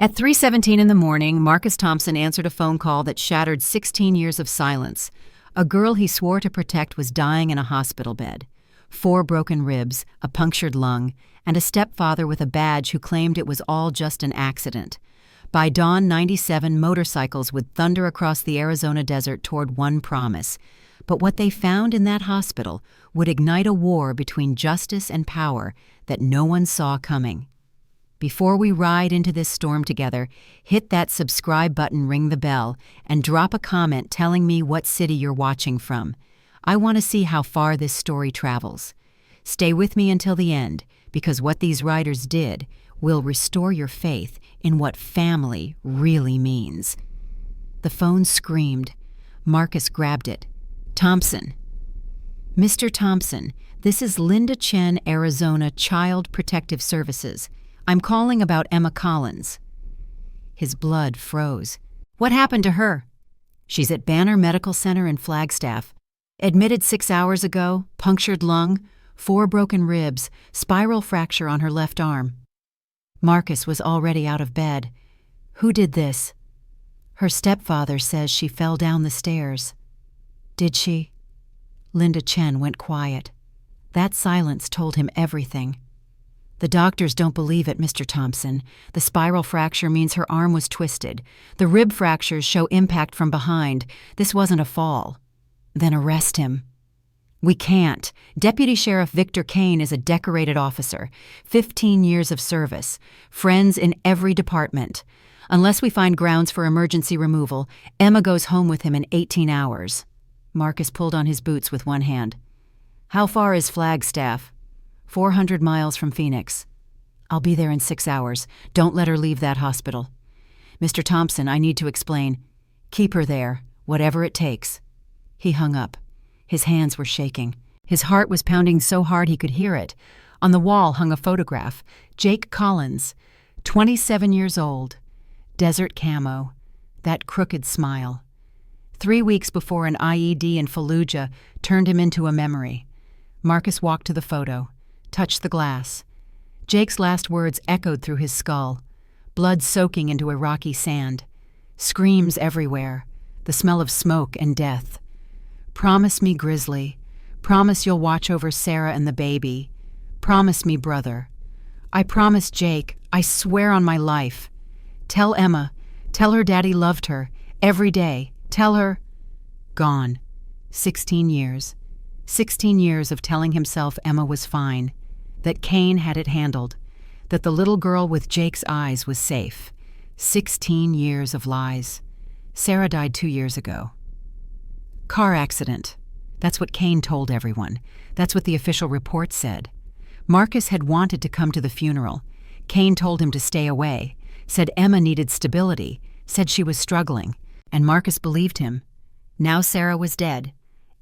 At 3:17 in the morning, Marcus Thompson answered a phone call that shattered 16 years of silence. A girl he swore to protect was dying in a hospital bed. 4 broken ribs, a punctured lung, and a stepfather with a badge who claimed it was all just an accident. By dawn, 97 motorcycles would thunder across the Arizona desert toward one promise. But what they found in that hospital would ignite a war between justice and power that no one saw coming. Before we ride into this storm together, hit that subscribe button, ring the bell, and drop a comment telling me what city you're watching from. I want to see how far this story travels. Stay with me until the end, because what these writers did will restore your faith in what family really means. The phone screamed. Marcus grabbed it. Thompson. Mr. Thompson, this is Linda Chen, Arizona Child Protective Services. I'm calling about Emma Collins. His blood froze. What happened to her? She's at Banner Medical Center in Flagstaff. Admitted 6 hours ago, punctured lung, 4 broken ribs, spiral fracture on her left arm. Marcus was already out of bed. Who did this? Her stepfather says she fell down the stairs. Did she? Linda Chen went quiet. That silence told him everything. The doctors don't believe it, Mr. Thompson. The spiral fracture means her arm was twisted. The rib fractures show impact from behind. This wasn't a fall. Then arrest him. We can't. Deputy Sheriff Victor Kane is a decorated officer. 15 years of service. Friends in every department. Unless we find grounds for emergency removal, Emma goes home with him in 18 hours. Marcus pulled on his boots with one hand. How far is Flagstaff? 400 miles from Phoenix. I'll be there in 6 hours. Don't let her leave that hospital. Mr. Thompson, I need to explain. Keep her there, whatever it takes. He hung up. His hands were shaking. His heart was pounding so hard he could hear it. On the wall hung a photograph. Jake Collins, 27 years old. Desert camo. That crooked smile. 3 weeks before an IED in Fallujah turned him into a memory. Marcus walked to the photo. Touched the glass. Jake's last words echoed through his skull, blood soaking into a rocky sand. Screams everywhere, the smell of smoke and death. Promise me, Grizzly. Promise you'll watch over Sarah and the baby. Promise me, brother. I promise, Jake. I swear on my life. Tell Emma. Tell her daddy loved her. Every day. Tell her. Gone. 16 years. 16 years of telling himself Emma was fine, that Kane had it handled, that the little girl with Jake's eyes was safe. 16 years of lies. Sarah died 2 years ago. Car accident. That's what Kane told everyone. That's what the official report said. Marcus had wanted to come to the funeral. Kane told him to stay away, said Emma needed stability, said she was struggling, and Marcus believed him. Now Sarah was dead.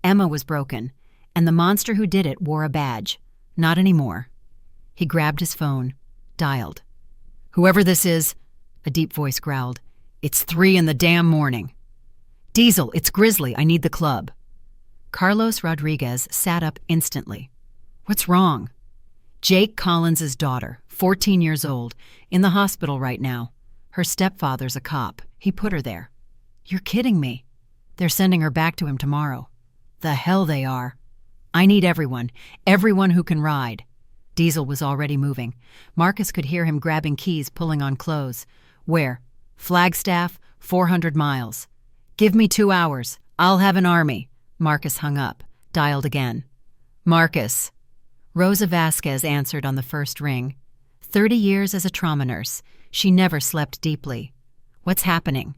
Emma was broken. And the monster who did it wore a badge. Not anymore. He grabbed his phone, dialed. Whoever this is, a deep voice growled, it's 3 in the damn morning. Diesel, it's Grizzly, I need the club. Carlos Rodriguez sat up instantly. What's wrong? Jake Collins' daughter, 14 years old, in the hospital right now. Her stepfather's a cop. He put her there. You're kidding me. They're sending her back to him tomorrow. The hell they are. I need everyone who can ride. Diesel was already moving. Marcus could hear him grabbing keys, pulling on clothes. Where? Flagstaff, 400 miles. Give me 2 hours. I'll have an army. Marcus hung up, dialed again. Marcus. Rosa Vasquez answered on the first ring. 30 years as a trauma nurse. She never slept deeply. What's happening?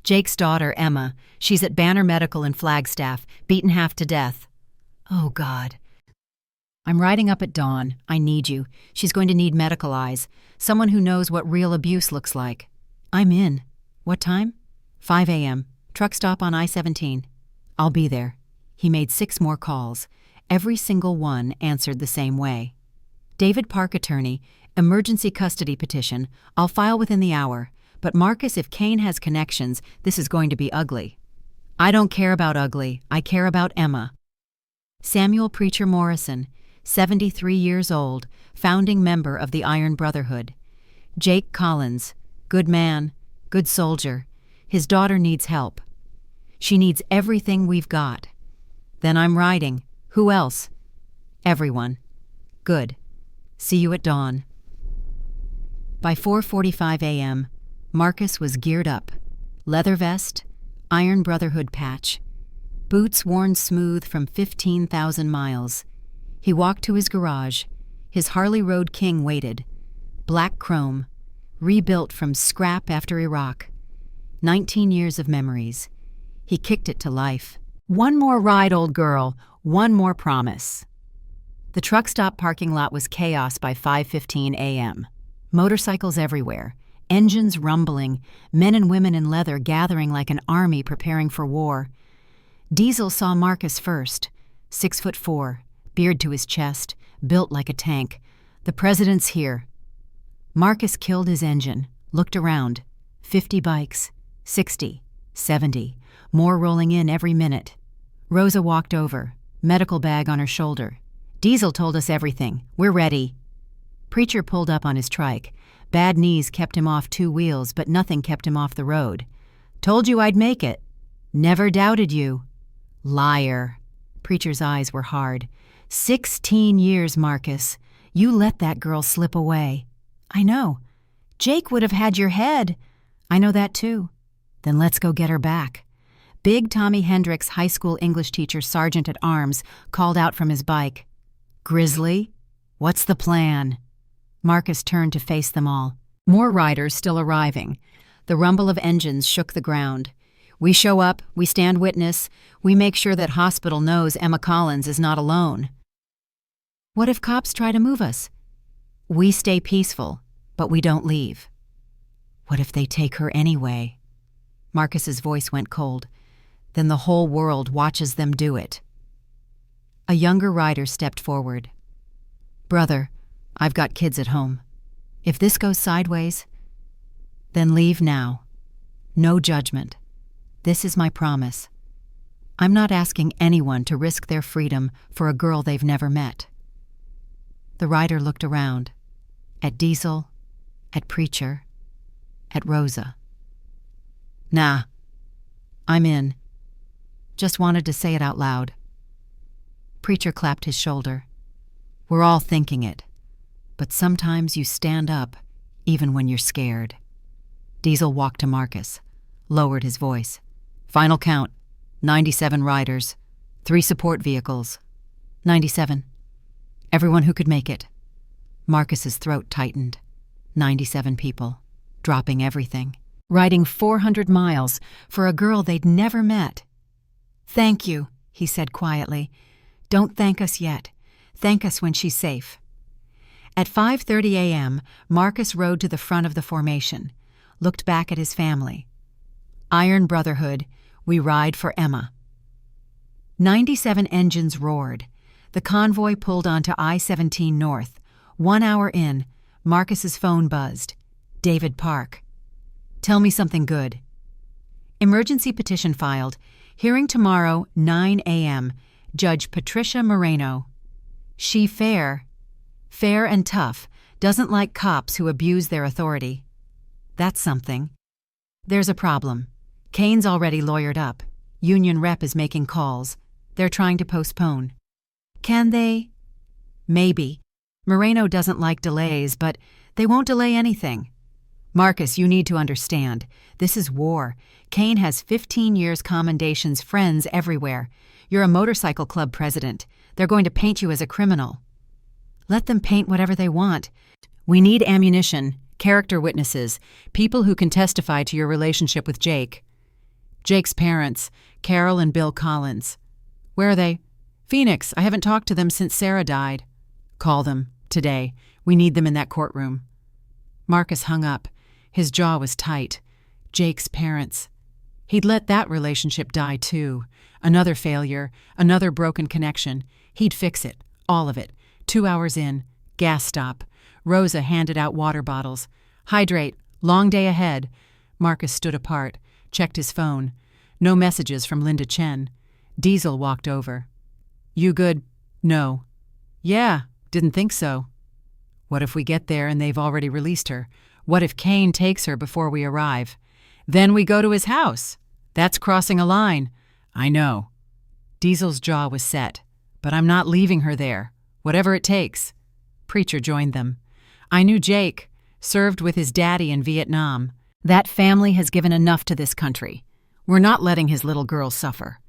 Jake's daughter, Emma. She's at Banner Medical in Flagstaff, beaten half to death. Oh, God. I'm riding up at dawn. I need you. She's going to need medical eyes. Someone who knows what real abuse looks like. I'm in. What time? 5 a.m. Truck stop on I-17. I'll be there. He made 6 more calls. Every single one answered the same way. David Park, attorney. Emergency custody petition. I'll file within the hour. But Marcus, if Kane has connections, this is going to be ugly. I don't care about ugly. I care about Emma. Samuel Preacher Morrison, 73 years old, founding member of the Iron Brotherhood. Jake Collins, Good man, good soldier. His daughter needs help. She needs everything we've got. Then I'm riding. Who else? Everyone. Good. See you at dawn. By 4:45 a.m., Marcus was geared up. Leather vest, Iron Brotherhood patch, boots worn smooth from 15,000 miles. He walked to his garage. His Harley Road King waited. Black chrome, rebuilt from scrap after Iraq. 19 years of memories. He kicked it to life. One more ride, old girl. One more promise. The truck stop parking lot was chaos by 5:15 a.m. Motorcycles everywhere, engines rumbling, men and women in leather gathering like an army preparing for war. Diesel saw Marcus first, 6'4", beard to his chest, built like a tank. The president's here. Marcus killed his engine, looked around. 50 bikes, 60, 70, more rolling in every minute. Rosa walked over, medical bag on her shoulder. Diesel told us everything. We're ready. Preacher pulled up on his trike. Bad knees kept him off 2 wheels, but nothing kept him off the road. Told you I'd make it. Never doubted you. Liar. Preacher's eyes were hard. 16 years, Marcus. You let that girl slip away. I know. Jake would have had your head. I know that too. Then let's go get her back. Big Tommy Hendricks, high school English teacher, sergeant at arms, called out from his bike. Grizzly, what's the plan? Marcus turned to face them all. More riders still arriving. The rumble of engines shook the ground. We show up, we stand witness, we make sure that hospital knows Emma Collins is not alone. What if cops try to move us? We stay peaceful, but we don't leave. What if they take her anyway? Marcus's voice went cold. Then the whole world watches them do it. A younger rider stepped forward. Brother, I've got kids at home. If this goes sideways, then leave now. No judgment. This is my promise. I'm not asking anyone to risk their freedom for a girl they've never met. The rider looked around, at Diesel, at Preacher, at Rosa. Nah, I'm in. Just wanted to say it out loud. Preacher clapped his shoulder. We're all thinking it. But sometimes you stand up, even when you're scared. Diesel walked to Marcus, lowered his voice. Final count, 97 riders, 3 support vehicles. 97. Everyone who could make it. Marcus's throat tightened. 97 people, dropping everything. Riding 400 miles for a girl they'd never met. Thank you, he said quietly. Don't thank us yet. Thank us when she's safe. At 5:30 a.m., Marcus rode to the front of the formation, looked back at his family. Iron Brotherhood, we ride for Emma. 97 engines roared. The convoy pulled onto I-17 North. 1 hour in, Marcus's phone buzzed. David Park. Tell me something good. Emergency petition filed. Hearing tomorrow, 9 a.m. Judge Patricia Moreno. She fair and tough, doesn't like cops who abuse their authority. That's something. There's a problem. Kane's already lawyered up. Union rep is making calls. They're trying to postpone. Can they? Maybe. Moreno doesn't like delays, but they won't delay anything. Marcus, you need to understand. This is war. Kane has 15 years commendations, friends everywhere. You're a motorcycle club president. They're going to paint you as a criminal. Let them paint whatever they want. We need ammunition, character witnesses, people who can testify to your relationship with Jake. Jake's parents, Carol and Bill Collins. Where are they? Phoenix. I haven't talked to them since Sarah died. Call them, today. We need them in that courtroom. Marcus hung up. His jaw was tight. Jake's parents. He'd let that relationship die, too. Another failure, another broken connection. He'd fix it, all of it. 2 hours in, gas stop. Rosa handed out water bottles. Hydrate, long day ahead. Marcus stood apart, checked his phone. No messages from Linda Chen. Diesel walked over. You good? No. Yeah, didn't think so. What if we get there and they've already released her? What if Kane takes her before we arrive? Then we go to his house. That's crossing a line. I know. Diesel's jaw was set. But I'm not leaving her there. Whatever it takes. Preacher joined them. I knew Jake. Served with his daddy in Vietnam. That family has given enough to this country. We're not letting his little girl suffer.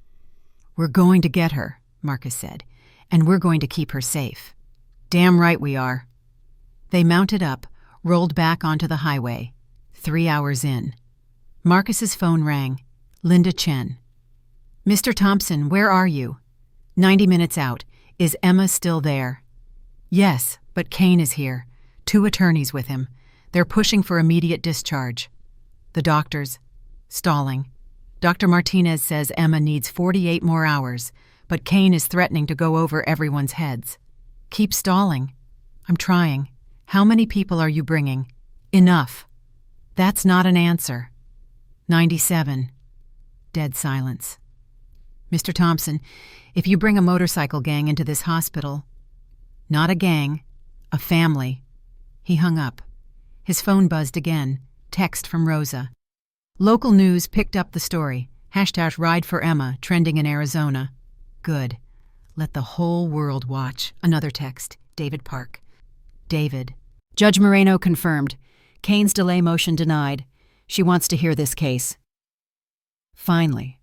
We're going to get her, Marcus said, and we're going to keep her safe. Damn right we are. They mounted up, rolled back onto the highway. 3 hours in. Marcus's phone rang. Linda Chen. Mr. Thompson, where are you? 90 minutes out. Is Emma still there? Yes, but Kane is here. 2 attorneys with him. They're pushing for immediate discharge. The doctors. Stalling. Dr. Martinez says Emma needs 48 more hours, but Kane is threatening to go over everyone's heads. Keep stalling. I'm trying. How many people are you bringing? Enough. That's not an answer. 97. Dead silence. Mr. Thompson, if you bring a motorcycle gang into this hospital... Not a gang. A family. He hung up. His phone buzzed again. Text from Rosa. Local news picked up the story. #Ride for Emma, trending in Arizona. Good. Let the whole world watch. Another text. David Park. David. Judge Moreno confirmed. Kane's delay motion denied. She wants to hear this case. Finally.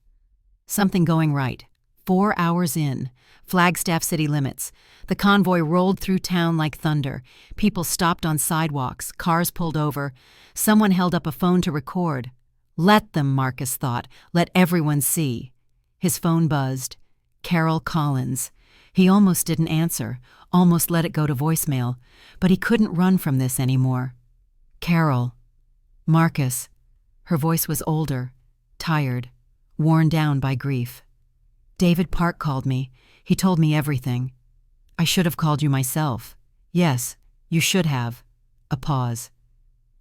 Something going right. 4 hours in. Flagstaff city limits. The convoy rolled through town like thunder. People stopped on sidewalks. Cars pulled over. Someone held up a phone to record. Let them, Marcus thought. Let everyone see. His phone buzzed. Carol Collins. He almost didn't answer, almost let it go to voicemail, but he couldn't run from this anymore. Carol. Marcus. Her voice was older, tired, worn down by grief. David Park called me. He told me everything. I should have called you myself. Yes, you should have. A pause.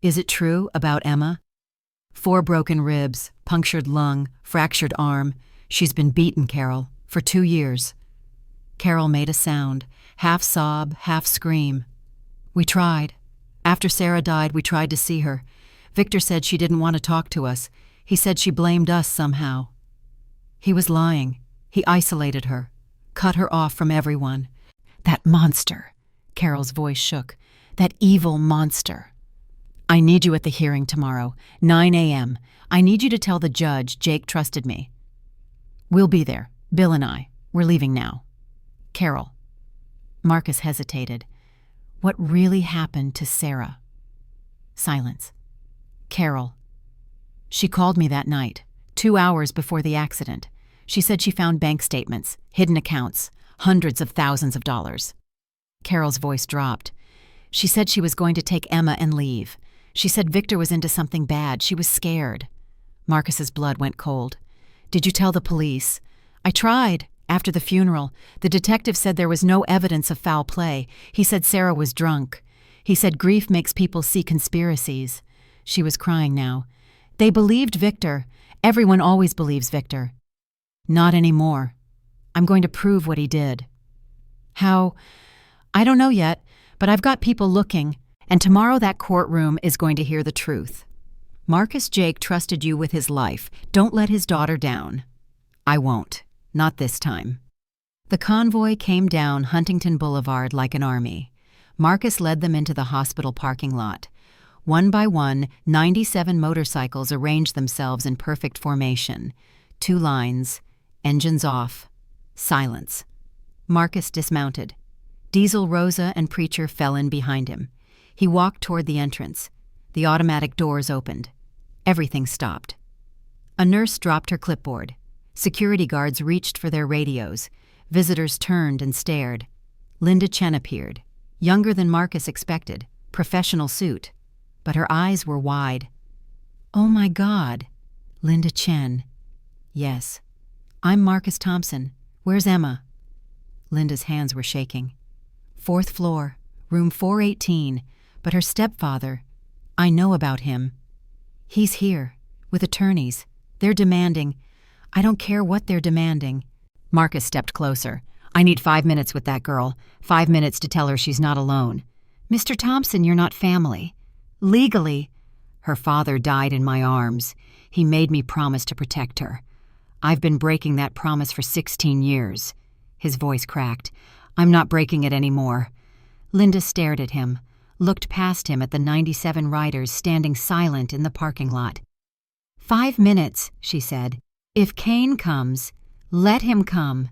Is it true about Emma? 4 broken ribs, punctured lung, fractured arm. She's been beaten, Carol, for 2 years. Carol made a sound, half sob, half scream. We tried. After Sarah died, we tried to see her. Victor said she didn't want to talk to us. He said she blamed us somehow. He was lying. He isolated her, cut her off from everyone. That monster. Carol's voice shook. That evil monster. I need you at the hearing tomorrow, 9 a.m. I need you to tell the judge Jake trusted me. We'll be there, Bill and I. We're leaving now. Carol. Marcus hesitated. What really happened to Sarah? Silence. Carol. She called me that night, 2 hours before the accident. She said she found bank statements, hidden accounts, hundreds of thousands of dollars. Carol's voice dropped. She said she was going to take Emma and leave. She said Victor was into something bad. She was scared. Marcus's blood went cold. Did you tell the police? I tried. After the funeral, the detective said there was no evidence of foul play. He said Sarah was drunk. He said grief makes people see conspiracies. She was crying now. They believed Victor. Everyone always believes Victor. Not anymore. I'm going to prove what he did. How? I don't know yet, but I've got people looking, and tomorrow that courtroom is going to hear the truth. Marcus Jake trusted you with his life. Don't let his daughter down. I won't. Not this time. The convoy came down Huntington Boulevard like an army. Marcus led them into the hospital parking lot. One by one, 97 motorcycles arranged themselves in perfect formation. 2 lines, engines off, silence. Marcus dismounted. Diesel, Rosa, and Preacher fell in behind him. He walked toward the entrance. The automatic doors opened. Everything stopped. A nurse dropped her clipboard. Security guards reached for their radios. Visitors turned and stared. Linda Chen appeared, younger than Marcus expected, professional suit. But her eyes were wide. Oh my God. Linda Chen. Yes. I'm Marcus Thompson. Where's Emma? Linda's hands were shaking. 4th floor, room 418, but her stepfather, I know about him. He's here, with attorneys. They're demanding. I don't care what they're demanding. Marcus stepped closer. I need 5 minutes with that girl. 5 minutes to tell her she's not alone. Mr. Thompson, you're not family. Legally. Her father died in my arms. He made me promise to protect her. I've been breaking that promise for 16 years. His voice cracked. I'm not breaking it anymore. Linda stared at him, looked past him at the 97 riders standing silent in the parking lot. 5 minutes, she said. If Kane comes, let him come.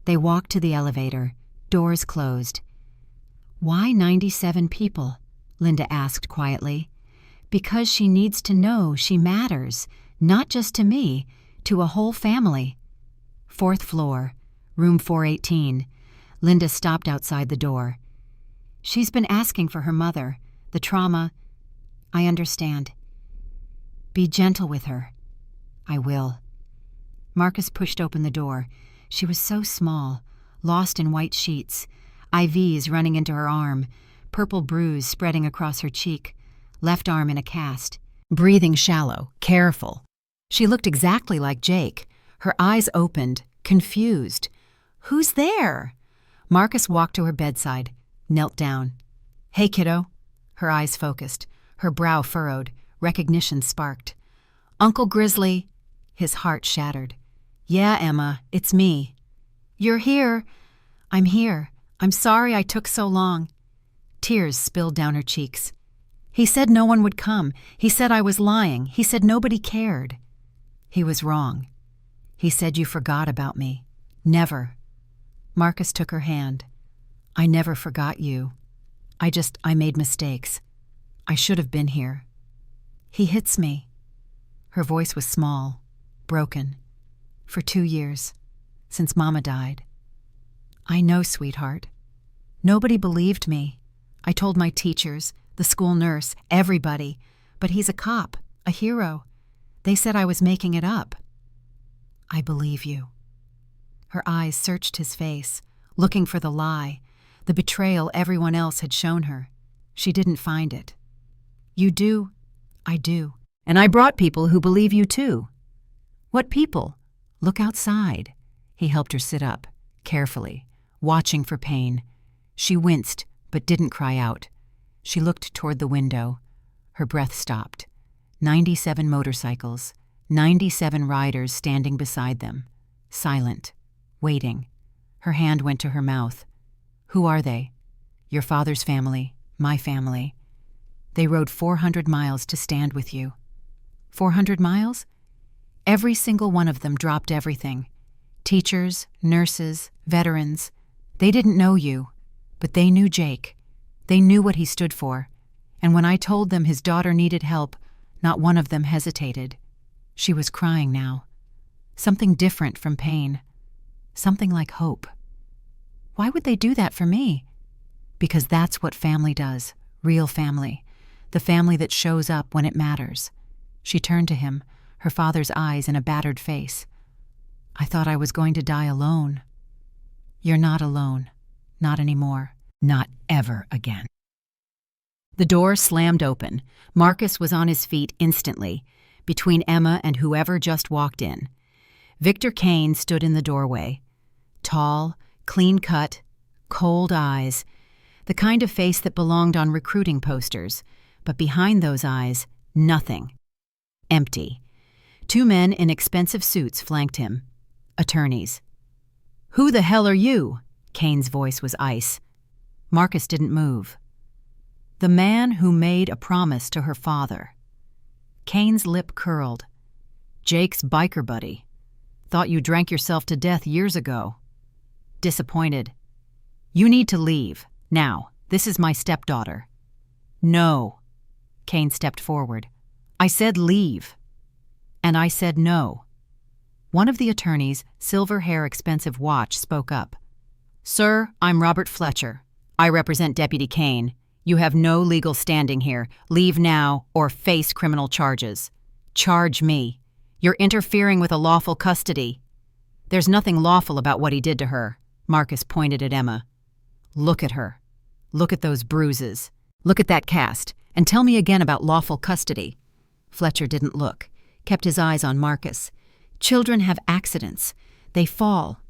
They walked to the elevator, doors closed. Why 97 people? Linda asked quietly. Because she needs to know she matters, not just to me, to a whole family. 4th floor, room 418. Linda stopped outside the door. She's been asking for her mother, the trauma. I understand. Be gentle with her. I will. Marcus pushed open the door. She was so small, lost in white sheets, IVs running into her arm, purple bruise spreading across her cheek, left arm in a cast. Breathing shallow, careful. She looked exactly like Jake. Her eyes opened, confused. Who's there? Marcus walked to her bedside, knelt down. Hey, kiddo. Her eyes focused, her brow furrowed, recognition sparked. Uncle Grizzly. His heart shattered. Yeah, Emma, it's me. You're here. I'm here. I'm sorry I took so long. Tears spilled down her cheeks. He said no one would come. He said I was lying. He said nobody cared. He was wrong. He said you forgot about me. Never. Marcus took her hand. I never forgot you. I made mistakes. I should have been here. He hits me. Her voice was small, broken. For 2 years, since Mama died. I know, sweetheart. Nobody believed me. I told my teachers, the school nurse, everybody. But he's a cop, a hero. They said I was making it up. I believe you. Her eyes searched his face, looking for the lie, the betrayal everyone else had shown her. She didn't find it. You do? I do. And I brought people who believe you too. What people? Look outside. He helped her sit up, carefully, watching for pain. She winced, but didn't cry out. She looked toward the window. Her breath stopped. 97 motorcycles, 97 riders standing beside them, silent, waiting. Her hand went to her mouth. Who are they? Your father's family, my family. They rode 400 miles to stand with you. 400 miles? Every single one of them dropped everything. Teachers, nurses, veterans. They didn't know you, but they knew Jake. They knew what he stood for. And when I told them his daughter needed help, not one of them hesitated. She was crying now. Something different from pain. Something like hope. Why would they do that for me? Because that's what family does, real family. The family that shows up when it matters. She turned to him, her father's eyes in a battered face. I thought I was going to die alone. You're not alone. Not anymore. Not ever again. The door slammed open. Marcus was on his feet instantly, between Emma and whoever just walked in. Victor Kane stood in the doorway. Tall, clean-cut, cold eyes, the kind of face that belonged on recruiting posters, but behind those eyes, nothing. Empty. 2 men in expensive suits flanked him. Attorneys. Who the hell are you? Kane's voice was ice. Marcus didn't move. The man who made a promise to her father. Kane's lip curled. Jake's biker buddy. Thought you drank yourself to death years ago. Disappointed. You need to leave. Now, this is my stepdaughter. No. Kane stepped forward. I said leave. And I said no. One of the attorneys, silver hair expensive watch, spoke up. Sir, I'm Robert Fletcher. I represent Deputy Kane. You have no legal standing here. Leave now or face criminal charges. Charge me. You're interfering with a lawful custody. There's nothing lawful about what he did to her. Marcus pointed at Emma. Look at her. Look at those bruises. Look at that cast. And tell me again about lawful custody. Fletcher didn't look, kept his eyes on Marcus. Children have accidents. They fall.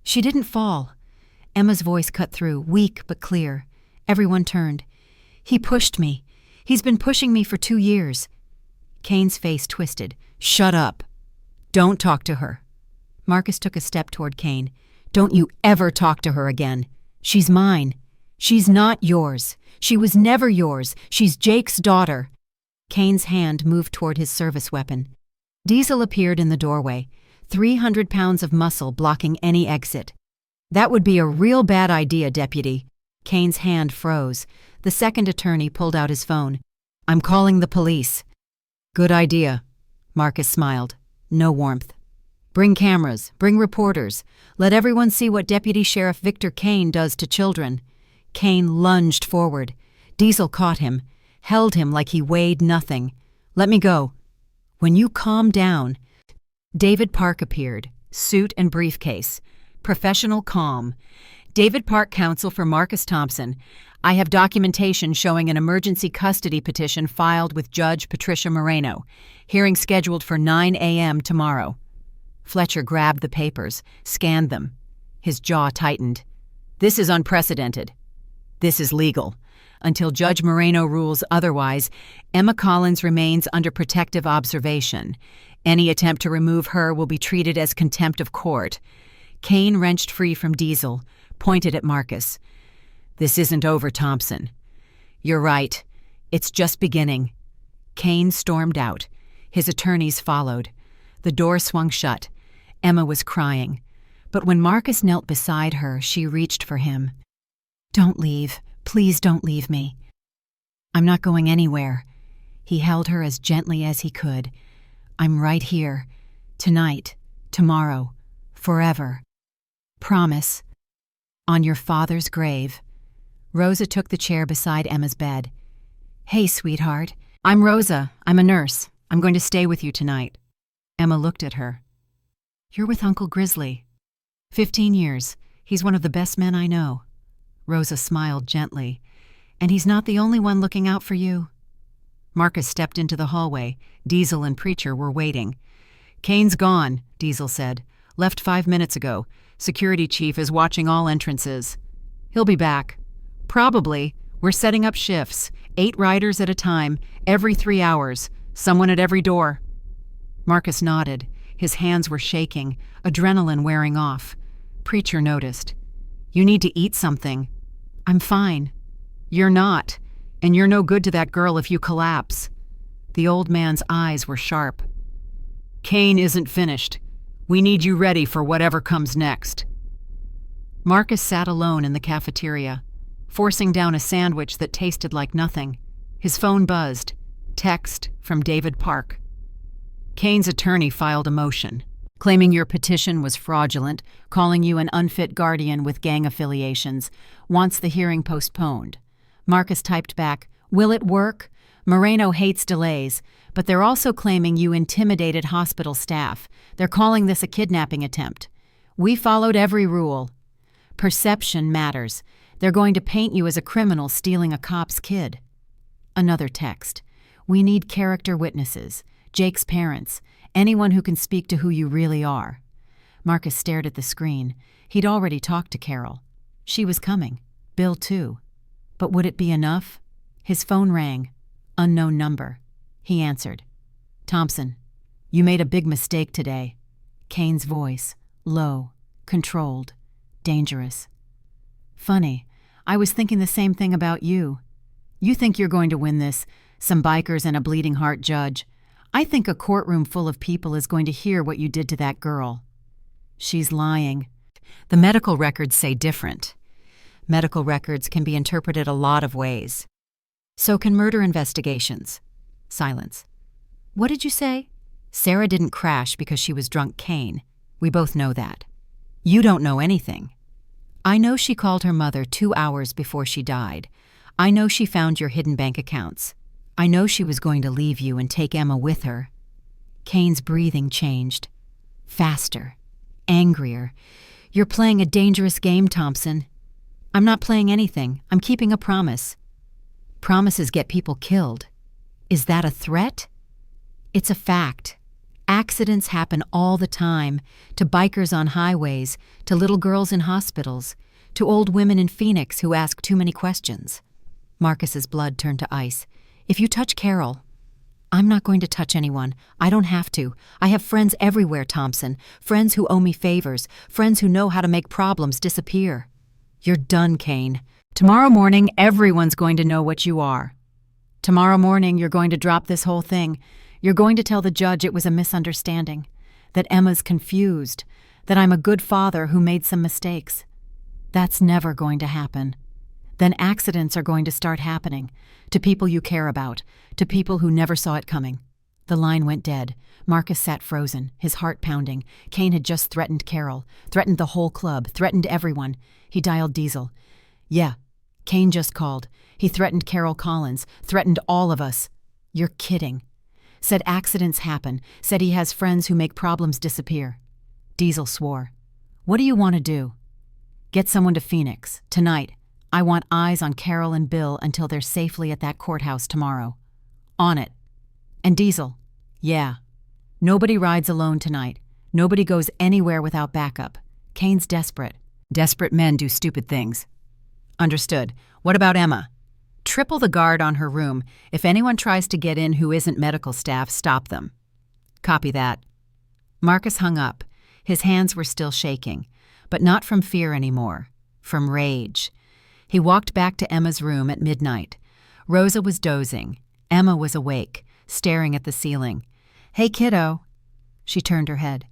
She didn't fall. Emma's voice cut through, weak but clear. Everyone turned. He pushed me. He's been pushing me for 2 years. Kane's face twisted. Shut up. Don't talk to her. Marcus took a step toward Kane. Don't you ever talk to her again. She's mine. She's not yours. She was never yours. She's Jake's daughter. Kane's hand moved toward his service weapon. Diesel appeared in the doorway, 300 pounds of muscle blocking any exit. That would be a real bad idea, Deputy. Kane's hand froze. The second attorney pulled out his phone. I'm calling the police. Good idea. Marcus smiled. No warmth. Bring cameras. Bring reporters. Let everyone see what Deputy Sheriff Victor Kane does to children. Kane lunged forward. Diesel caught him, held him like he weighed nothing. Let me go. When you calm down. David Park appeared, suit and briefcase. Professional calm. David Park, counsel for Marcus Thompson. I have documentation showing an emergency custody petition filed with Judge Patricia Moreno. Hearing scheduled for 9 a.m. tomorrow. Fletcher grabbed the papers, scanned them. His jaw tightened. This is unprecedented. This is legal. Until Judge Moreno rules otherwise, Emma Collins remains under protective observation. Any attempt to remove her will be treated as contempt of court. Kane wrenched free from Diesel, pointed at Marcus. This isn't over, Thompson. You're right. It's just beginning. Kane stormed out. His attorneys followed. The door swung shut. Emma was crying. But when Marcus knelt beside her, she reached for him. Don't leave. Please don't leave me. I'm not going anywhere. He held her as gently as he could. I'm right here. Tonight. Tomorrow. Forever. Promise. On your father's grave. Rosa took the chair beside Emma's bed. Hey, sweetheart. I'm Rosa. I'm a nurse. I'm going to stay with you tonight. Emma looked at her. You're with Uncle Grizzly. 15 years. He's one of the best men I know. Rosa smiled gently. And he's not the only one looking out for you. Marcus stepped into the hallway. Diesel and Preacher were waiting. Kane's gone, Diesel said. Left 5 minutes ago. Security chief is watching all entrances. He'll be back. Probably. We're setting up shifts. 8 riders at a time, every 3 hours. Someone at every door. Marcus nodded. His hands were shaking, adrenaline wearing off. Preacher noticed. You need to eat something. I'm fine. You're not. And you're no good to that girl if you collapse. The old man's eyes were sharp. Kane isn't finished. We need you ready for whatever comes next. Marcus sat alone in the cafeteria, forcing down a sandwich that tasted like nothing. His phone buzzed. Text from David Park. Kane's attorney filed a motion, claiming your petition was fraudulent, calling you an unfit guardian with gang affiliations, wants the hearing postponed. Marcus typed back, will it work? Moreno hates delays, but they're also claiming you intimidated hospital staff. They're calling this a kidnapping attempt. We followed every rule. Perception matters. They're going to paint you as a criminal stealing a cop's kid. Another text. We need character witnesses. Jake's parents. Anyone who can speak to who you really are. Marcus stared at the screen. He'd already talked to Carol. She was coming. Bill, too. But would it be enough? His phone rang. Unknown number. He answered. Thompson, you made a big mistake today. Kane's voice. Low. Controlled. Dangerous. Funny. I was thinking the same thing about you. You think you're going to win this. Some bikers and a bleeding heart judge. I think a courtroom full of people is going to hear what you did to that girl. She's lying. The medical records say different. Medical records can be interpreted a lot of ways. So can murder investigations. Silence. What did you say? Sarah didn't crash because she was drunk Kane. We both know that. You don't know anything. I know she called her mother 2 hours before she died. I know she found your hidden bank accounts. I know she was going to leave you and take Emma with her. Kane's breathing changed. Faster. Angrier. You're playing a dangerous game, Thompson. I'm not playing anything. I'm keeping a promise. Promises get people killed. Is that a threat? It's a fact. Accidents happen all the time, to bikers on highways, to little girls in hospitals, to old women in Phoenix who ask too many questions. Marcus's blood turned to ice. If you touch Carol, I'm not going to touch anyone. I don't have to. I have friends everywhere, Thompson. Friends who owe me favors. Friends who know how to make problems disappear. You're done, Kane. Tomorrow morning, everyone's going to know what you are. Tomorrow morning, you're going to drop this whole thing. You're going to tell the judge it was a misunderstanding, that Emma's confused, that I'm a good father who made some mistakes. That's never going to happen. Then accidents are going to start happening, to people you care about, to people who never saw it coming. The line went dead. Marcus sat frozen, his heart pounding. Kane had just threatened Carol, threatened the whole club, threatened everyone. He dialed Diesel. Yeah, Kane just called. He threatened Carol Collins, threatened all of us. You're kidding. Said accidents happen, said he has friends who make problems disappear. Diesel swore. What do you want to do? Get someone to Phoenix, tonight. I want eyes on Carol and Bill until they're safely at that courthouse tomorrow. On it. And Diesel. Yeah. Nobody rides alone tonight. Nobody goes anywhere without backup. Kane's desperate. Desperate men do stupid things. Understood. What about Emma? Triple the guard on her room. If anyone tries to get in who isn't medical staff, stop them. Copy that. Marcus hung up. His hands were still shaking, but not from fear anymore, from rage. He walked back to Emma's room at midnight. Rosa was dozing. Emma was awake, staring at the ceiling. Hey, kiddo. She turned her head.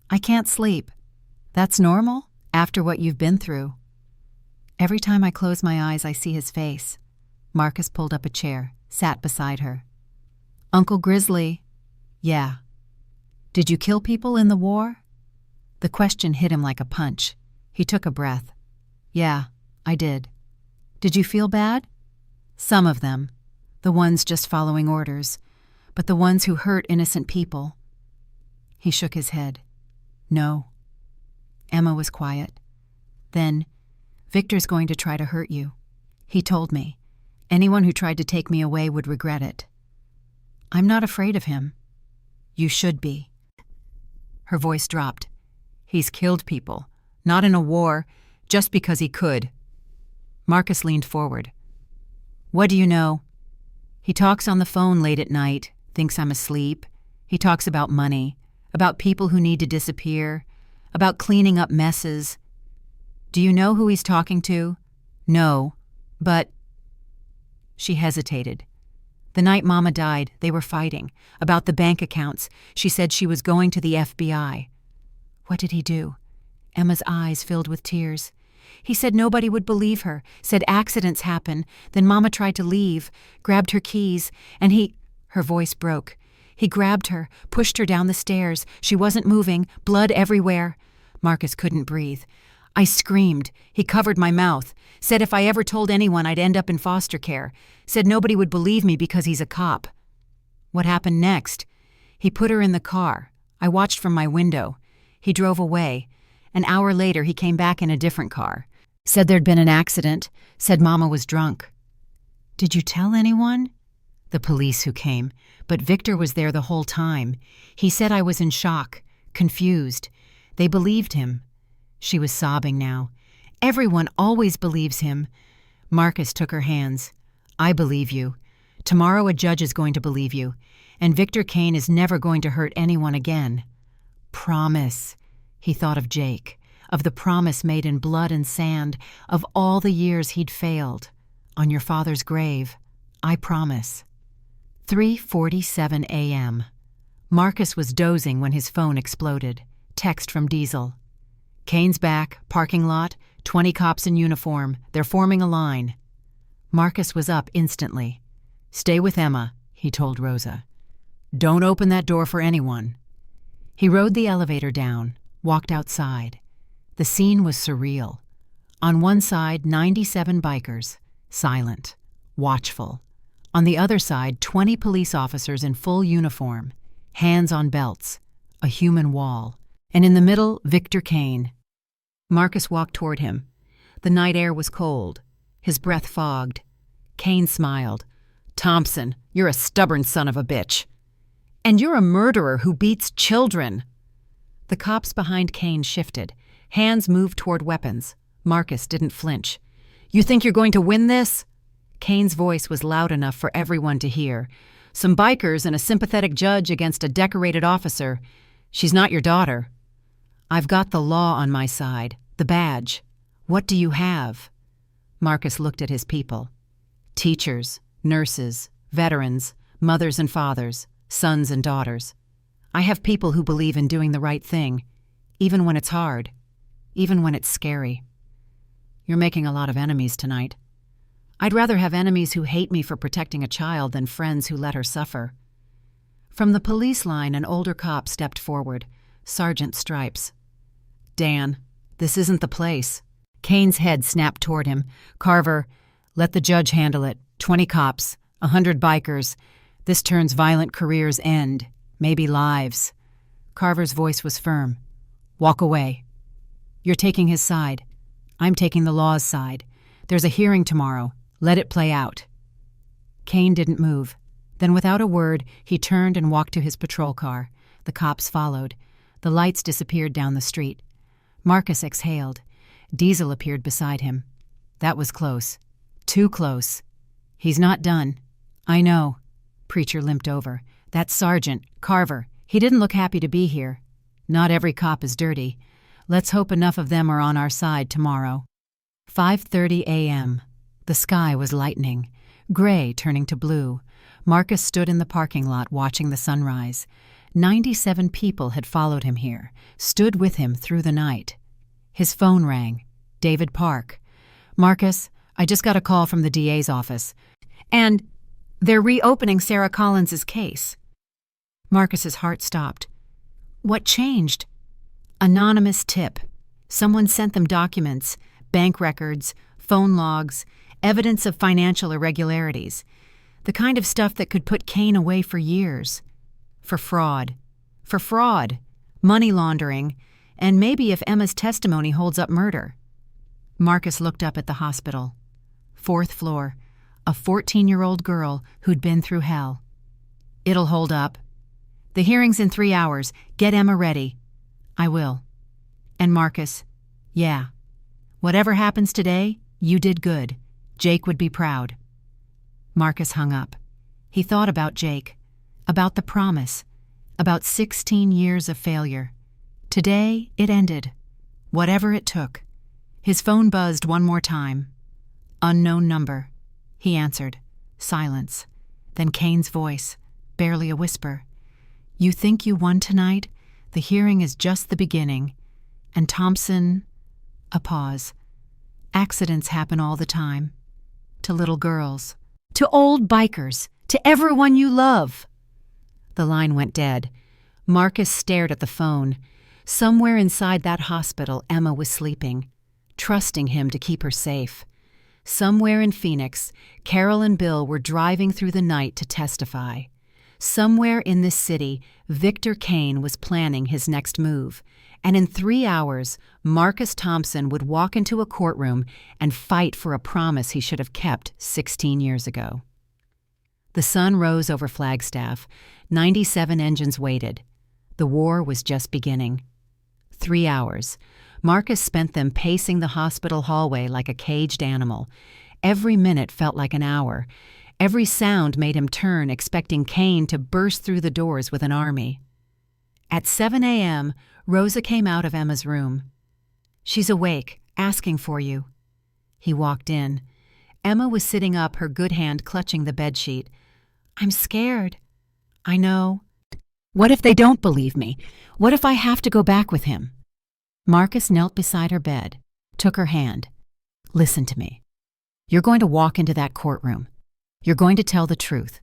I can't sleep. That's normal, after what you've been through. Every time I close my eyes, I see his face. Marcus pulled up a chair, sat beside her. Uncle Grizzly. Yeah. Did you kill people in the war? The question hit him like a punch. He took a breath. Yeah, I did. Did you feel bad? Some of them. The ones just following orders. But the ones who hurt innocent people. He shook his head. No. Emma was quiet. Then, Victor's going to try to hurt you. He told me. Anyone who tried to take me away would regret it. I'm not afraid of him. You should be. Her voice dropped. He's killed people. Not in a war, just because he could. Marcus leaned forward. What do you know? He talks on the phone late at night, thinks I'm asleep. He talks about money, about people who need to disappear, about cleaning up messes. Do you know who he's talking to? No, but... She hesitated. The night Mama died, they were fighting. About the bank accounts, she said she was going to the FBI. What did he do? Emma's eyes filled with tears. He said nobody would believe her, said accidents happen. Then Mama tried to leave, grabbed her keys, and he... Her voice broke. He grabbed her, pushed her down the stairs. She wasn't moving, blood everywhere. Marcus couldn't breathe. I screamed. He covered my mouth. Said if I ever told anyone I'd end up in foster care. Said nobody would believe me because he's a cop. What happened next? He put her in the car. I watched from my window. He drove away. An hour later, he came back in a different car. Said there'd been an accident. Said Mama was drunk. Did you tell anyone? The police who came. But Victor was there the whole time. He said I was in shock, confused. They believed him. She was sobbing now. Everyone always believes him. Marcus took her hands. I believe you. Tomorrow a judge is going to believe you. And Victor Kane is never going to hurt anyone again. Promise. He thought of Jake, of the promise made in blood and sand, of all the years he'd failed. On your father's grave, I promise. 3:47 a.m. Marcus was dozing when his phone exploded. Text from Diesel. Kane's back, parking lot, 20 cops in uniform. They're forming a line. Marcus was up instantly. Stay with Emma, he told Rosa. Don't open that door for anyone. He rode the elevator down, walked outside. The scene was surreal. On one side, 97 bikers, silent, watchful. On the other side, 20 police officers in full uniform, hands on belts, a human wall. And in the middle, Victor Kane. Marcus walked toward him. The night air was cold. His breath fogged. Kane smiled. Thompson, you're a stubborn son of a bitch. And you're a murderer who beats children. The cops behind Kane shifted. Hands moved toward weapons. Marcus didn't flinch. You think you're going to win this? Kane's voice was loud enough for everyone to hear. Some bikers and a sympathetic judge against a decorated officer. She's not your daughter. I've got the law on my side, the badge. What do you have? Marcus looked at his people. Teachers, nurses, veterans, mothers and fathers, sons and daughters. I have people who believe in doing the right thing, even when it's hard, even when it's scary. You're making a lot of enemies tonight. I'd rather have enemies who hate me for protecting a child than friends who let her suffer. From the police line, an older cop stepped forward, Sergeant Stripes. Dan, this isn't the place. Kane's head snapped toward him. Carver, let the judge handle it. 20 cops, 100 bikers. This turns violent careers end, maybe lives. Carver's voice was firm. Walk away. You're taking his side. I'm taking the law's side. There's a hearing tomorrow. Let it play out. Kane didn't move. Then without a word, he turned and walked to his patrol car. The cops followed. The lights disappeared down the street. Marcus exhaled. Diesel appeared beside him. That was close. Too close. He's not done. I know. Preacher limped over. That sergeant, Carver, he didn't look happy to be here. Not every cop is dirty. Let's hope enough of them are on our side tomorrow. 5:30 a.m. The sky was lightening, gray turning to blue. Marcus stood in the parking lot watching the sunrise. 97 people had followed him here, stood with him through the night. His phone rang. David Park. Marcus, I just got a call from the DA's office. And they're reopening Sarah Collins's case. Marcus's heart stopped. What changed? Anonymous tip. Someone sent them documents, bank records, phone logs, evidence of financial irregularities. The kind of stuff that could put Kane away for years. For fraud. For fraud. Money laundering. And maybe if Emma's testimony holds up, murder. Marcus looked up at the hospital. 4th floor. A 14-year-old girl who'd been through hell. It'll hold up. The hearing's in 3 hours. Get Emma ready. I will. And Marcus, yeah. Whatever happens today, you did good. Jake would be proud. Marcus hung up. He thought about Jake, about the promise, about 16 years of failure. Today, it ended. Whatever it took. His phone buzzed one more time. Unknown number. He answered. Silence. Then Kane's voice, barely a whisper. You think you won tonight? The hearing is just the beginning. And Thompson... A pause. Accidents happen all the time. To little girls. To old bikers. To everyone you love. The line went dead. Marcus stared at the phone. Somewhere inside that hospital, Emma was sleeping, trusting him to keep her safe. Somewhere in Phoenix, Carol and Bill were driving through the night to testify. Somewhere in this city, Victor Kane was planning his next move. And in 3 hours, Marcus Thompson would walk into a courtroom and fight for a promise he should have kept 16 years ago. The sun rose over Flagstaff. 97 engines waited. The war was just beginning. 3 hours. Marcus spent them pacing the hospital hallway like a caged animal. Every minute felt like an hour. Every sound made him turn, expecting Kane to burst through the doors with an army. At 7 a.m., Rosa came out of Emma's room. She's awake, asking for you. He walked in. Emma was sitting up, her good hand clutching the bedsheet. I'm scared. I know. What if they don't believe me? What if I have to go back with him? Marcus knelt beside her bed, took her hand. Listen to me. You're going to walk into that courtroom. You're going to tell the truth.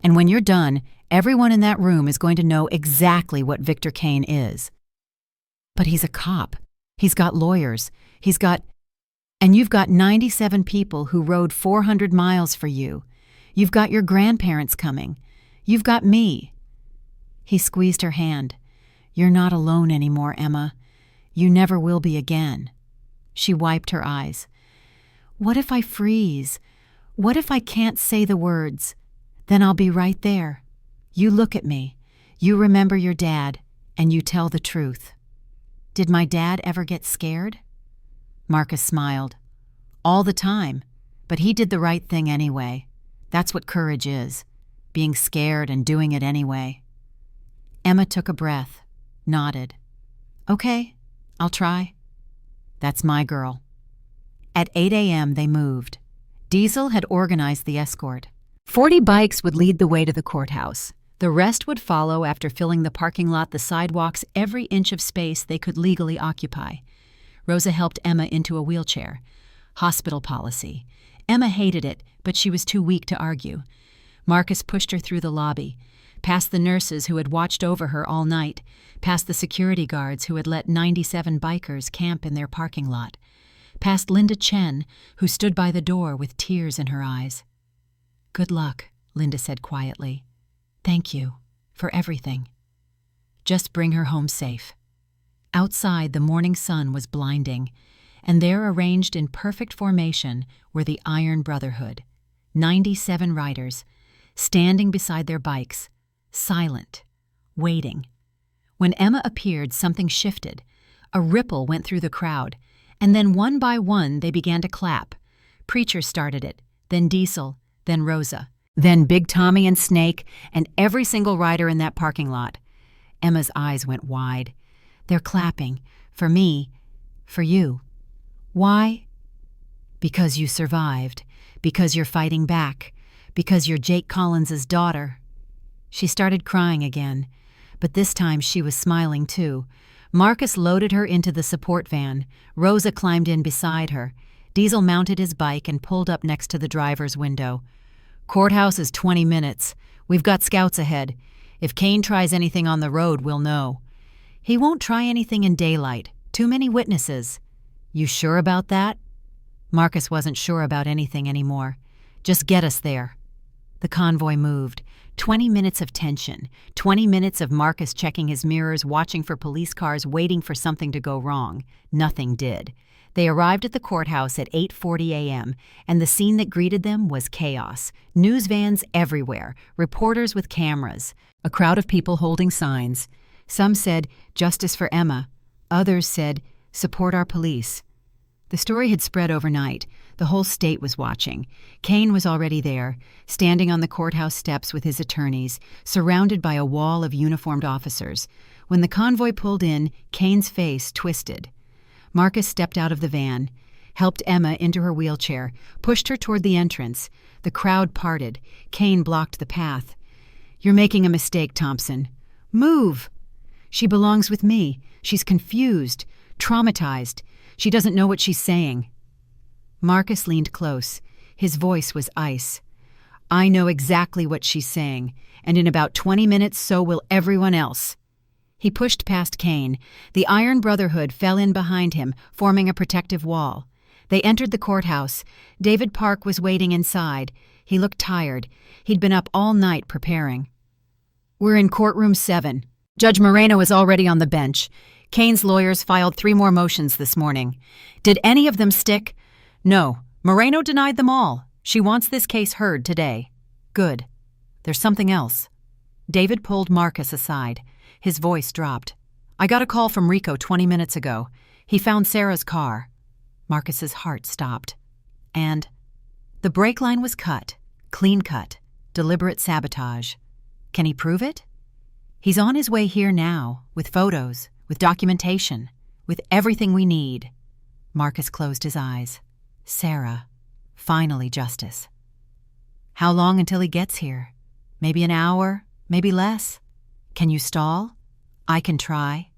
And when you're done, everyone in that room is going to know exactly what Victor Kane is. But he's a cop. He's got lawyers. And you've got 97 people who rode 400 miles for you. You've got your grandparents coming. You've got me. He squeezed her hand. You're not alone anymore, Emma. You never will be again. She wiped her eyes. What if I freeze? What if I can't say the words? Then I'll be right there. You look at me. You remember your dad, and you tell the truth. Did my dad ever get scared? Marcus smiled. All the time. But he did the right thing anyway. That's what courage is, being scared and doing it anyway. Emma took a breath, nodded. Okay, I'll try. That's my girl. At 8 a.m. they moved. Diesel had organized the escort. 40 bikes would lead the way to the courthouse. The rest would follow after filling the parking lot, the sidewalks, every inch of space they could legally occupy. Rosa helped Emma into a wheelchair. Hospital policy. Emma hated it, but she was too weak to argue. Marcus pushed her through the lobby, past the nurses who had watched over her all night, past the security guards who had let 97 bikers camp in their parking lot, past Linda Chen, who stood by the door with tears in her eyes. "Good luck," Linda said quietly. "Thank you for everything. Just bring her home safe." Outside, the morning sun was blinding, and there, arranged in perfect formation, were the Iron Brotherhood, 97 riders, standing beside their bikes, silent, waiting. When Emma appeared, something shifted. A ripple went through the crowd, and then one by one they began to clap. Preacher started it, then Diesel, then Rosa, then Big Tommy and Snake, and every single rider in that parking lot. Emma's eyes went wide. "They're clapping. For me. For you. Why?" "Because you survived. Because you're fighting back. Because you're Jake Collins's daughter." She started crying again, but this time she was smiling too. Marcus loaded her into the support van. Rosa climbed in beside her. Diesel mounted his bike and pulled up next to the driver's window. "Courthouse is 20 minutes. We've got scouts ahead. If Kane tries anything on the road, we'll know." "He won't try anything in daylight. Too many witnesses." "You sure about that?" Marcus wasn't sure about anything anymore. "Just get us there." The convoy moved. 20 minutes of tension. 20 minutes of Marcus checking his mirrors, watching for police cars, waiting for something to go wrong. Nothing did. They arrived at the courthouse at 8:40 a.m., and the scene that greeted them was chaos. News vans everywhere, reporters with cameras, a crowd of people holding signs. Some said, "Justice for Emma." Others said, "Support our police." The story had spread overnight. The whole state was watching. Kane was already there, standing on the courthouse steps with his attorneys, surrounded by a wall of uniformed officers. When the convoy pulled in, Kane's face twisted. Marcus stepped out of the van, helped Emma into her wheelchair, pushed her toward the entrance. The crowd parted. Kane blocked the path. "You're making a mistake, Thompson. Move! She belongs with me. She's confused, traumatized. She doesn't know what she's saying." Marcus leaned close. His voice was ice. "I know exactly what she's saying, and in about 20 minutes so will everyone else." He pushed past Kane. The Iron Brotherhood fell in behind him, forming a protective wall. They entered the courthouse. David Park was waiting inside. He looked tired. He'd been up all night preparing. "We're in courtroom 7. Judge Moreno is already on the bench. Kane's lawyers filed 3 more motions this morning. Did any of them stick? No. Moreno denied them all. She wants this case heard today." "Good. There's something else." David pulled Marcus aside. His voice dropped. "I got a call from Rico 20 minutes ago. He found Sarah's car." Marcus's heart stopped. And the brake line was cut. Clean cut. Deliberate sabotage. Can he prove it? He's on his way here now, with photos, with documentation, with everything we need. Marcus closed his eyes. Sarah. Finally justice. How long until he gets here? Maybe an hour, maybe less. Can you stall? I can try.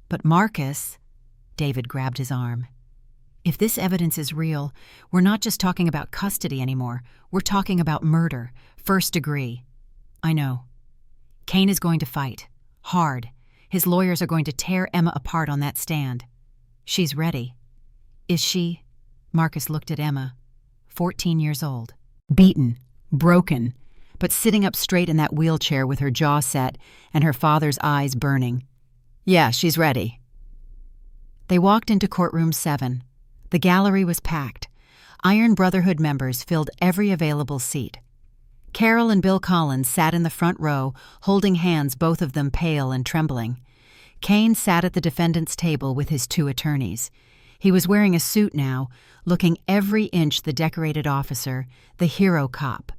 But Marcus... David grabbed his arm. If this evidence is real, we're not just talking about custody anymore. We're talking about murder, 1st degree. I know. Kane is going to fight. Hard. His lawyers are going to tear Emma apart on that stand. She's ready. Is she? Marcus looked at Emma. 14 years old. Beaten. Broken. But sitting up straight in that wheelchair with her jaw set and her father's eyes burning. Yeah, she's ready. They walked into courtroom 7. The gallery was packed. Iron Brotherhood members filled every available seat. Carol and Bill Collins sat in the front row, holding hands, both of them pale and trembling. Kane sat at the defendant's table with his 2 attorneys. He was wearing a suit now, looking every inch the decorated officer, the hero cop.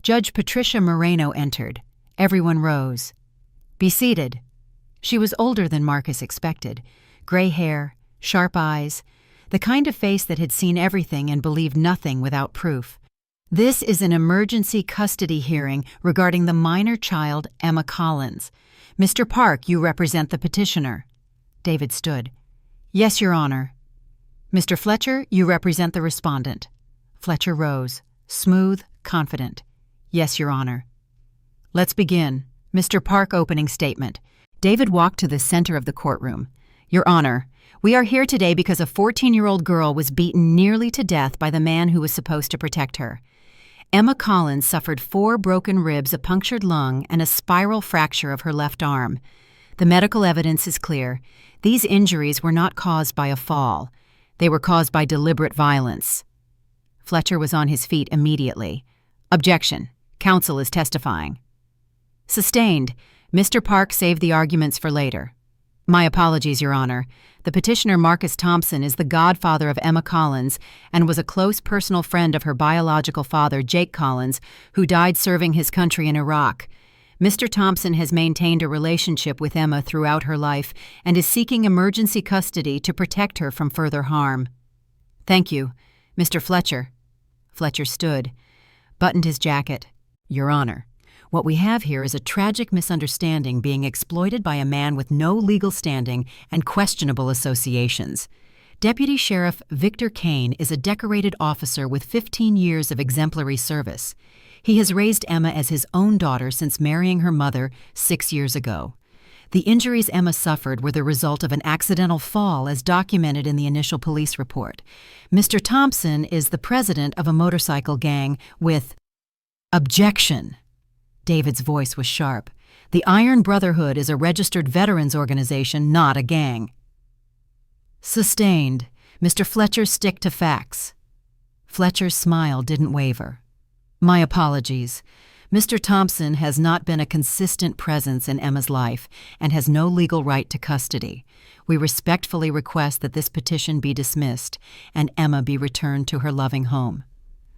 Judge Patricia Moreno entered. Everyone rose. "Be seated." She was older than Marcus expected. Gray hair, sharp eyes, the kind of face that had seen everything and believed nothing without proof. "This is an emergency custody hearing regarding the minor child, Emma Collins. Mr. Park, you represent the petitioner." David stood. "Yes, Your Honor." "Mr. Fletcher, you represent the respondent." Fletcher rose, smooth, confident. "Yes, Your Honor." "Let's begin. Mr. Park, opening statement." David walked to the center of the courtroom. "Your Honor, we are here today because a 14-year-old girl was beaten nearly to death by the man who was supposed to protect her. Emma Collins suffered 4 broken ribs, a punctured lung, and a spiral fracture of her left arm. The medical evidence is clear. These injuries were not caused by a fall. They were caused by deliberate violence." Fletcher was on his feet immediately. "Objection. Counsel is testifying." "Sustained. Mr. Park saved the arguments for later." "My apologies, Your Honor. The petitioner Marcus Thompson is the godfather of Emma Collins and was a close personal friend of her biological father, Jake Collins, who died serving his country in Iraq. Mr. Thompson has maintained a relationship with Emma throughout her life and is seeking emergency custody to protect her from further harm." "Thank you. Mr. Fletcher." Fletcher stood, buttoned his jacket. "Your Honor, what we have here is a tragic misunderstanding being exploited by a man with no legal standing and questionable associations. Deputy Sheriff Victor Kane is a decorated officer with 15 years of exemplary service. He has raised Emma as his own daughter since marrying her mother 6 years ago. The injuries Emma suffered were the result of an accidental fall as documented in the initial police report. Mr. Thompson is the president of a motorcycle gang with— Objection! David's voice was sharp. The Iron Brotherhood is a registered veterans organization, not a gang. Sustained. Mr. Fletcher, stick to facts. Fletcher's smile didn't waver. My apologies. Mr. Thompson has not been a consistent presence in Emma's life and has no legal right to custody. We respectfully request that this petition be dismissed and Emma be returned to her loving home.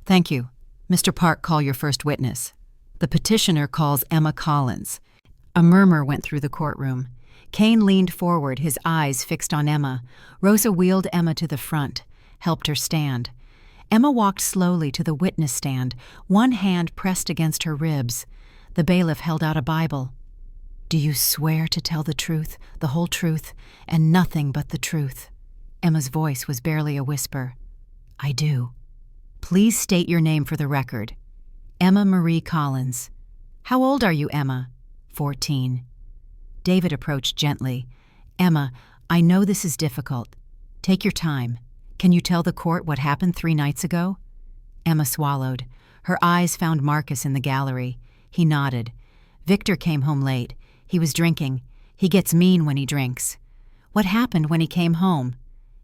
Thank you. Mr. Park, call your first witness. The petitioner calls Emma Collins. A murmur went through the courtroom. Kane leaned forward, his eyes fixed on Emma. Rosa wheeled Emma to the front, helped her stand. Emma walked slowly to the witness stand, one hand pressed against her ribs. The bailiff held out a Bible. Do you swear to tell the truth, the whole truth, and nothing but the truth? Emma's voice was barely a whisper. I do. Please state your name for the record. Emma Marie Collins. How old are you, Emma? 14. David approached gently. Emma, I know this is difficult. Take your time. Can you tell the court what happened 3 nights ago? Emma swallowed. Her eyes found Marcus in the gallery. He nodded. Victor came home late. He was drinking. He gets mean when he drinks. What happened when he came home?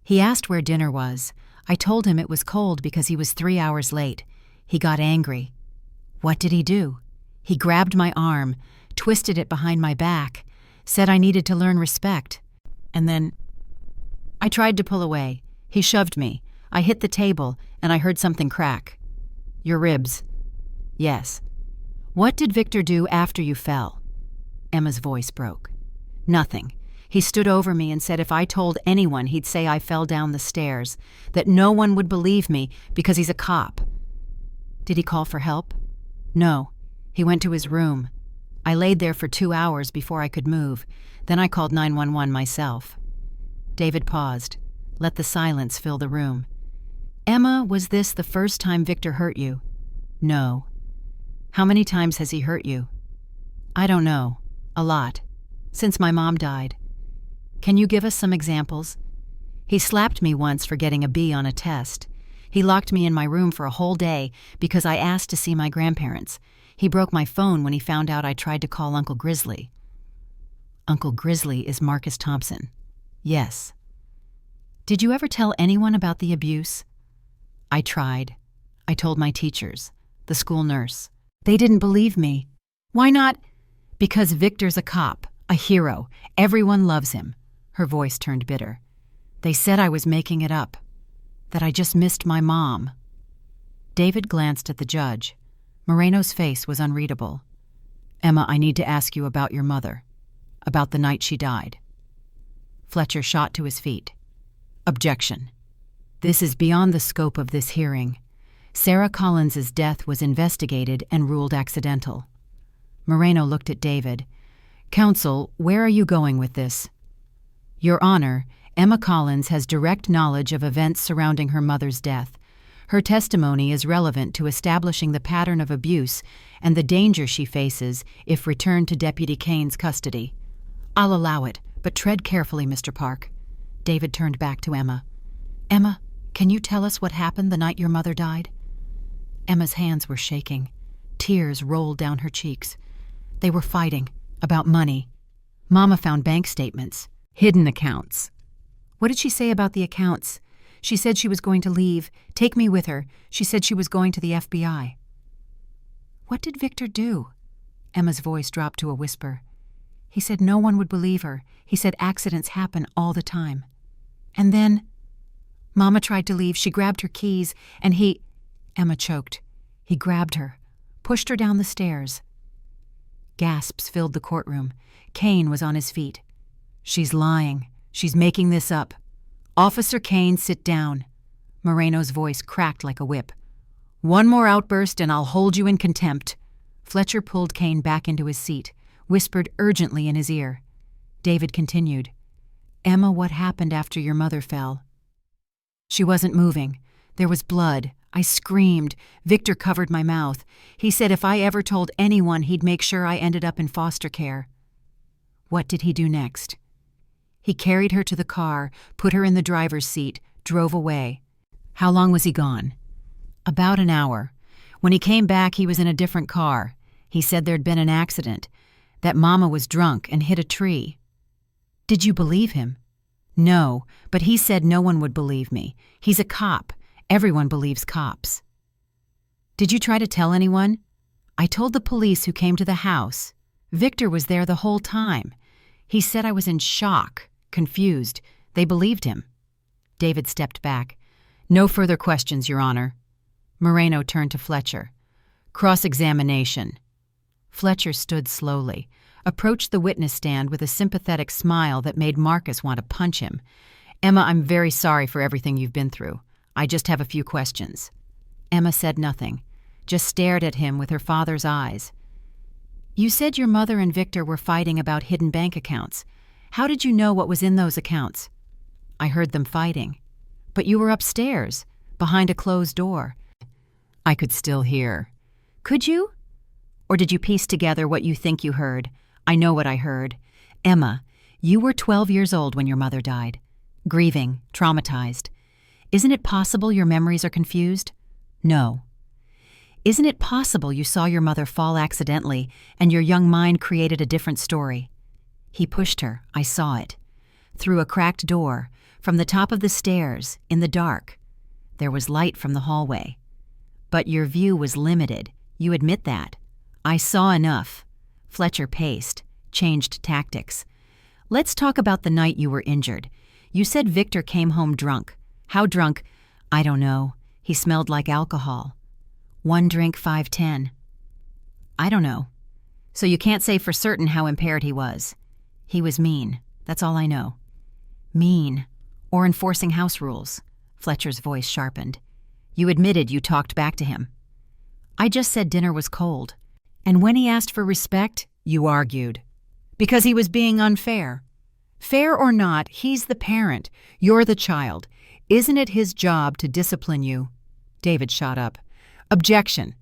He asked where dinner was. I told him it was cold because he was 3 hours late. He got angry. What did he do? He grabbed my arm, twisted it behind my back, said I needed to learn respect. And then I tried to pull away. He shoved me. I hit the table, and I heard something crack. Your ribs. Yes. What did Victor do after you fell? Emma's voice broke. Nothing. He stood over me and said if I told anyone, he'd say I fell down the stairs, that no one would believe me because he's a cop. Did he call for help? No. He went to his room. I laid there for 2 hours before I could move. Then I called 911 myself. David paused. Let the silence fill the room. Emma, was this the first time Victor hurt you? No. How many times has he hurt you? I don't know. A lot. Since my mom died. Can you give us some examples? He slapped me once for getting a B on a test. He locked me in my room for a whole day because I asked to see my grandparents. He broke my phone when he found out I tried to call Uncle Grizzly. Uncle Grizzly is Marcus Thompson. Yes. Did you ever tell anyone about the abuse? I tried. I told my teachers, the school nurse. They didn't believe me. Why not? Because Victor's a cop, a hero. Everyone loves him. Her voice turned bitter. They said I was making it up, that I just missed my mom. David glanced at the judge. Moreno's face was unreadable. Emma, I need to ask you about your mother, about the night she died. Fletcher shot to his feet. Objection. This is beyond the scope of this hearing. Sarah Collins's death was investigated and ruled accidental. Moreno looked at David. Counsel, where are you going with this? Your Honor, Emma Collins has direct knowledge of events surrounding her mother's death. Her testimony is relevant to establishing the pattern of abuse and the danger she faces if returned to Deputy Kane's custody. I'll allow it, but tread carefully, Mr. Park. David turned back to Emma. Emma, can you tell us what happened the night your mother died? Emma's hands were shaking. Tears rolled down her cheeks. They were fighting about money. Mama found bank statements, hidden accounts. What did she say about the accounts? She said she was going to leave, take me with her. She said she was going to the FBI. What did Victor do? Emma's voice dropped to a whisper. He said no one would believe her. He said accidents happen all the time. And then Mama tried to leave. She grabbed her keys, and he... Emma choked. He grabbed her, pushed her down the stairs. Gasps filled the courtroom. Kane was on his feet. She's lying. She's making this up. Officer Kane, sit down. Moreno's voice cracked like a whip. One more outburst and I'll hold you in contempt. Fletcher pulled Kane back into his seat, whispered urgently in his ear. David continued. Emma, what happened after your mother fell? She wasn't moving. There was blood. I screamed. Victor covered my mouth. He said if I ever told anyone, he'd make sure I ended up in foster care. What did he do next? He carried her to the car, put her in the driver's seat, drove away. How long was he gone? About an hour. When he came back, he was in a different car. He said there'd been an accident, that Mama was drunk and hit a tree. Did you believe him? No, but he said no one would believe me. He's a cop. Everyone believes cops. Did you try to tell anyone? I told the police who came to the house. Victor was there the whole time. He said I was in shock, confused. They believed him. David stepped back. No further questions, Your Honor. Moreno turned to Fletcher. Cross-examination. Fletcher stood slowly, approached the witness stand with a sympathetic smile that made Marcus want to punch him. Emma, I'm very sorry for everything you've been through. I just have a few questions. Emma said nothing, just stared at him with her father's eyes. You said your mother and Victor were fighting about hidden bank accounts. How did you know what was in those accounts? I heard them fighting. But you were upstairs, behind a closed door. I could still hear. Could you? Or did you piece together what you think you heard? I know what I heard. Emma, you were 12 years old when your mother died. Grieving, traumatized. Isn't it possible your memories are confused? No. Isn't it possible you saw your mother fall accidentally and your young mind created a different story? He pushed her, I saw it. Through a cracked door, from the top of the stairs, in the dark. There was light from the hallway. But your view was limited. You admit that. I saw enough. Fletcher paced, changed tactics. Let's talk about the night you were injured. You said Victor came home drunk. How drunk? I don't know. He smelled like alcohol. 1 drink, 5-10. I don't know. So you can't say for certain how impaired he was. He was mean. That's all I know. Mean. Or enforcing house rules. Fletcher's voice sharpened. You admitted you talked back to him. I just said dinner was cold. And when he asked for respect, you argued. Because he was being unfair. Fair or not, he's the parent. You're the child. Isn't it his job to discipline you? David shot up. Objection.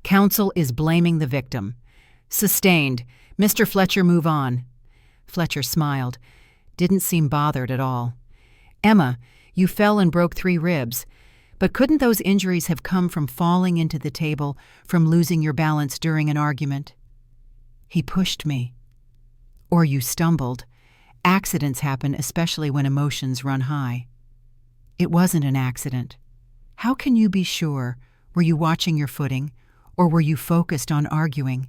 Counsel is blaming the victim. Sustained. Mr. Fletcher, move on. Fletcher smiled. Didn't seem bothered at all. Emma, you fell and broke 3 ribs. But couldn't those injuries have come from falling into the table, from losing your balance during an argument? He pushed me. Or you stumbled. Accidents happen, especially when emotions run high. It wasn't an accident. How can you be sure? Were you watching your footing, or were you focused on arguing?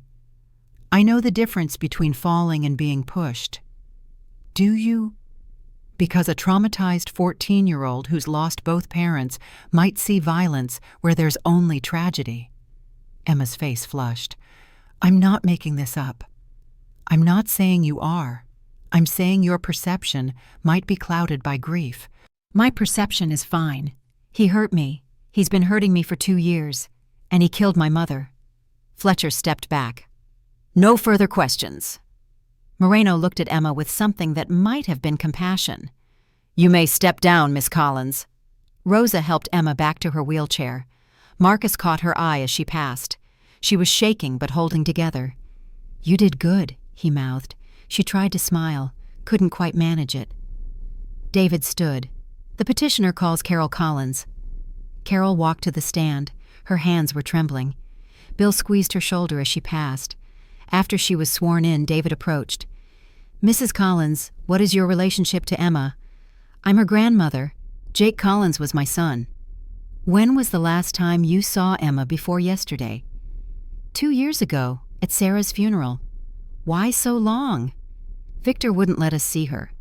I know the difference between falling and being pushed. Do you? because a traumatized 14-year-old who's lost both parents might see violence where there's only tragedy. Emma's face flushed. I'm not making this up. I'm not saying you are. I'm saying your perception might be clouded by grief. My perception is fine. He hurt me. He's been hurting me for 2 years. And he killed my mother. Fletcher stepped back. No further questions. Moreno looked at Emma with something that might have been compassion. You may step down, Miss Collins. Rosa helped Emma back to her wheelchair. Marcus caught her eye as she passed. She was shaking but holding together. You did good, he mouthed. She tried to smile, couldn't quite manage it. David stood. The petitioner calls Carol Collins. Carol walked to the stand. Her hands were trembling. Bill squeezed her shoulder as she passed. After she was sworn in, David approached. Mrs. Collins, what is your relationship to Emma? I'm her grandmother. Jake Collins was my son. When was the last time you saw Emma before yesterday? 2 years ago, at Sarah's funeral. Why so long? Victor wouldn't let us see her.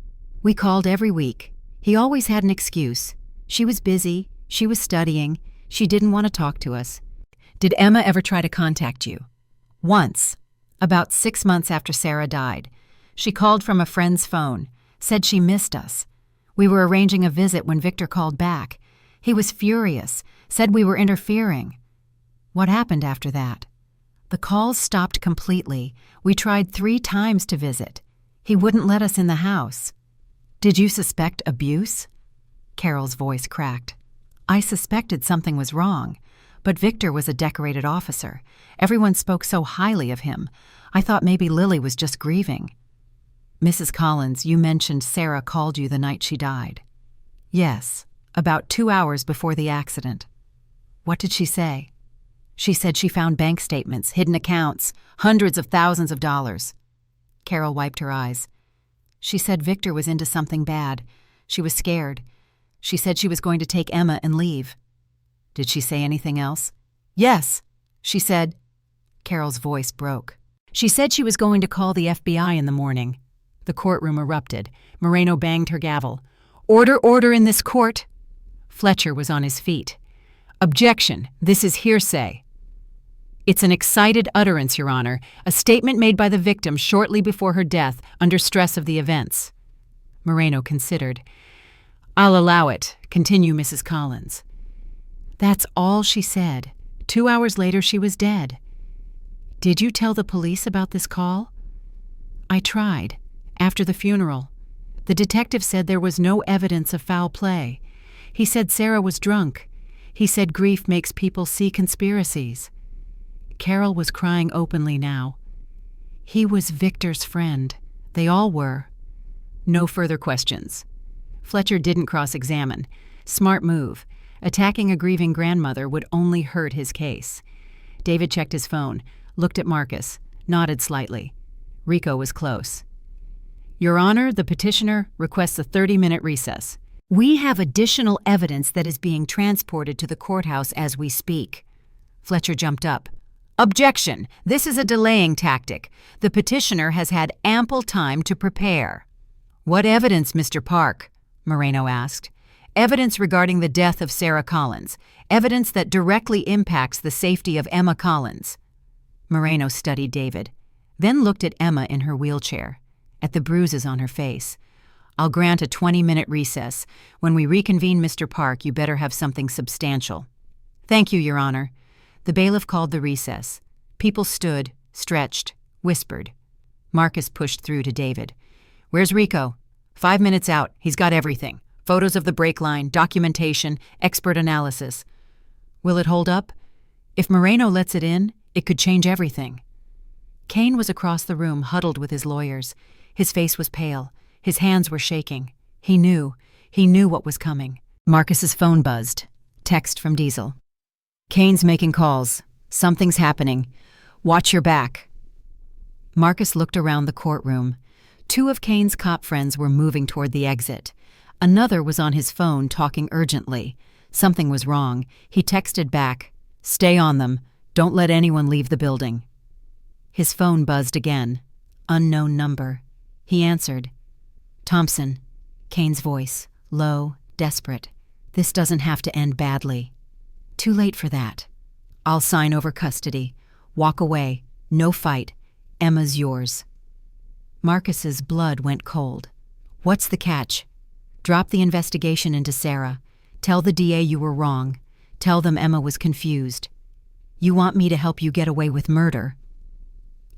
We called every week. He always had an excuse. She was busy. She was studying. She didn't want to talk to us. Did Emma ever try to contact you? Once. About 6 months after Sarah died. She called from a friend's phone, said she missed us. We were arranging a visit when Victor called back. He was furious, said we were interfering. What happened after that? The calls stopped completely. We tried 3 times to visit. He wouldn't let us in the house. Did you suspect abuse? Carol's voice cracked. I suspected something was wrong, but Victor was a decorated officer. Everyone spoke so highly of him. I thought maybe Lily was just grieving. Mrs. Collins, you mentioned Sarah called you the night she died. Yes, about 2 hours before the accident. What did she say? She said she found bank statements, hidden accounts, hundreds of thousands of dollars. Carol wiped her eyes. She said Victor was into something bad. She was scared. She said she was going to take Emma and leave. Did she say anything else? Yes, she said. Carol's voice broke. She said she was going to call the FBI in the morning. The courtroom erupted. Moreno banged her gavel. Order, order in this court. Fletcher was on his feet. Objection, this is hearsay. It's an excited utterance, Your Honor, a statement made by the victim shortly before her death under stress of the events. Moreno considered. I'll allow it. Continue, Mrs. Collins. That's all she said. 2 hours later, she was dead. Did you tell the police about this call? I tried. After the funeral. The detective said there was no evidence of foul play. He said Sarah was drunk. He said grief makes people see conspiracies. Carol was crying openly now. He was Victor's friend. They all were. No further questions. Fletcher didn't cross-examine. Smart move. Attacking a grieving grandmother would only hurt his case. David checked his phone, looked at Marcus, nodded slightly. Rico was close. Your Honor, the petitioner requests a 30-minute recess. We have additional evidence that is being transported to the courthouse as we speak. Fletcher jumped up. Objection! This is a delaying tactic. The petitioner has had ample time to prepare. What evidence, Mr. Park? Moreno asked. Evidence regarding the death of Sarah Collins. Evidence that directly impacts the safety of Emma Collins. Moreno studied David, then looked at Emma in her wheelchair, at the bruises on her face. I'll grant a 20-minute recess. When we reconvene, Mr. Park, you better have something substantial. Thank you, Your Honor. The bailiff called the recess. People stood, stretched, whispered. Marcus pushed through to David. Where's Rico? 5 minutes out. He's got everything. Photos of the brake line, documentation, expert analysis. Will it hold up? If Moreno lets it in, it could change everything. Kane was across the room, huddled with his lawyers. His face was pale. His hands were shaking. He knew what was coming. Marcus's phone buzzed. Text from Diesel. Kane's making calls. Something's happening. Watch your back. Marcus looked around the courtroom. 2 of Kane's cop friends were moving toward the exit. Another was on his phone talking urgently. Something was wrong. He texted back, "Stay on them. Don't let anyone leave the building." His phone buzzed again. Unknown number. He answered. "Thompson, Kane's voice, low, desperate. This doesn't have to end badly. Too late for that. I'll sign over custody. Walk away. No fight. Emma's yours. Marcus's blood went cold. What's the catch? Drop the investigation into Sarah. Tell the DA you were wrong. Tell them Emma was confused. You want me to help you get away with murder?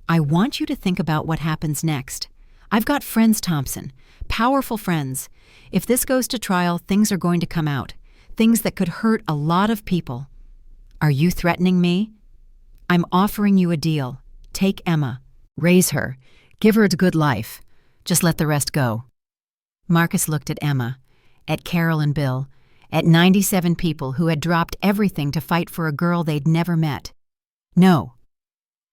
I want you to think about what happens next. I've got friends, Thompson. Powerful friends. If this goes to trial, things are going to come out. Things that could hurt a lot of people. Are you threatening me? I'm offering you a deal. Take Emma. Raise her. Give her a good life. Just let the rest go. Marcus looked at Emma, at Carol and Bill, at 97 people who had dropped everything to fight for a girl they'd never met. No.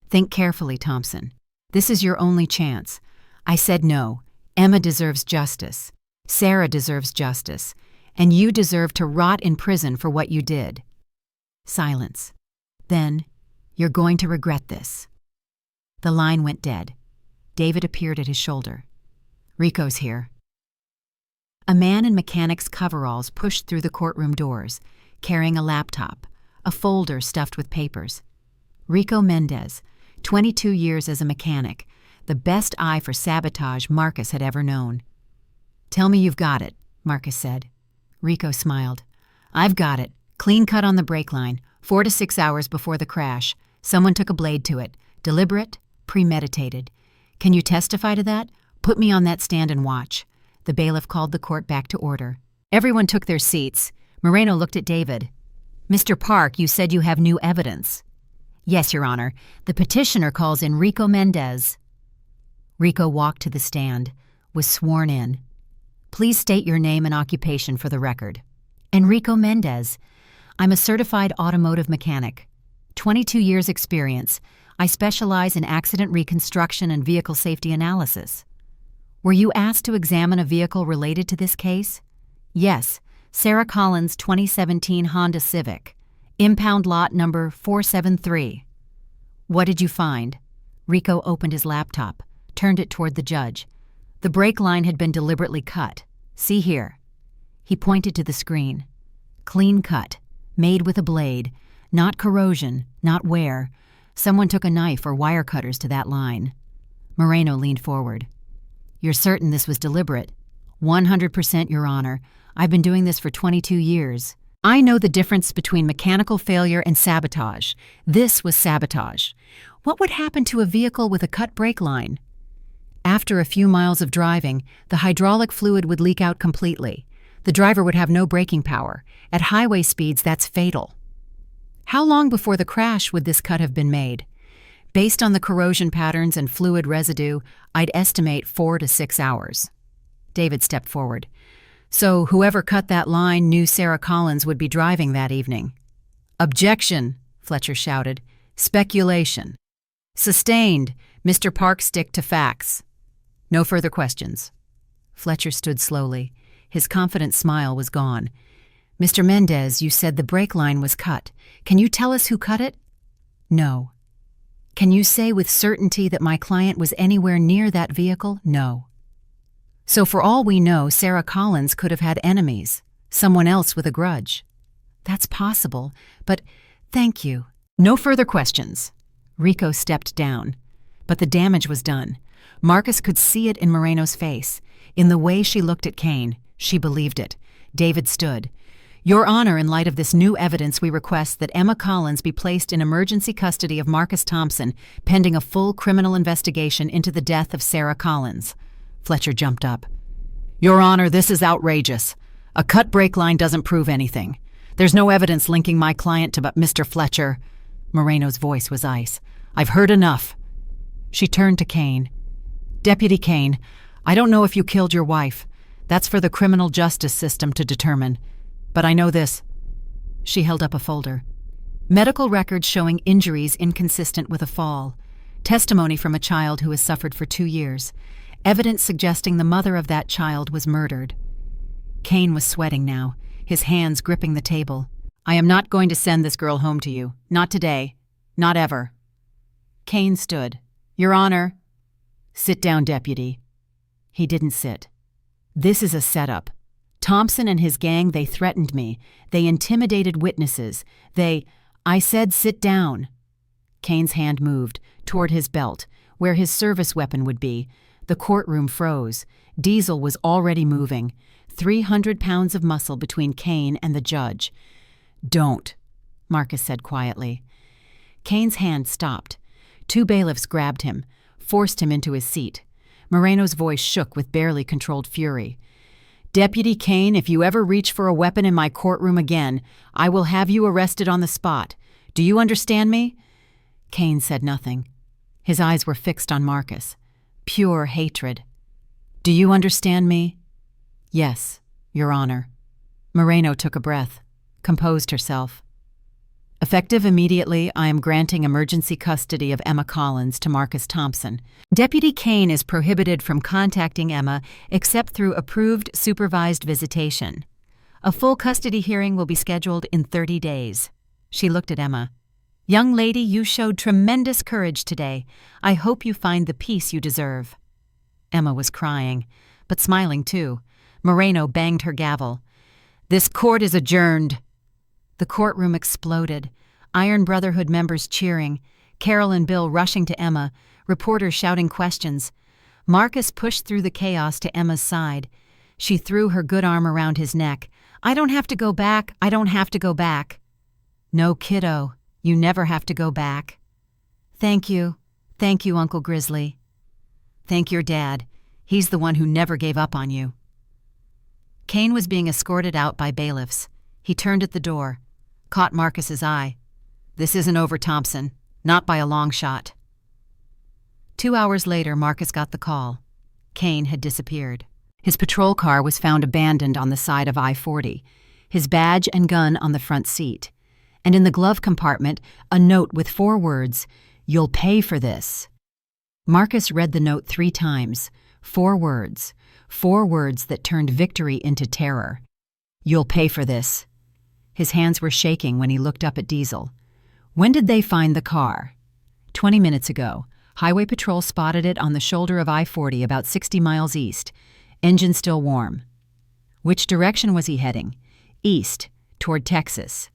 Think carefully, Thompson. This is your only chance. I said no. Emma deserves justice. Sarah deserves justice. And you deserve to rot in prison for what you did. Silence. Then, you're going to regret this. The line went dead. David appeared at his shoulder. Rico's here. A man in mechanic's coveralls pushed through the courtroom doors, carrying a laptop, a folder stuffed with papers. Rico Mendez, 22 years as a mechanic, the best eye for sabotage Marcus had ever known. Tell me you've got it, Marcus said. Rico smiled. I've got it. Clean cut on the brake line, 4 to 6 hours before the crash. Someone took a blade to it. Deliberate, premeditated. Can you testify to that? Put me on that stand and watch. The bailiff called the court back to order. Everyone took their seats. Moreno looked at David. Mr. Park, you said you have new evidence. Yes, Your Honor. The petitioner calls in Rico Mendez. Rico walked to the stand, was sworn in. Please state your name and occupation for the record. Enrico Mendez. I'm a certified automotive mechanic. 22 years experience. I specialize in accident reconstruction and vehicle safety analysis. Were you asked to examine a vehicle related to this case? Yes, Sarah Collins' 2017 Honda Civic. Impound lot number 473. What did you find? Rico opened his laptop, turned it toward the judge. The brake line had been deliberately cut. See here. He pointed to the screen. Clean cut, made with a blade. Not corrosion, not wear. Someone took a knife or wire cutters to that line. Moreno leaned forward. You're certain this was deliberate? 100%, Your Honor. I've been doing this for 22 years. I know the difference between mechanical failure and sabotage. This was sabotage. What would happen to a vehicle with a cut brake line? After a few miles of driving, the hydraulic fluid would leak out completely. The driver would have no braking power. At highway speeds, that's fatal. How long before the crash would this cut have been made? Based on the corrosion patterns and fluid residue, I'd estimate 4 to 6 hours. David stepped forward. So whoever cut that line knew Sarah Collins would be driving that evening. Objection, Fletcher shouted. Speculation. Sustained. Mr. Park, stick to facts. No further questions. Fletcher stood slowly. His confident smile was gone. Mr. Mendez, you said the brake line was cut. Can you tell us who cut it? No. Can you say with certainty that my client was anywhere near that vehicle? No. So for all we know, Sarah Collins could have had enemies, someone else with a grudge. That's possible, but thank you. No further questions. Rico stepped down. But the damage was done. Marcus could see it in Moreno's face. In the way she looked at Kane, she believed it. David stood. Your Honor, in light of this new evidence, we request that Emma Collins be placed in emergency custody of Marcus Thompson, pending a full criminal investigation into the death of Sarah Collins. Fletcher jumped up. Your Honor, this is outrageous. A cut brake line doesn't prove anything. There's no evidence linking my client to Mr. Fletcher. Moreno's voice was ice. I've heard enough. She turned to Kane. Deputy Kane, I don't know if you killed your wife. That's for the criminal justice system to determine. But I know this. She held up a folder. Medical records showing injuries inconsistent with a fall. Testimony from a child who has suffered for 2 years. Evidence suggesting the mother of that child was murdered. Kane was sweating now, his hands gripping the table. I am not going to send this girl home to you. Not today. Not ever. Kane stood. Your Honor. Sit down, deputy. He didn't sit. This is a setup. Thompson and his gang, they threatened me. They intimidated witnesses. I said sit down. Kane's hand moved, toward his belt, where his service weapon would be. The courtroom froze. Diesel was already moving. 300 pounds of muscle between Kane and the judge. Don't, Marcus said quietly. Kane's hand stopped. 2 bailiffs grabbed him, forced him into his seat. Moreno's voice shook with barely controlled fury. Deputy Kane, if you ever reach for a weapon in my courtroom again, I will have you arrested on the spot. Do you understand me? Kane said nothing. His eyes were fixed on Marcus. Pure hatred. Do you understand me? Yes, Your Honor. Moreno took a breath, composed herself. Effective immediately, I am granting emergency custody of Emma Collins to Marcus Thompson. Deputy Kane is prohibited from contacting Emma except through approved supervised visitation. A full custody hearing will be scheduled in 30 days. She looked at Emma. Young lady, you showed tremendous courage today. I hope you find the peace you deserve. Emma was crying, but smiling too. Moreno banged her gavel. This court is adjourned. The courtroom exploded. Iron Brotherhood members cheering, Carol and Bill rushing to Emma, reporters shouting questions. Marcus pushed through the chaos to Emma's side. She threw her good arm around his neck. I don't have to go back. I don't have to go back. No, kiddo. You never have to go back. Thank you. Thank you, Uncle Grizzly. Thank your dad. He's the one who never gave up on you. Kane was being escorted out by bailiffs. He turned at the door, caught Marcus's eye. This isn't over, Thompson. Not by a long shot. 2 hours later, Marcus got the call. Kane had disappeared. His patrol car was found abandoned on the side of I-40, his badge and gun on the front seat. And in the glove compartment, a note with 4 words, "You'll pay for this." Marcus read the note 3 times. 4 words. 4 words that turned victory into terror. You'll pay for this. His hands were shaking when he looked up at Diesel. When did they find the car? 20 minutes ago. Highway Patrol spotted it on the shoulder of I-40 about 60 miles east. Engine still warm. Which direction was he heading? East, toward Texas.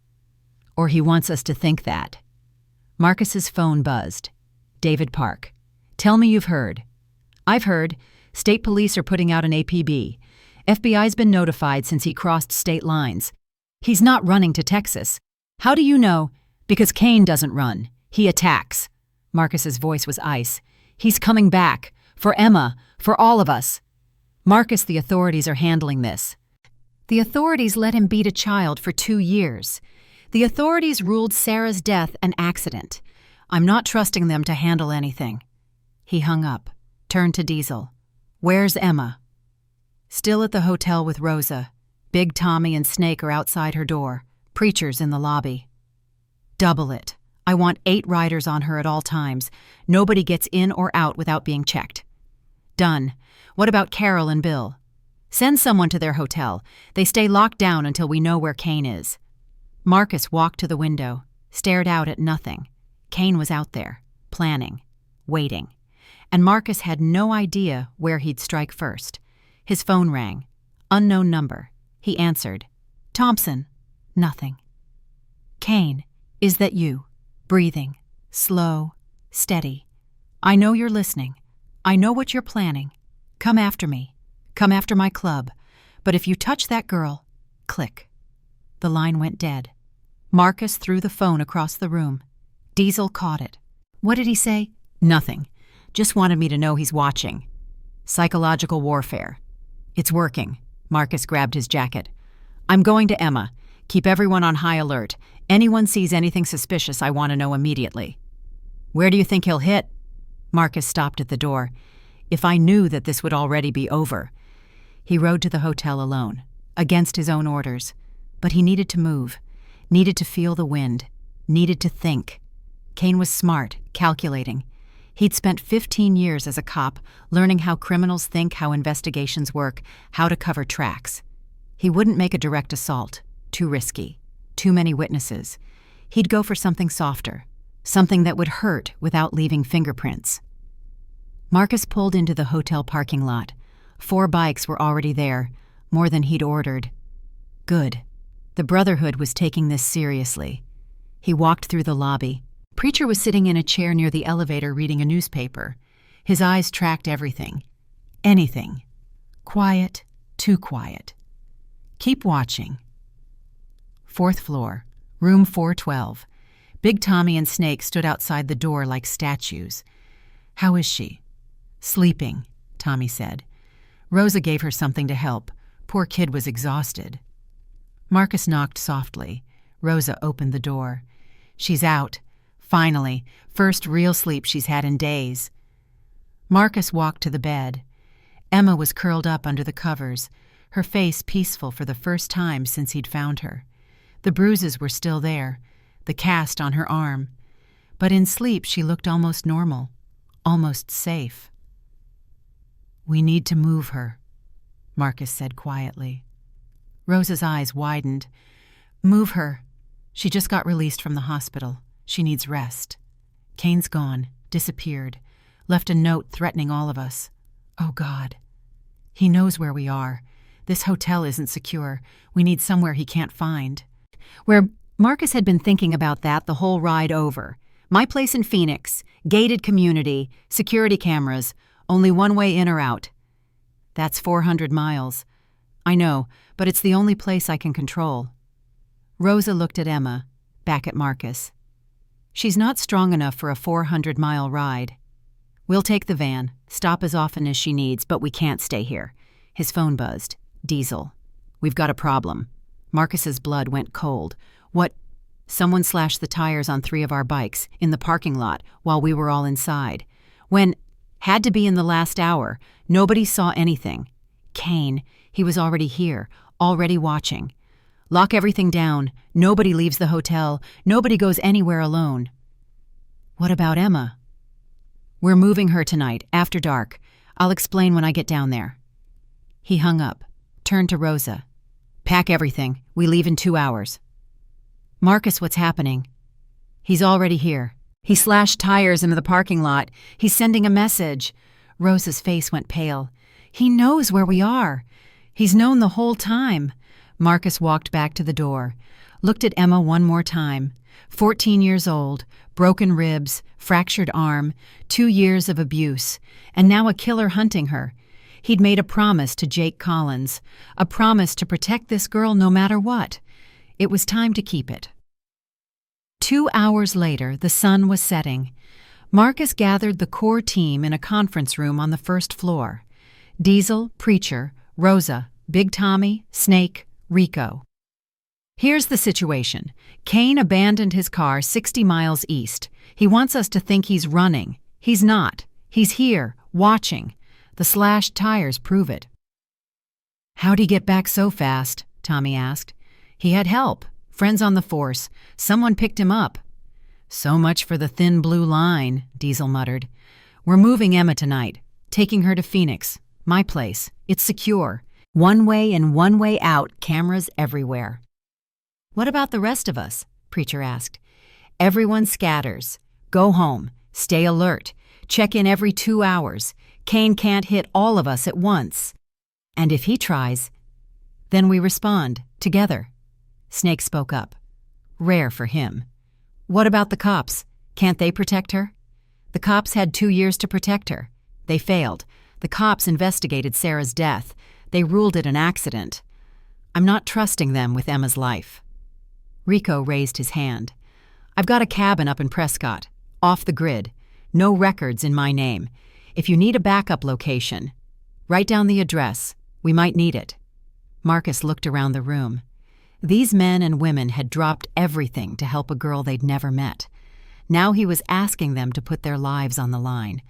Or he wants us to think that. Marcus's phone buzzed. David Park. Tell me you've heard. I've heard. State police are putting out an APB. FBI's been notified since he crossed state lines. He's not running to Texas. How do you know? Because Kane doesn't run. He attacks. Marcus's voice was ice. He's coming back. For Emma. For all of us. Marcus, the authorities are handling this. The authorities let him beat a child for 2 years. The authorities ruled Sarah's death an accident. I'm not trusting them to handle anything. He hung up, turned to Diesel. Where's Emma? Still at the hotel with Rosa. Big Tommy and Snake are outside her door. Preacher's in the lobby. Double it. I want 8 riders on her at all times. Nobody gets in or out without being checked. Done. What about Carol and Bill? Send someone to their hotel. They stay locked down until we know where Kane is. Marcus walked to the window, stared out at nothing. Kane was out there, planning, waiting. And Marcus had no idea where he'd strike first. His phone rang. Unknown number. He answered. Thompson. Nothing. Kane, is that you? Breathing. Slow. Steady. I know you're listening. I know what you're planning. Come after me. Come after my club. But if you touch that girl, click. The line went dead. Marcus threw the phone across the room. Diesel caught it. What did he say? Nothing. Just wanted me to know he's watching. Psychological warfare. It's working. Marcus grabbed his jacket. I'm going to Emma. Keep everyone on high alert. Anyone sees anything suspicious, I want to know immediately. Where do you think he'll hit? Marcus stopped at the door. If I knew that this would already be over. He rode to the hotel alone, against his own orders. But he needed to move, needed to feel the wind, needed to think. Kane was smart, calculating. He'd spent 15 years as a cop, learning how criminals think, how investigations work, how to cover tracks. He wouldn't make a direct assault. Too risky. Too many witnesses. He'd go for something softer, something that would hurt without leaving fingerprints. Marcus pulled into the hotel parking lot. 4 bikes were already there, more than he'd ordered. Good. The Brotherhood was taking this seriously. He walked through the lobby. Preacher was sitting in a chair near the elevator reading a newspaper. His eyes tracked everything. Anything. Quiet, too quiet. Keep watching. 4th floor, room 412. Big Tommy and Snake stood outside the door like statues. "How is she?" "Sleeping," Tommy said. Rosa gave her something to help. Poor kid was exhausted. Marcus knocked softly. Rosa opened the door. "She's out. Finally, first real sleep she's had in days." Marcus walked to the bed. Emma was curled up under the covers, her face peaceful for the first time since he'd found her. The bruises were still there, the cast on her arm. But in sleep she looked almost normal, almost safe. "We need to move her," Marcus said quietly. Rosa's eyes widened. "Move her. She just got released from the hospital. She needs rest. Kane's gone, disappeared, left a note threatening all of us. Oh, God. He knows where we are. This hotel isn't secure. We need somewhere he can't find." Where Marcus had been thinking about that the whole ride over. My place in Phoenix, gated community, security cameras, only one way in or out. That's 400 miles. I know, but it's the only place I can control. Rosa looked at Emma, back at Marcus. "She's not strong enough for a 400-mile ride. We'll take the van, stop as often as she needs, but we can't stay here." His phone buzzed. "Diesel. We've got a problem." Marcus's blood went cold. "What?" "Someone slashed the tires on 3 of our bikes in the parking lot while we were all inside. When had to be in the last hour. Nobody saw anything. Kane, he was already here, already watching. Lock everything down. Nobody leaves the hotel. Nobody goes anywhere alone." "What about Emma?" "We're moving her tonight, after dark. I'll explain when I get down there." He hung up, turned to Rosa. "Pack everything. We leave in 2 hours." "Marcus, what's happening?" "He's already here. He slashed tires into the parking lot. He's sending a message." Rosa's face went pale. "He knows where we are. He's known the whole time." Marcus walked back to the door, looked at Emma one more time. 14 years old, broken ribs, fractured arm, 2 years of abuse, and now a killer hunting her. He'd made a promise to Jake Collins, a promise to protect this girl no matter what. It was time to keep it. 2 hours later, the sun was setting. Marcus gathered the core team in a conference room on the 1st floor. Diesel, Preacher, Rosa, Big Tommy, Snake, Rico. "Here's the situation. Kane abandoned his car 60 miles east. He wants us to think he's running. He's not. He's here, watching. The slashed tires prove it." "How'd he get back so fast?" Tommy asked. "He had help. Friends on the force. Someone picked him up." "So much for the thin blue line," Diesel muttered. "We're moving Emma tonight, taking her to Phoenix. My place. It's secure. One way in, one way out, cameras everywhere." "What about the rest of us?" Preacher asked. "Everyone scatters. Go home. Stay alert. Check in every 2 hours. Kane can't hit all of us at once. And if he tries, then we respond, together." Snake spoke up. Rare for him. "What about the cops? Can't they protect her?" "The cops had 2 years to protect her. They failed. The cops investigated Sarah's death. They ruled it an accident. I'm not trusting them with Emma's life." Rico raised his hand. "I've got a cabin up in Prescott, off the grid. No records in my name. If you need a backup location, write down the address. We might need it." Marcus looked around the room. These men and women had dropped everything to help a girl they'd never met. Now he was asking them to put their lives on the line.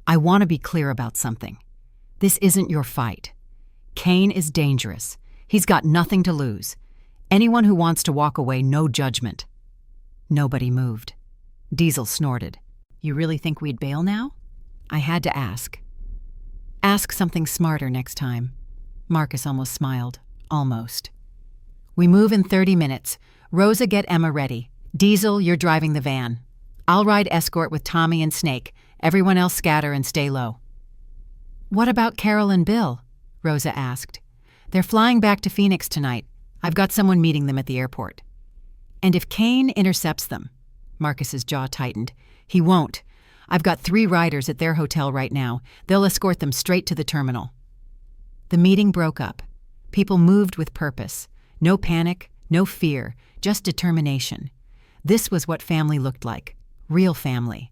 "I want to be clear about something. This isn't your fight. Kane is dangerous. He's got nothing to lose. Anyone who wants to walk away, no judgment." Nobody moved. Diesel snorted. "You really think we'd bail now?" "I had to ask." "Ask something smarter next time." Marcus almost smiled. Almost. "We move in 30 minutes. Rosa, get Emma ready. Diesel, you're driving the van. I'll ride escort with Tommy and Snake. Everyone else scatter and stay low." "What about Carol and Bill?" Rosa asked. "They're flying back to Phoenix tonight. I've got someone meeting them at the airport." "And if Kane intercepts them?" Marcus's jaw tightened. "He won't. I've got 3 riders at their hotel right now. They'll escort them straight to the terminal." The meeting broke up. People moved with purpose. No panic, no fear, just determination. This was what family looked like. Real family.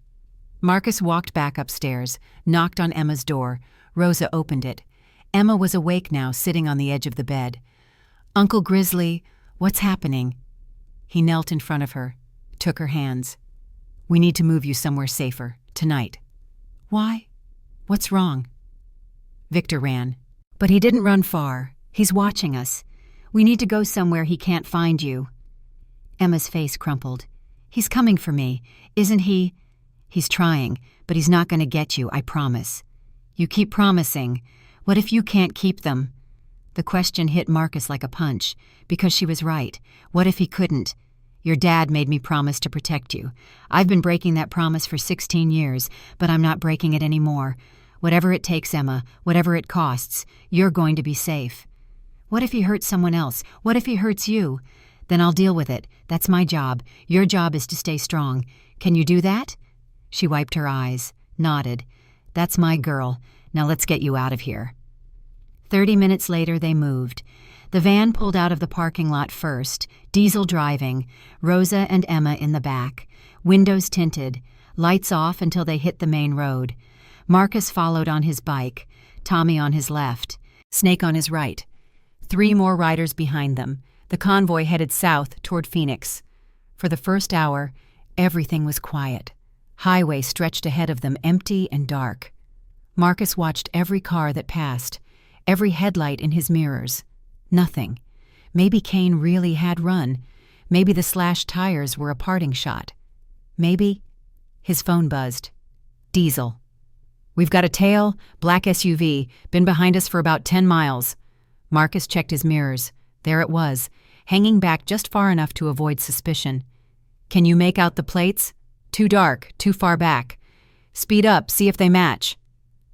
Marcus walked back upstairs, knocked on Emma's door. Rosa opened it. Emma was awake now, sitting on the edge of the bed. "Uncle Grizzly, what's happening?" He knelt in front of her, took her hands. "We need to move you somewhere safer, tonight." "Why? What's wrong?" Victor ran. "But he didn't run far. He's watching us. We need to go somewhere he can't find you." Emma's face crumpled. "He's coming for me, isn't he?" "He's trying, but he's not going to get you, I promise." "You keep promising. What if you can't keep them?" The question hit Marcus like a punch, because she was right. What if he couldn't? "Your dad made me promise to protect you. I've been breaking that promise for 16 years, but I'm not breaking it anymore. Whatever it takes, Emma, whatever it costs, you're going to be safe." "What if he hurts someone else? What if he hurts you?" "Then I'll deal with it. That's my job. Your job is to stay strong. Can you do that?" She wiped her eyes, nodded. "That's my girl. Now let's get you out of here." 30 minutes later, they moved. The van pulled out of the parking lot first, Diesel driving, Rosa and Emma in the back, windows tinted, lights off until they hit the main road. Marcus followed on his bike, Tommy on his left, Snake on his right. 3 more riders behind them. The convoy headed south toward Phoenix. For the first hour, everything was quiet. Highway stretched ahead of them, empty and dark. Marcus watched every car that passed, every headlight in his mirrors. Nothing. Maybe Kane really had run. Maybe the slashed tires were a parting shot. Maybe... His phone buzzed. Diesel. "We've got a tail, black SUV, been behind us for about 10 miles. Marcus checked his mirrors. There it was, hanging back just far enough to avoid suspicion. "Can you make out the plates?" "Too dark, too far back." "Speed up, see if they match."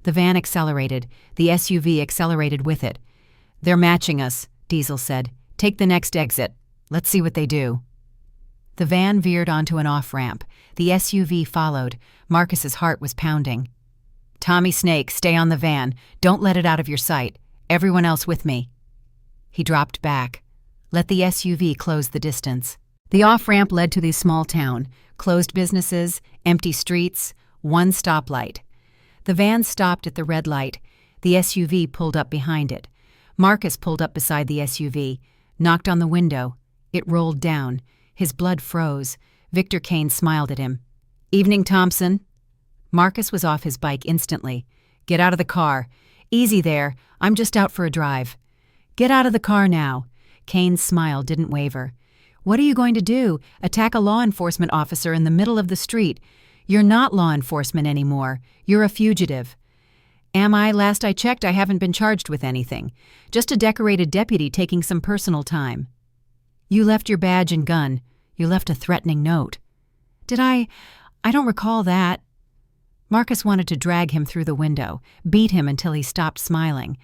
The van accelerated. The SUV accelerated with it. "They're matching us," Diesel said. "Take the next exit. Let's see what they do." The van veered onto an off-ramp. The SUV followed. Marcus's heart was pounding. "Tommy, Snake, stay on the van. Don't let it out of your sight. Everyone else with me." He dropped back. Let the SUV close the distance. The off-ramp led to the small town. Closed businesses, empty streets, 1 stoplight. The van stopped at the red light. The SUV pulled up behind it. Marcus pulled up beside the SUV, knocked on the window. It rolled down. His blood froze. Victor Kane smiled at him. "Evening, Thompson." Marcus was off his bike instantly. "Get out of the car." "Easy there. I'm just out for a drive." "Get out of the car now." Kane's smile didn't waver. "What are you going to do? Attack a law enforcement officer in the middle of the street? You're not law enforcement anymore. You're a fugitive." "Am I? Last I checked, I haven't been charged with anything. Just a decorated deputy taking some personal time." "You left your badge and gun. You left a threatening note." "Did I? I don't recall that." Marcus wanted to drag him through the window, beat him until he stopped smiling.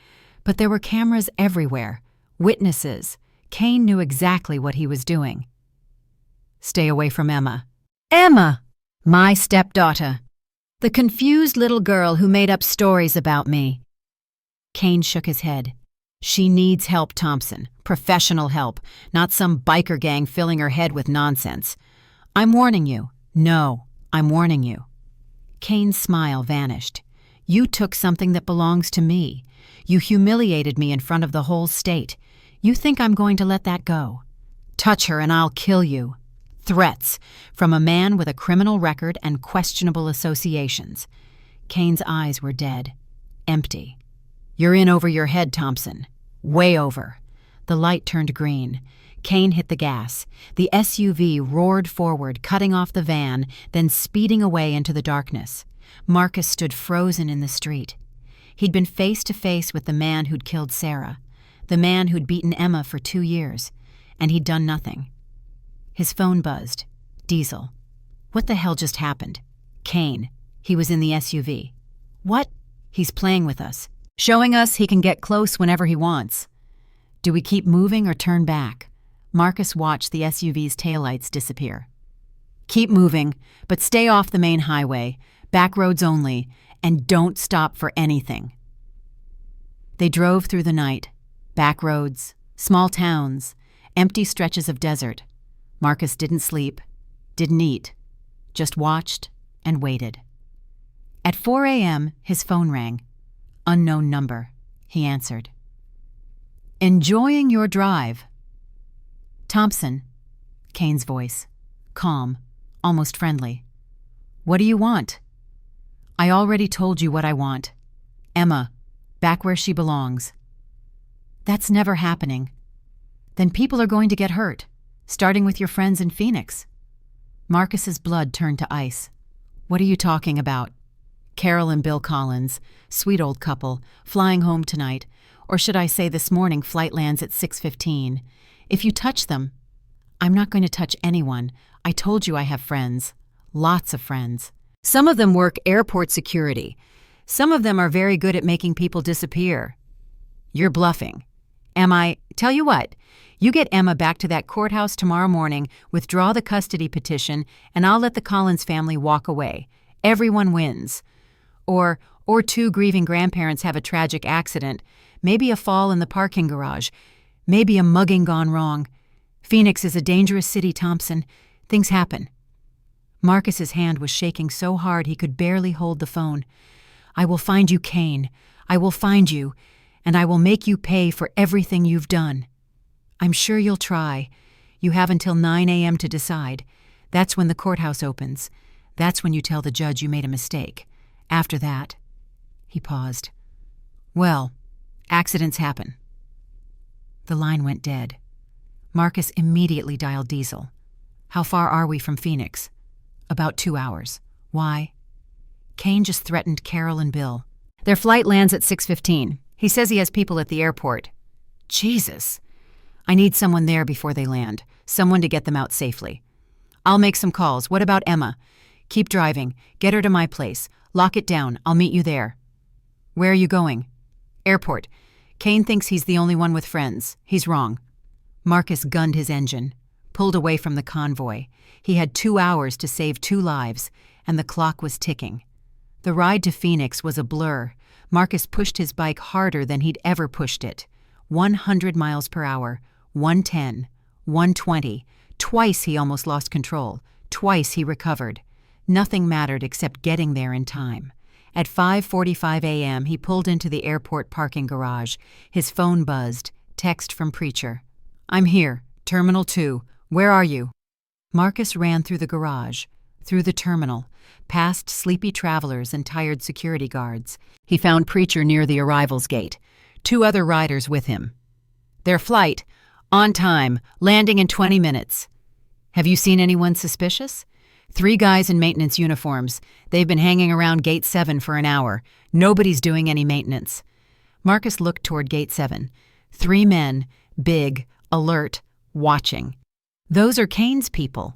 But there were cameras everywhere, witnesses. Kane knew exactly what he was doing. "Stay away from Emma." "Emma! My stepdaughter. The confused little girl who made up stories about me." Kane shook his head. "She needs help, Thompson. Professional help, not some biker gang filling her head with nonsense. I'm warning you. No, I'm warning you." Kane's smile vanished. "You took something that belongs to me. You humiliated me in front of the whole state. You think I'm going to let that go? Touch her and I'll kill you." Threats from a man with a criminal record and questionable associations. Kane's eyes were dead, empty. "You're in over your head, Thompson. Way over." The light turned green. Kane hit the gas. The SUV roared forward, cutting off the van, then speeding away into the darkness. Marcus stood frozen in the street. He'd been face to face with the man who'd killed Sarah, the man who'd beaten Emma for 2 years, and he'd done nothing. His phone buzzed. Diesel. What the hell just happened? Kane. He was in the SUV. What? He's playing with us, showing us he can get close whenever he wants. Do we keep moving or turn back? Marcus watched the SUV's taillights disappear. Keep moving, but stay off the main highway, back roads only, and don't stop for anything. They drove through the night. Back roads, small towns, empty stretches of desert. Marcus didn't sleep, didn't eat, just watched and waited. At 4 a.m., his phone rang. Unknown number. He answered. "Enjoying your drive." "Thompson," Kane's voice, calm, almost friendly. "What do you want?" "I already told you what I want. Emma, back where she belongs." "That's never happening." "Then people are going to get hurt, starting with your friends in Phoenix." Marcus's blood turned to ice. "What are you talking about?" "Carol and Bill Collins, sweet old couple, flying home tonight, or should I say this morning flight lands at 6:15. If you touch them..." "I'm not going to touch anyone. I told you I have friends. Lots of friends. Some of them work airport security. Some of them are very good at making people disappear." "You're bluffing." Tell you what, you get Emma back to that courthouse tomorrow morning, withdraw the custody petition, and I'll let the Collins family walk away. Everyone wins. Or two grieving grandparents have a tragic accident, maybe a fall in the parking garage, maybe a mugging gone wrong. Phoenix is a dangerous city, Thompson. Things happen. Marcus's hand was shaking so hard he could barely hold the phone. "I will find you, Kane. I will find you, and I will make you pay for everything you've done." "I'm sure you'll try. You have until 9 a.m. to decide. That's when the courthouse opens. That's when you tell the judge you made a mistake. After that..." He paused. "Well, accidents happen." The line went dead. Marcus immediately dialed Diesel. "How far are we from Phoenix?" "About 2 hours." "Why?" "Kane just threatened Carol and Bill. Their flight lands at 6:15. He says he has people at the airport." "Jesus." "I need someone there before they land. Someone to get them out safely." "I'll make some calls. What about Emma?" "Keep driving. Get her to my place. Lock it down. I'll meet you there." "Where are you going?" "Airport. Kane thinks he's the only one with friends. He's wrong." Marcus gunned his engine, pulled away from the convoy. He had 2 hours to save 2 lives, and the clock was ticking. The ride to Phoenix was a blur. Marcus pushed his bike harder than he'd ever pushed it. 100 miles per hour, 110, 120. Twice he almost lost control. Twice he recovered. Nothing mattered except getting there in time. At 5:45 a.m., he pulled into the airport parking garage. His phone buzzed. Text from Preacher. "I'm here. Terminal 2. Where are you?" Marcus ran through the garage, through the terminal, past sleepy travelers and tired security guards. He found Preacher near the arrivals gate. 2 other riders with him. "Their flight. On time. Landing in 20 minutes. "Have you seen anyone suspicious?" 3 guys in maintenance uniforms. They've been hanging around Gate 7 for an hour. Nobody's doing any maintenance. Marcus looked toward Gate 7. 3 men, big, alert, watching. Those are Kane's people.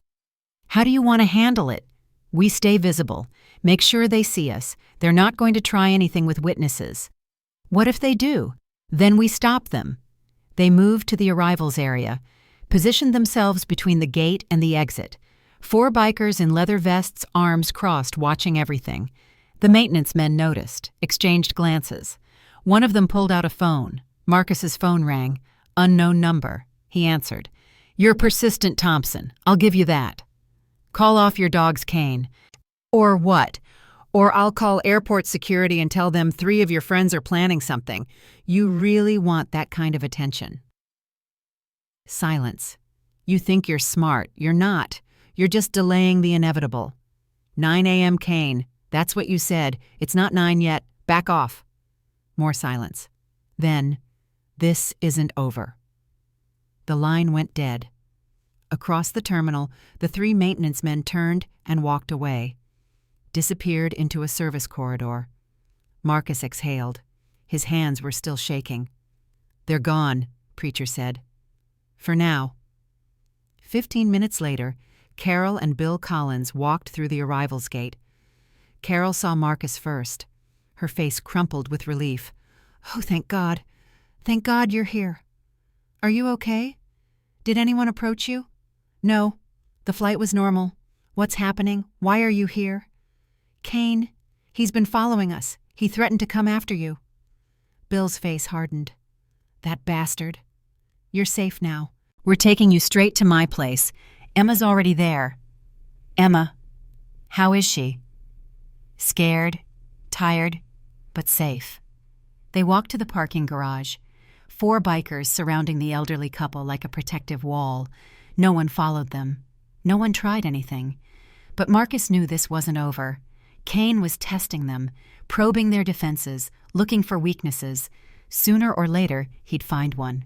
"How do you want to handle it?" "We stay visible. Make sure they see us. They're not going to try anything with witnesses." "What if they do?" "Then we stop them." They moved to the arrivals area, positioned themselves between the gate and the exit. 4 bikers in leather vests, arms crossed, watching everything. The maintenance men noticed, exchanged glances. One of them pulled out a phone. Marcus's phone rang. Unknown number. He answered. "You're persistent, Thompson. I'll give you that." "Call off your dogs, Kane." "Or what? Or I'll call airport security and tell them 3 of your friends are planning something. You really want that kind of attention." Silence. "You think you're smart. You're not. You're just delaying the inevitable." 9 a.m. Kane. "That's what you said. It's not 9 yet. Back off." More silence. Then, "This isn't over." The line went dead. Across the terminal, the 3 maintenance men turned and walked away, disappeared into a service corridor. Marcus exhaled. His hands were still shaking. "They're gone," Preacher said. "For now." 15 minutes later, Carol and Bill Collins walked through the arrivals gate. Carol saw Marcus first. Her face crumpled with relief. "Oh, thank God. Thank God you're here. Are you okay? Did anyone approach you?" "No. The flight was normal. What's happening? Why are you here?" "Kane. He's been following us. He threatened to come after you." Bill's face hardened. "That bastard. You're safe now. We're taking you straight to my place. Emma's already there." "Emma. How is she?" "Scared, tired, but safe." They walked to the parking garage. 4 bikers surrounding the elderly couple like a protective wall. No one followed them. No one tried anything. But Marcus knew this wasn't over. Kane was testing them, probing their defenses, looking for weaknesses. Sooner or later, he'd find one.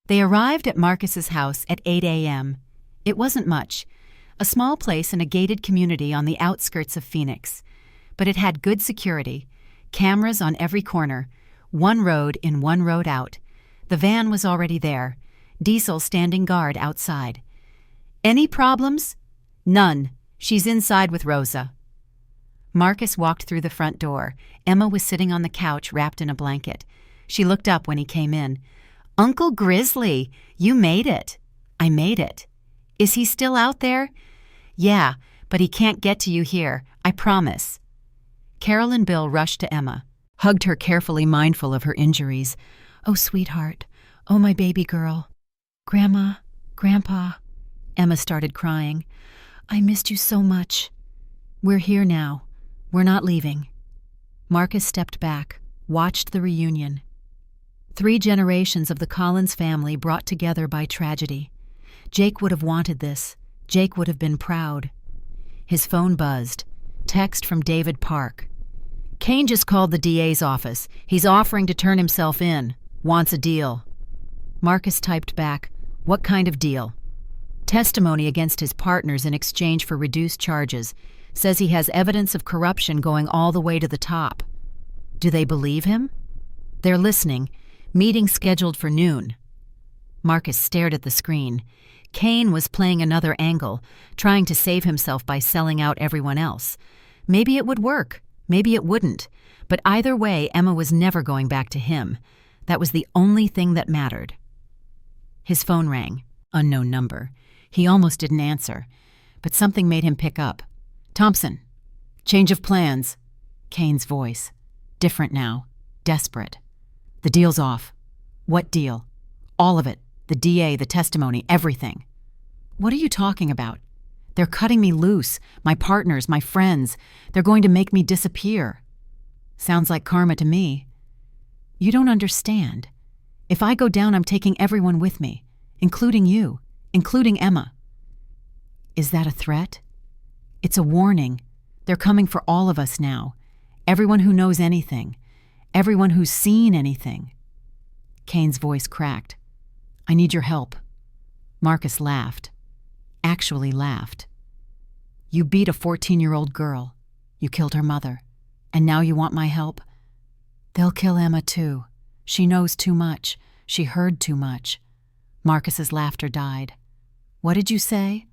They arrived at Marcus's house at 8 a.m. It wasn't much, a small place in a gated community on the outskirts of Phoenix. But it had good security, cameras on every corner, one road in, one road out. The van was already there, Diesel standing guard outside. "Any problems?" "None. She's inside with Rosa." Marcus walked through the front door. Emma was sitting on the couch wrapped in a blanket. She looked up when he came in. "Uncle Grizzly, you made it." "I made it." "Is he still out there?" "Yeah, but he can't get to you here, I promise." Carol and Bill rushed to Emma, hugged her carefully, mindful of her injuries. "Oh, sweetheart. Oh, my baby girl. Grandma, Grandpa." Emma started crying. "I missed you so much." "We're here now. We're not leaving." Marcus stepped back, watched the reunion. 3 generations of the Collins family brought together by tragedy. Jake would have wanted this. Jake would have been proud. His phone buzzed. Text from David Park. "Kane just called the DA's office. He's offering to turn himself in. Wants a deal." Marcus typed back, "What kind of deal?" "Testimony against his partners in exchange for reduced charges. Says he has evidence of corruption going all the way to the top." "Do they believe him?" "They're listening. Meeting scheduled for noon." Marcus stared at the screen. Kane was playing another angle, trying to save himself by selling out everyone else. Maybe it would work. Maybe it wouldn't. But either way, Emma was never going back to him. That was the only thing that mattered. His phone rang. Unknown number. He almost didn't answer. But something made him pick up. "Thompson. Change of plans." Kane's voice. Different now. Desperate. "The deal's off." "What deal?" "All of it. The DA, the testimony, everything." "What are you talking about?" "They're cutting me loose. My partners, my friends. They're going to make me disappear." "Sounds like karma to me." "You don't understand. If I go down, I'm taking everyone with me, including you, including Emma." "Is that a threat?" "It's a warning. They're coming for all of us now. Everyone who knows anything. Everyone who's seen anything." Kane's voice cracked. "I need your help." Marcus laughed. Actually laughed. "You beat a 14-year-old girl. You killed her mother. And now you want my help?" "They'll kill Emma too. She knows too much. She heard too much." Marcus's laughter died. "What did you say?"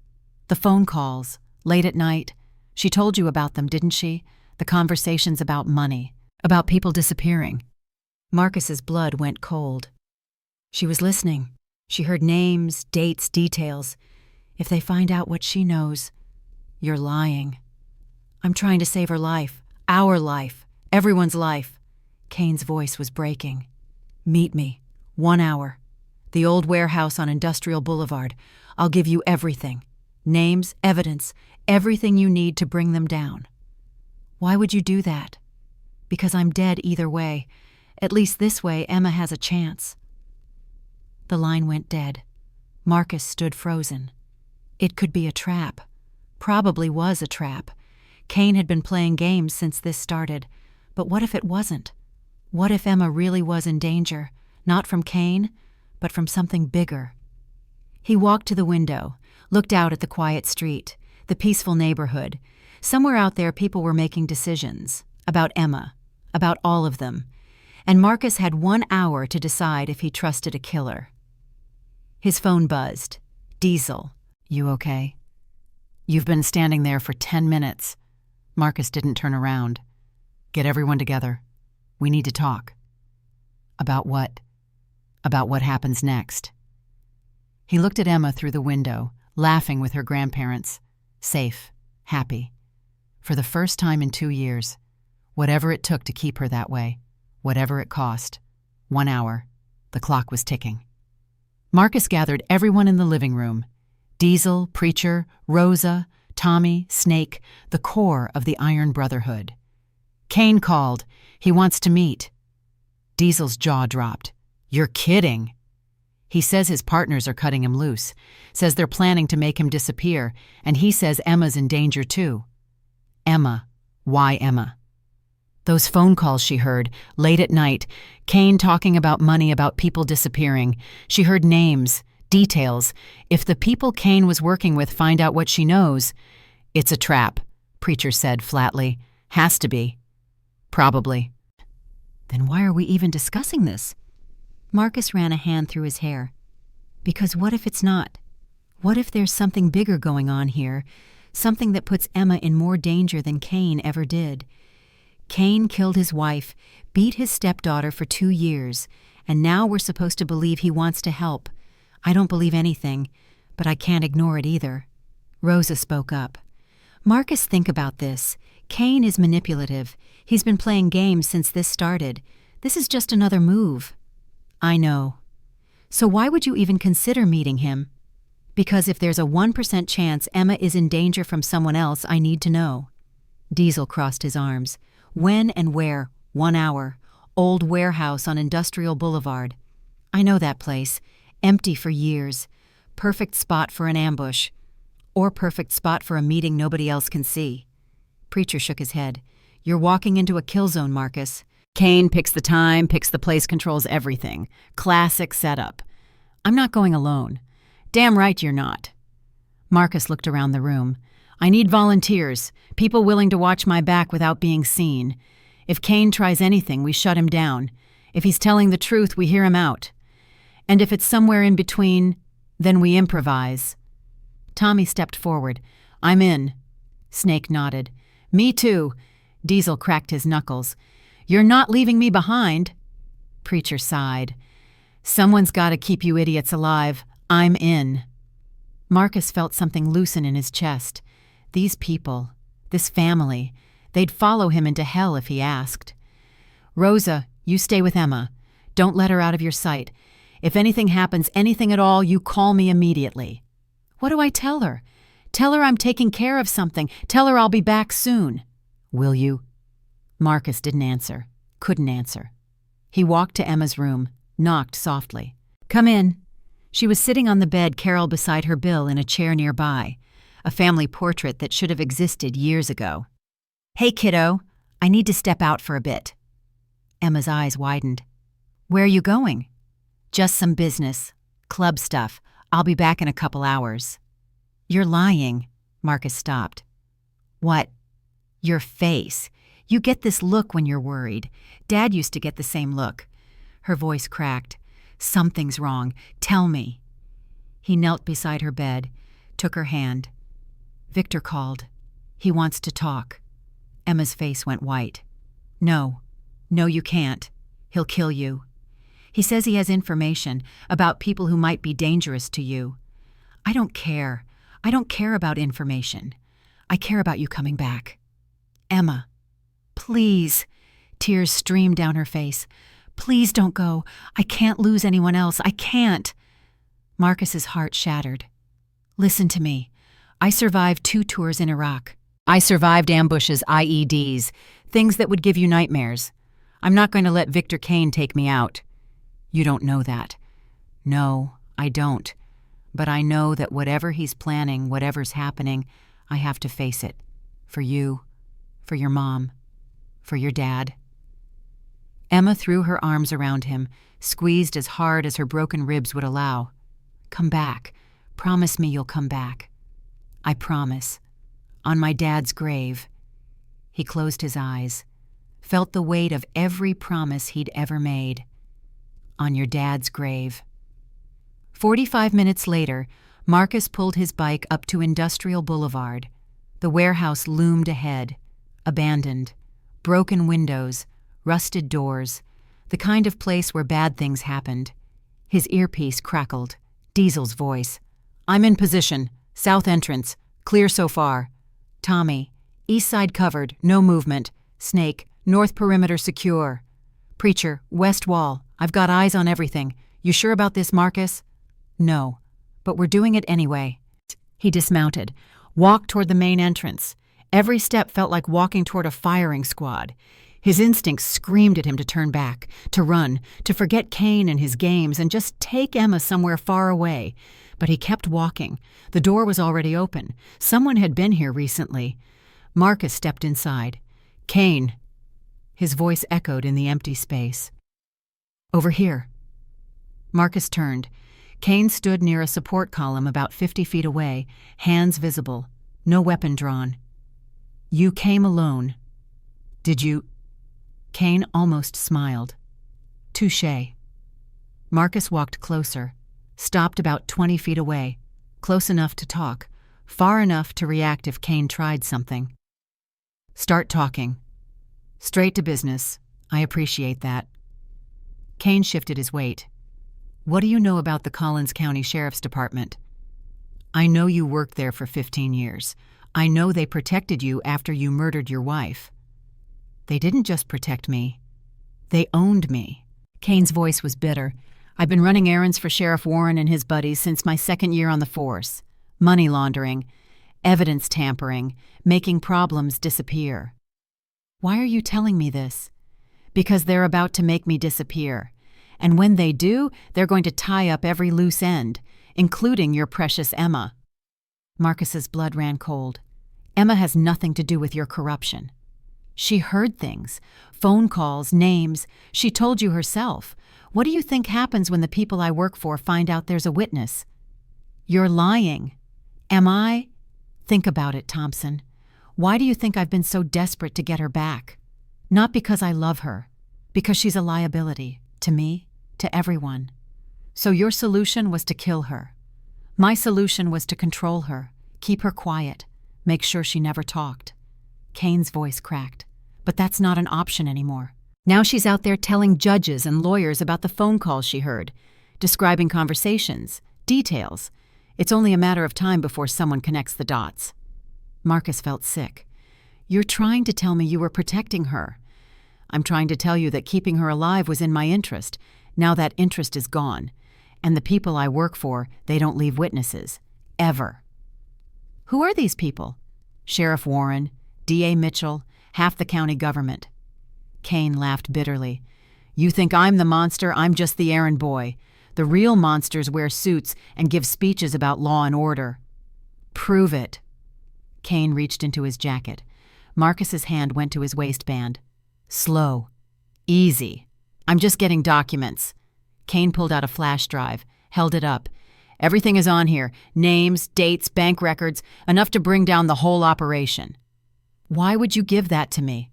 "The phone calls. Late at night. She told you about them, didn't she? The conversations about money. About people disappearing." Marcus's blood went cold. "She was listening. She heard names, dates, details. If they find out what she knows..." "You're lying." "I'm trying to save her life. Our life. Everyone's life." Kane's voice was breaking. "Meet me. 1 hour. The old warehouse on Industrial Boulevard. I'll give you everything. Names, evidence, everything you need to bring them down." "Why would you do that?" "Because I'm dead either way. At least this way Emma has a chance." The line went dead. Marcus stood frozen. It could be a trap. Probably was a trap. Kane had been playing games since this started. But what if it wasn't? What if Emma really was in danger, not from Kane, but from something bigger? He walked to the window, looked out at the quiet street, the peaceful neighborhood. Somewhere out there people were making decisions. About Emma. About all of them. And Marcus had 1 hour to decide if he trusted a killer. His phone buzzed. "Diesel. You okay?" "You've been standing there for 10 minutes." Marcus didn't turn around. Get everyone together. We need to talk. About what? About what happens next. He looked at Emma through the window, laughing with her grandparents. Safe, happy. For the first time in 2 years. Whatever it took to keep her that way. Whatever it cost. 1 hour. The clock was ticking. Marcus gathered everyone in the living room. Diesel, Preacher, Rosa, Tommy, Snake, the core of the Iron Brotherhood. Kane called. He wants to meet. Diesel's jaw dropped. You're kidding. He says his partners are cutting him loose, says they're planning to make him disappear, and he says Emma's in danger too. Emma. Why Emma? Those phone calls she heard, late at night, Kane talking about money, about people disappearing. She heard names, details. If the people Kane was working with find out what she knows, it's a trap, Preacher said flatly. Has to be. Probably. Then why are we even discussing this? Marcus ran a hand through his hair. Because what if it's not? What if there's something bigger going on here, something that puts Emma in more danger than Kane ever did? Kane killed his wife, beat his stepdaughter for 2 years, and now we're supposed to believe he wants to help. I don't believe anything, but I can't ignore it either. Rosa spoke up. Marcus, think about this. Kane is manipulative. He's been playing games since this started. This is just another move. I know. So why would you even consider meeting him? Because if there's a 1% chance Emma is in danger from someone else, I need to know. Diesel crossed his arms. When and where? 1 hour. Old warehouse on Industrial Boulevard. I know that place. Empty for years. Perfect spot for an ambush. Or perfect spot for a meeting nobody else can see. Preacher shook his head. You're walking into a kill zone, Marcus. Kane picks the time, picks the place, controls everything. Classic setup. I'm not going alone. Damn right you're not. Marcus looked around the room. I need volunteers, people willing to watch my back without being seen. If Kane tries anything, we shut him down. If he's telling the truth, we hear him out. And if it's somewhere in between, then we improvise. Tommy stepped forward. I'm in. Snake nodded. Me too. Diesel cracked his knuckles. You're not leaving me behind. Preacher sighed. Someone's got to keep you idiots alive. I'm in. Marcus felt something loosen in his chest. These people, this family, they'd follow him into hell if he asked. Rosa, you stay with Emma. Don't let her out of your sight. If anything happens, anything at all, you call me immediately. What do I tell her? Tell her I'm taking care of something. Tell her I'll be back soon. Will you? Marcus didn't answer. Couldn't answer. He walked to Emma's room, knocked softly. Come in. She was sitting on the bed, Carol beside her Bill in a chair nearby, a family portrait that should have existed years ago. Hey, kiddo, I need to step out for a bit. Emma's eyes widened. Where are you going? Just some business. Club stuff. I'll be back in a couple hours. You're lying. Marcus stopped. What? Your face. You get this look when you're worried. Dad used to get the same look. Her voice cracked. Something's wrong. Tell me. He knelt beside her bed, took her hand. Victor called. He wants to talk. Emma's face went white. No. No, you can't. He'll kill you. He says he has information about people who might be dangerous to you. I don't care. I don't care about information. I care about you coming back. Emma, please. Tears streamed down her face. Please don't go. I can't lose anyone else. I can't. Marcus's heart shattered. Listen to me. I survived 2 tours in Iraq. I survived ambushes, IEDs, things that would give you nightmares. I'm not going to let Victor Kane take me out. You don't know that. No, I don't. But I know that whatever he's planning, whatever's happening, I have to face it. For you, for your mom, for your dad. Emma threw her arms around him, squeezed as hard as her broken ribs would allow. Come back. Promise me you'll come back. I promise. On my dad's grave. He closed his eyes, felt the weight of every promise he'd ever made. On your dad's grave. 45 minutes later, Marcus pulled his bike up to Industrial Boulevard. The warehouse loomed ahead, abandoned, Broken windows, rusted doors, the kind of place where bad things happened. His earpiece crackled. Diesel's voice. "I'm in position. South entrance. Clear so far." Tommy. "East side covered. No movement." Snake. "North perimeter secure." Preacher. "West wall. I've got eyes on everything. You sure about this, Marcus?" "No. But we're doing it anyway." He dismounted. Walked toward the main entrance. Every step felt like walking toward a firing squad. His instincts screamed at him to turn back, to run, to forget Kane and his games and just take Emma somewhere far away. But he kept walking. The door was already open. Someone had been here recently. Marcus stepped inside. "Kane." His voice echoed in the empty space. "Over here." Marcus turned. Kane stood near a support column about 50 feet away, hands visible, no weapon drawn. "You came alone. Did you—" Kane almost smiled. "Touché." Marcus walked closer, stopped about 20 feet away, close enough to talk, far enough to react if Kane tried something. "Start talking. Straight to business. I appreciate that." Kane shifted his weight. "What do you know about the Collins County Sheriff's Department?" "I know you worked there for 15 years. I know they protected you after you murdered your wife." "They didn't just protect me. They owned me." Kane's voice was bitter. "I've been running errands for Sheriff Warren and his buddies since my second year on the force. Money laundering, evidence tampering, making problems disappear." "Why are you telling me this?" "Because they're about to make me disappear. And when they do, they're going to tie up every loose end, including your precious Emma." Marcus's blood ran cold. "Emma has nothing to do with your corruption. She heard things, phone calls, names. She told you herself. What do you think happens when the people I work for find out there's a witness?" "You're lying." "Am I?" "Think about it, Thompson. Why do you think I've been so desperate to get her back? Not because I love her, because she's a liability, to me, to everyone. So your solution was to kill her. My solution was to control her, keep her quiet, make sure she never talked." Kane's voice cracked. "But that's not an option anymore. Now she's out there telling judges and lawyers about the phone calls she heard, describing conversations, details. It's only a matter of time before someone connects the dots." Marcus felt sick. "You're trying to tell me you were protecting her. I'm trying to tell you that keeping her alive was in my interest. Now that interest is gone. And the people I work for, they don't leave witnesses. Ever." "Who are these people?" "Sheriff Warren, D.A. Mitchell, half the county government." Kane laughed bitterly. "You think I'm the monster, I'm just the errand boy. The real monsters wear suits and give speeches about law and order." "Prove it." Kane reached into his jacket. Marcus's hand went to his waistband. "Slow. Easy. I'm just getting documents." Kane pulled out a flash drive, held it up. "Everything is on here. Names, dates, bank records, enough to bring down the whole operation." "Why would you give that to me?"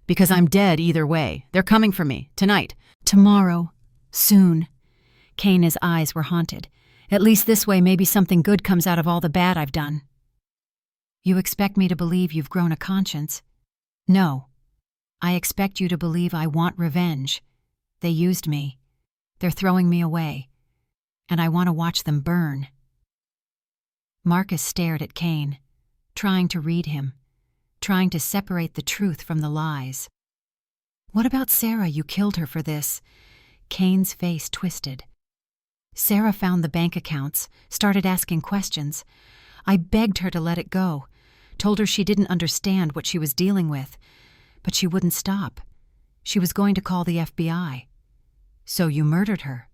"Because I'm dead either way. They're coming for me. Tonight. Tomorrow. Soon." Kane's eyes were haunted. "At least this way maybe something good comes out of all the bad I've done." "You expect me to believe you've grown a conscience?" "No. I expect you to believe I want revenge. They used me. They're throwing me away. And I want to watch them burn." Marcus stared at Kane, trying to read him, trying to separate the truth from the lies. "What about Sarah? You killed her for this." Kane's face twisted. "Sarah found the bank accounts, started asking questions. I begged her to let it go, told her she didn't understand what she was dealing with, but she wouldn't stop. She was going to call the FBI. So you murdered her."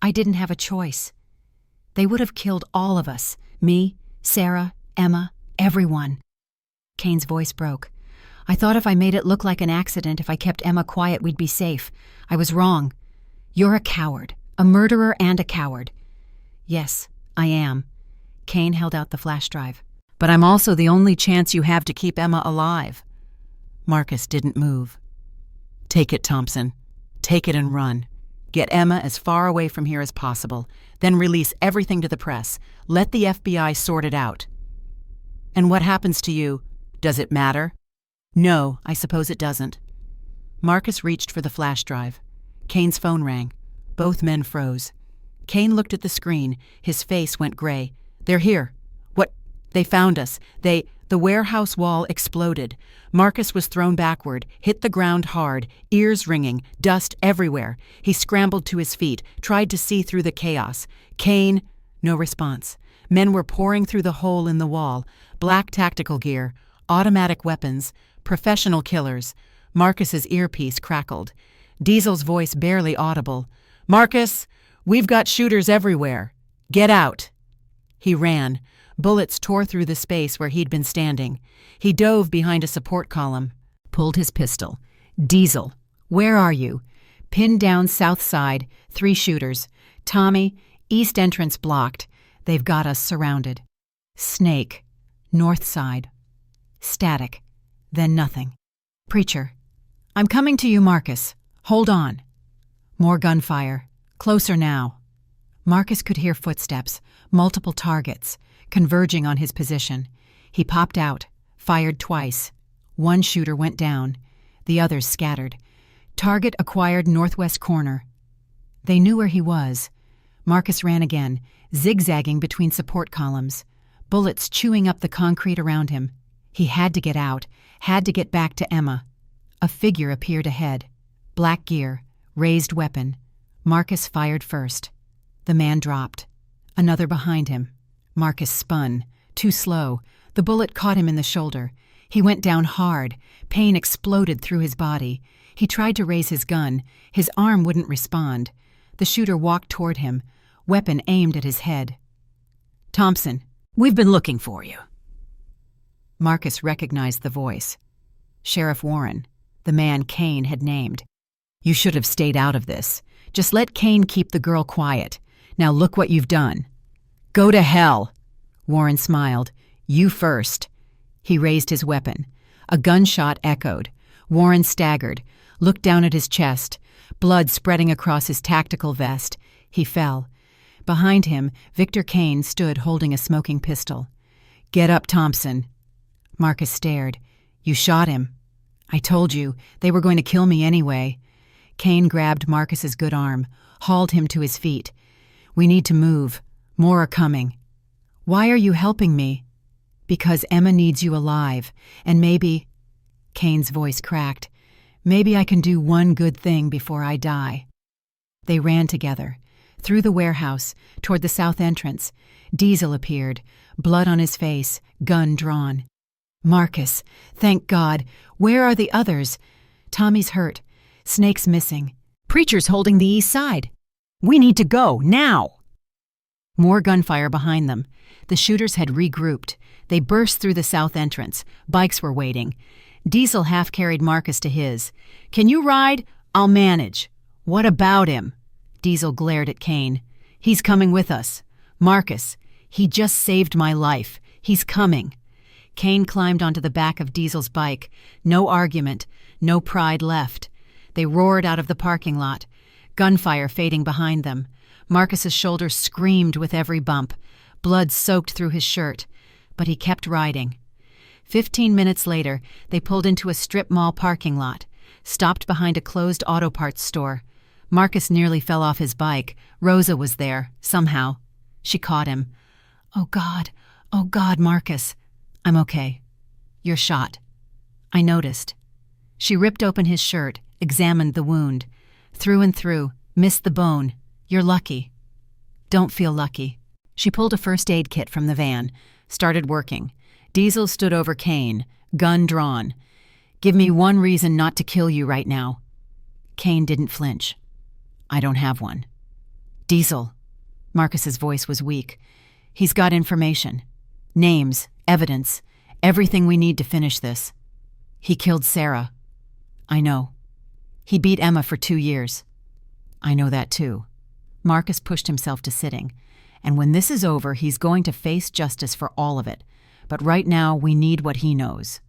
"I didn't have a choice. They would have killed all of us, me, Sarah, Emma, everyone." Kane's voice broke. "I thought if I made it look like an accident, if I kept Emma quiet, we'd be safe. I was wrong. You're a coward, a murderer and a coward." "Yes, I am." Kane held out the flash drive. "But I'm also the only chance you have to keep Emma alive." Marcus didn't move. "Take it, Thompson. Take it and run. Get Emma as far away from here as possible. Then release everything to the press. Let the FBI sort it out. And what happens to you, does it matter?" No, I suppose it doesn't. Marcus reached for the flash drive. Kane's phone rang. Both men froze. Kane looked at the screen. His face went gray. They're here. What? They found us. The warehouse wall exploded. Marcus was thrown backward, hit the ground hard, ears ringing, dust everywhere. He scrambled to his feet, tried to see through the chaos. Kane, no response. Men were pouring through the hole in the wall. Black tactical gear, automatic weapons, professional killers. Marcus's earpiece crackled. Diesel's voice barely audible. "Marcus, we've got shooters everywhere. Get out." He ran. Bullets tore through the space where he'd been standing. He dove behind a support column, pulled his pistol. "Diesel, where are you?" Pinned down south side, 3 shooters. "Tommy, east entrance blocked. They've got us surrounded." Snake, north side. Static. Then nothing. "Preacher, I'm coming to you, Marcus. Hold on." More gunfire. Closer now. Marcus could hear footsteps, multiple targets, converging on his position. He popped out, fired twice. 1 shooter went down. The others scattered. Target acquired northwest corner. They knew where he was. Marcus ran again, zigzagging between support columns. Bullets chewing up the concrete around him. He had to get out, had to get back to Emma. A figure appeared ahead. Black gear, raised weapon. Marcus fired first. The man dropped. Another behind him. Marcus spun. Too slow. The bullet caught him in the shoulder. He went down hard. Pain exploded through his body. He tried to raise his gun. His arm wouldn't respond. The shooter walked toward him, weapon aimed at his head. "Thompson, we've been looking for you." Marcus recognized the voice. Sheriff Warren, the man Kane had named. "You should have stayed out of this. Just let Kane keep the girl quiet. Now look what you've done." "Go to hell." Warren smiled. "You first." He raised his weapon. A gunshot echoed. Warren staggered, looked down at his chest, blood spreading across his tactical vest. He fell. Behind him, Victor Kane stood holding a smoking pistol. "Get up, Thompson." Marcus stared. "You shot him." "I told you, they were going to kill me anyway." Kane grabbed Marcus's good arm, hauled him to his feet. "We need to move. More are coming." "Why are you helping me?" "Because Emma needs you alive, and maybe—" Kane's voice cracked. "Maybe I can do one good thing before I die." They ran together. Through the warehouse, toward the south entrance. Diesel appeared, blood on his face, gun drawn. "Marcus, thank God. Where are the others?" "Tommy's hurt. Snake's missing. Preacher's holding the east side. We need to go, now!" More gunfire behind them. The shooters had regrouped. They burst through the south entrance. Bikes were waiting. Diesel half-carried Marcus to his. "Can you ride? I'll manage." "What about him?" Diesel glared at Kane. "He's coming with us. Marcus, he just saved my life. He's coming." Kane climbed onto the back of Diesel's bike. No argument, no pride left. They roared out of the parking lot. Gunfire fading behind them. Marcus's shoulders screamed with every bump. Blood soaked through his shirt. But he kept riding. 15 minutes later, they pulled into a strip mall parking lot, stopped behind a closed auto parts store. Marcus nearly fell off his bike. Rosa was there, somehow. She caught him. Oh, God, Marcus." "I'm okay." "You're shot." "I noticed." She ripped open his shirt, examined the wound. "Through and through, missed the bone. You're lucky." "Don't feel lucky." She pulled a first aid kit from the van, started working. Diesel stood over Kane, gun drawn. "Give me one reason not to kill you right now." Kane didn't flinch. "I don't have one." "Diesel." Marcus's voice was weak. "He's got information. Names, evidence, everything we need to finish this. He killed Sarah." "I know." "He beat Emma for 2 years." "I know that too." Marcus pushed himself to sitting. "And when this is over, he's going to face justice for all of it. But right now, we need what he knows."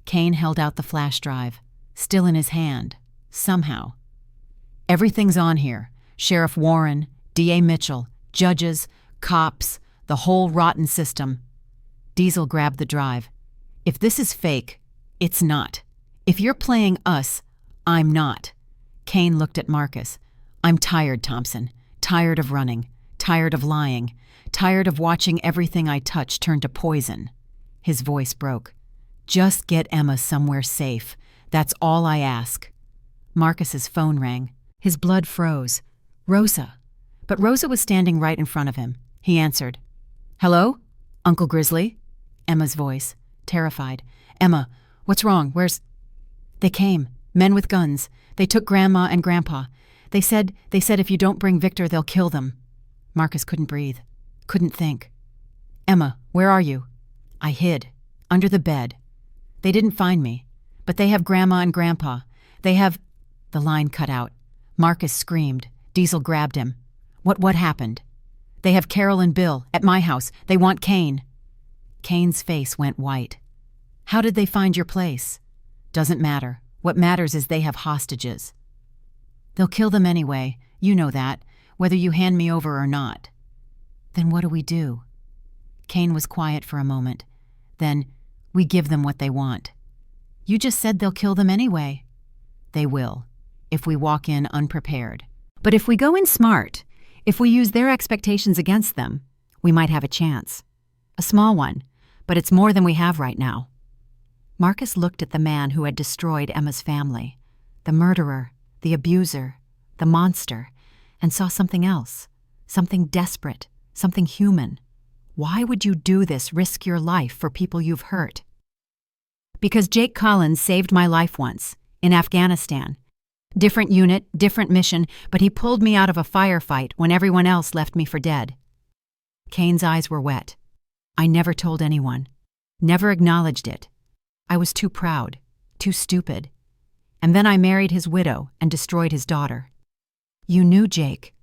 Kane held out the flash drive, still in his hand, somehow. "Everything's on here. Sheriff Warren, D.A. Mitchell, judges, cops, the whole rotten system." Diesel grabbed the drive. "If this is fake, It's not. If you're playing us, I'm not. Kane looked at Marcus. I'm tired, Thompson. Tired of running. Tired of lying. Tired of watching everything I touch turn to poison. His voice broke. Just get Emma somewhere safe. That's all I ask. Marcus's phone rang. His blood froze. Rosa. But Rosa was standing right in front of him. He answered. Hello? Uncle Grizzly? Emma's voice, terrified. Emma, what's wrong? Where's... They came. Men with guns. They took Grandma and Grandpa. They said if you don't bring Victor, they'll kill them. Marcus couldn't breathe. Couldn't think. Emma, where are you? I hid. Under the bed. They didn't find me. But they have Grandma and Grandpa. They have... The line cut out. Marcus screamed. Diesel grabbed him. What happened? They have Carol and Bill, at my house. They want Kane. Kane's face went white. How did they find your place? Doesn't matter. What matters is they have hostages. They'll kill them anyway. You know that, whether you hand me over or not. Then what do we do? Kane was quiet for a moment. Then, we give them what they want. You just said they'll kill them anyway. They will, if we walk in unprepared. But if we go in smart, if we use their expectations against them, we might have a chance. A small one, but it's more than we have right now. Marcus looked at the man who had destroyed Emma's family, the murderer, the abuser, the monster, and saw something else, something desperate, something human. Why would you do this, risk your life for people you've hurt? Because Jake Collins saved my life once, in Afghanistan. Different unit, different mission, but he pulled me out of a firefight when everyone else left me for dead. Kane's eyes were wet. I never told anyone, never acknowledged it. I was too proud, too stupid. And then I married his widow and destroyed his daughter. You knew Jake.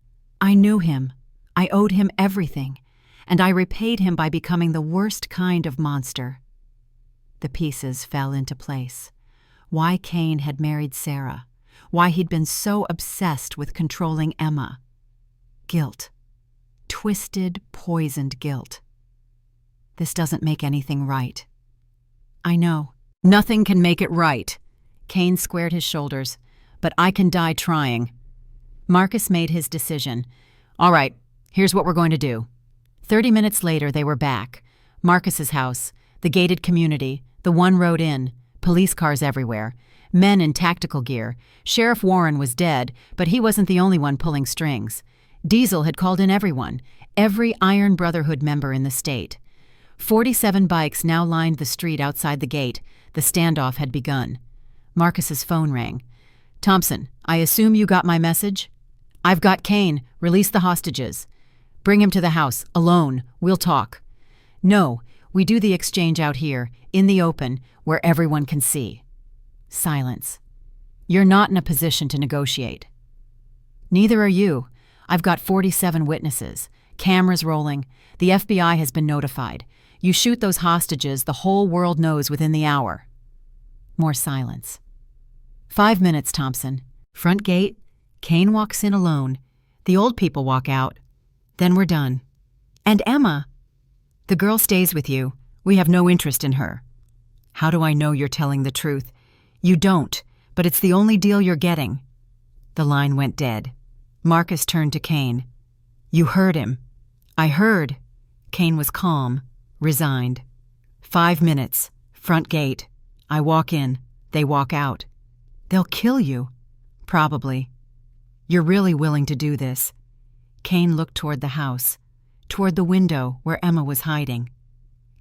I knew him. I owed him everything, and I repaid him by becoming the worst kind of monster. The pieces fell into place. Why Kane had married Sarah. Why he'd been so obsessed with controlling Emma. Guilt. Twisted, poisoned guilt. This doesn't make anything right. I know. Nothing can make it right. Kane squared his shoulders. But I can die trying. Marcus made his decision. All right, here's what we're going to do. 30 minutes later, they were back. Marcus's house, the gated community, the one road in, police cars everywhere, men in tactical gear. Sheriff Warren was dead, but he wasn't the only one pulling strings. Diesel had called in everyone, every Iron Brotherhood member in the state. 47 bikes now lined the street outside the gate. The standoff had begun. Marcus's phone rang. Thompson, I assume you got my message? I've got Kane. Release the hostages. Bring him to the house, alone. We'll talk. No, we do the exchange out here, in the open, where everyone can see. Silence. You're not in a position to negotiate. Neither are you. I've got 47 witnesses. Cameras rolling. The FBI has been notified. You shoot those hostages, the whole world knows within the hour. More silence. 5 minutes, Thompson. Front gate. Kane walks in alone. The old people walk out. Then we're done. And Emma. The girl stays with you. We have no interest in her. How do I know you're telling the truth? You don't, but it's the only deal you're getting. The line went dead. Marcus turned to Kane. You heard him. I heard. Kane was calm, resigned. 5 minutes. Front gate. I walk in. They walk out. They'll kill you. Probably. You're really willing to do this. Kane looked toward the house, toward the window where Emma was hiding.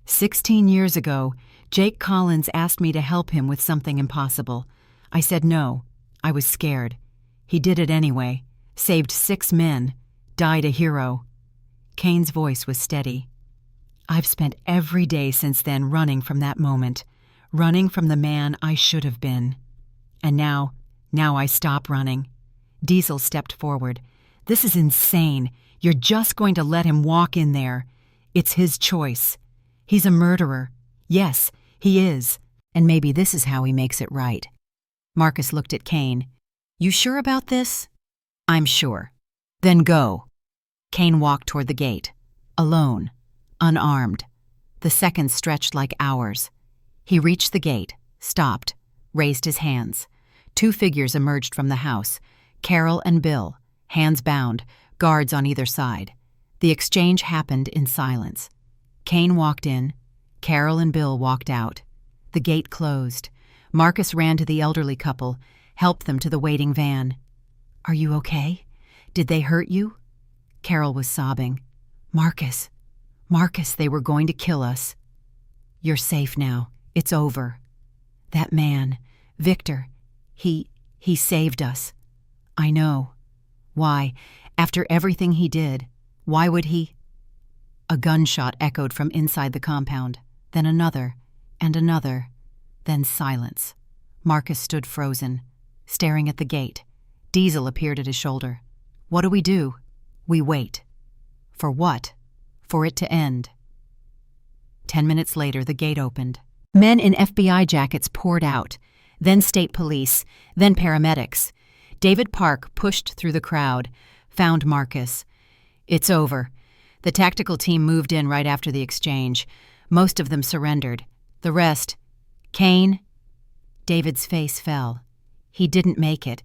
16 years ago, Jake Collins asked me to help him with something impossible. I said no. I was scared. He did it anyway. Saved 6 men. Died a hero. Kane's voice was steady. I've spent every day since then running from that moment, running from the man I should have been. And now I stop running. Diesel stepped forward. This is insane. You're just going to let him walk in there. It's his choice. He's a murderer. Yes, he is. And maybe this is how he makes it right. Marcus looked at Kane. You sure about this? I'm sure. Then go. Kane walked toward the gate. Alone. Unarmed. The seconds stretched like hours. He reached the gate, stopped, raised his hands. Two figures emerged from the house, Carol and Bill, hands bound, guards on either side. The exchange happened in silence. Kane walked in. Carol and Bill walked out. The gate closed. Marcus ran to the elderly couple, helped them to the waiting van. "Are you okay? Did they hurt you?" Carol was sobbing. Marcus, they were going to kill us." "You're safe now. It's over." "That man, Victor, he saved us." "I know. Why, after everything he did, why would he?" A gunshot echoed from inside the compound, then another, and another, then silence. Marcus stood frozen, staring at the gate. Diesel appeared at his shoulder. "What do we do?" "We wait." "For what?" "For it to end." 10 minutes later, the gate opened. Men in FBI jackets poured out, then state police, then paramedics. David Park pushed through the crowd, found Marcus. "It's over." The tactical team moved in right after the exchange. Most of them surrendered. The rest, Kane. David's face fell. He didn't make it.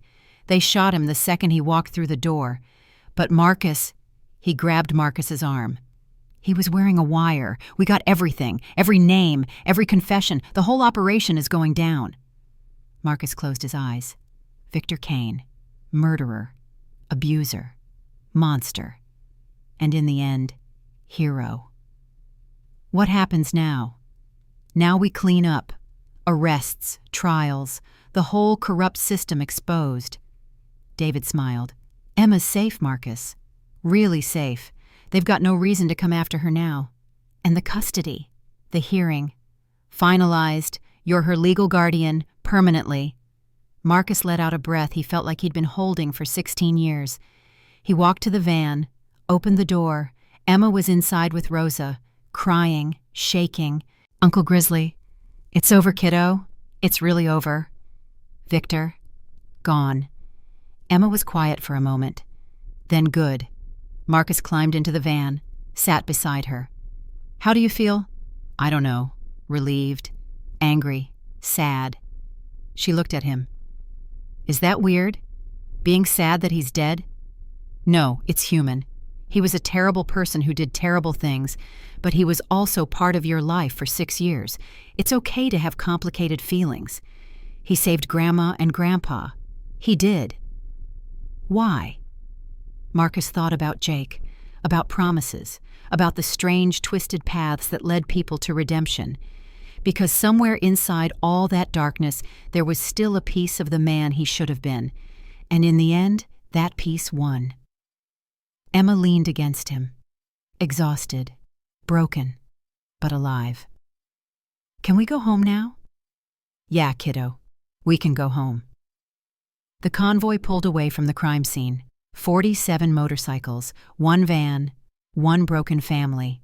They shot him the second he walked through the door. But Marcus, he grabbed Marcus's arm. "He was wearing a wire. We got everything, every name, every confession. The whole operation is going down." Marcus closed his eyes. Victor Kane, murderer, abuser, monster, and in the end, hero. What happens now? Now we clean up. Arrests, trials, the whole corrupt system exposed. David smiled. "Emma's safe, Marcus. Really safe. They've got no reason to come after her now. And the custody, the hearing. Finalized. You're her legal guardian, permanently." Marcus let out a breath he felt like he'd been holding for 16 years. He walked to the van, opened the door. Emma was inside with Rosa, crying, shaking. "Uncle Grizzly, it's over, kiddo. It's really over." Victor, gone. Emma was quiet for a moment. Then good. Marcus climbed into the van, sat beside her. "How do you feel?" "I don't know. Relieved, angry, sad." She looked at him. "Is that weird? Being sad that he's dead?" "No, it's human. He was a terrible person who did terrible things, but he was also part of your life for 6 years. It's okay to have complicated feelings. He saved Grandma and Grandpa. He did." "Why?" Marcus thought about Jake, about promises, about the strange, twisted paths that led people to redemption. Because somewhere inside all that darkness, there was still a piece of the man he should have been. And in the end, that piece won. Emma leaned against him, exhausted, broken, but alive. "Can we go home now?" "Yeah, kiddo. We can go home." The convoy pulled away from the crime scene. 47 motorcycles, 1 van, 1 broken family.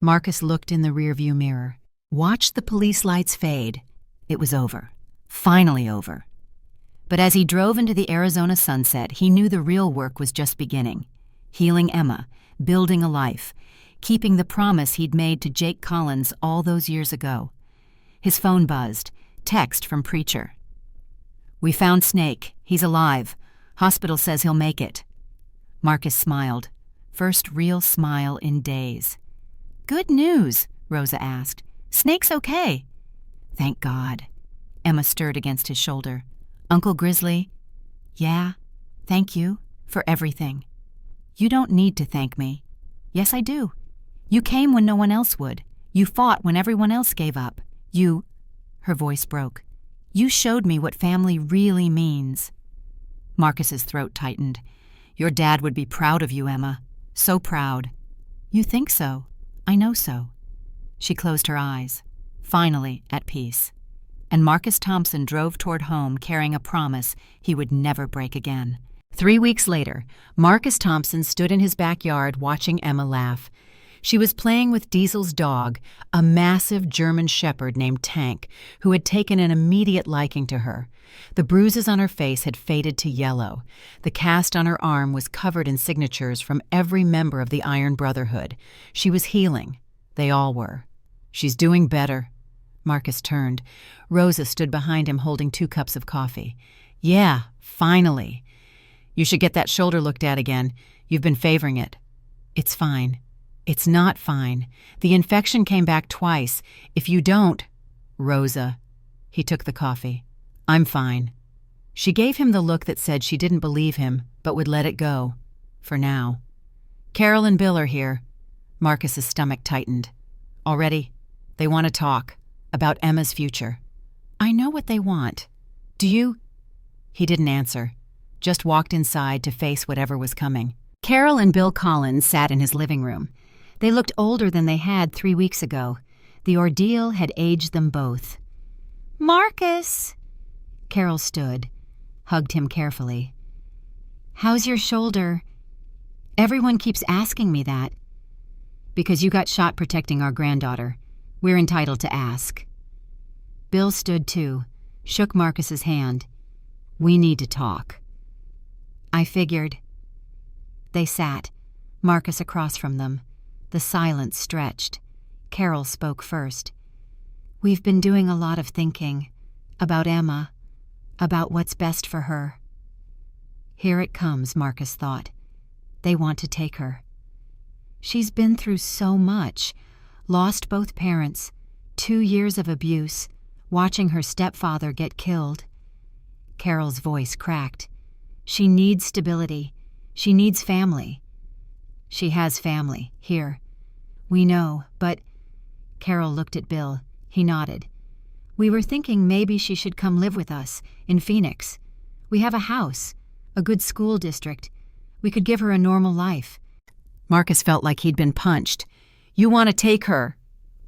Marcus looked in the rearview mirror, watched the police lights fade. It was over. Finally over. But as he drove into the Arizona sunset, he knew the real work was just beginning. Healing Emma, building a life, keeping the promise he'd made to Jake Collins all those years ago. His phone buzzed. Text from Preacher. "We found Snake. He's alive. Hospital says he'll make it." Marcus smiled. First real smile in days. "Good news," Rosa asked. "Snake's okay." "Thank God." Emma stirred against his shoulder. "Uncle Grizzly?" "Yeah, thank you for everything." "You don't need to thank me." "Yes, I do. You came when no one else would. You fought when everyone else gave up. You—" Her voice broke. "You showed me what family really means." Marcus's throat tightened. "Your dad would be proud of you, Emma. So proud." "You think so? I know so." She closed her eyes, finally at peace. And Marcus Thompson drove toward home carrying a promise he would never break again. 3 weeks later, Marcus Thompson stood in his backyard watching Emma laugh. She was playing with Diesel's dog, a massive German shepherd named Tank, who had taken an immediate liking to her. The bruises on her face had faded to yellow. The cast on her arm was covered in signatures from every member of the Iron Brotherhood. She was healing. They all were. "She's doing better." Marcus turned. Rosa stood behind him holding 2 cups of coffee. "Yeah, finally. You should get that shoulder looked at again. You've been favoring it." "It's fine." "It's not fine. The infection came back twice. If you don't—" "Rosa." He took the coffee. "I'm fine." She gave him the look that said she didn't believe him, but would let it go. For now. "Carol and Bill are here." Marcus's stomach tightened. "Already? They want to talk. About Emma's future." "I know what they want. Do you—" He didn't answer. Just walked inside to face whatever was coming. Carol and Bill Collins sat in his living room. They looked older than they had 3 weeks ago. The ordeal had aged them both. "Marcus!" Carol stood, hugged him carefully. "How's your shoulder?" "Everyone keeps asking me that." "Because you got shot protecting our granddaughter. We're entitled to ask." Bill stood too, shook Marcus's hand. "We need to talk." "I figured." They sat, Marcus across from them. The silence stretched. Carol spoke first. "We've been doing a lot of thinking. About Emma. About what's best for her." Here it comes, Marcus thought. They want to take her. She's been through so much. Lost both parents, 2 years of abuse, watching her stepfather get killed. Carol's voice cracked. She needs stability. She needs family. She has family, here. We know, but— Carol looked at Bill. He nodded. "We were thinking maybe she should come live with us, in Phoenix. We have a house, a good school district. We could give her a normal life." Marcus felt like he'd been punched. "You want to take her.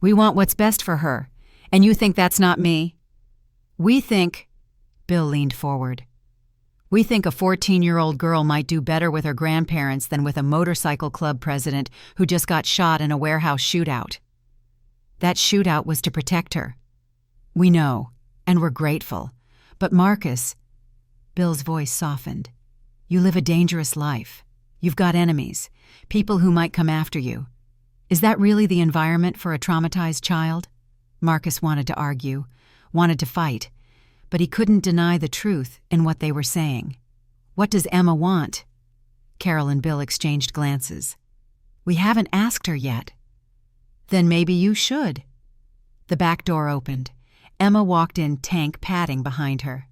We want what's best for her. And you think that's not me?" "We think—" Bill leaned forward. "We think a 14-year-old girl might do better with her grandparents than with a motorcycle club president who just got shot in a warehouse shootout. That shootout was to protect her. We know, and we're grateful. But Marcus—" Bill's voice softened. "You live a dangerous life. You've got enemies, people who might come after you. Is that really the environment for a traumatized child?" Marcus wanted to argue, wanted to fight, but he couldn't deny the truth in what they were saying. "What does Emma want?" Carol and Bill exchanged glances. "We haven't asked her yet." "Then maybe you should." The back door opened. Emma walked in, tank padding behind her.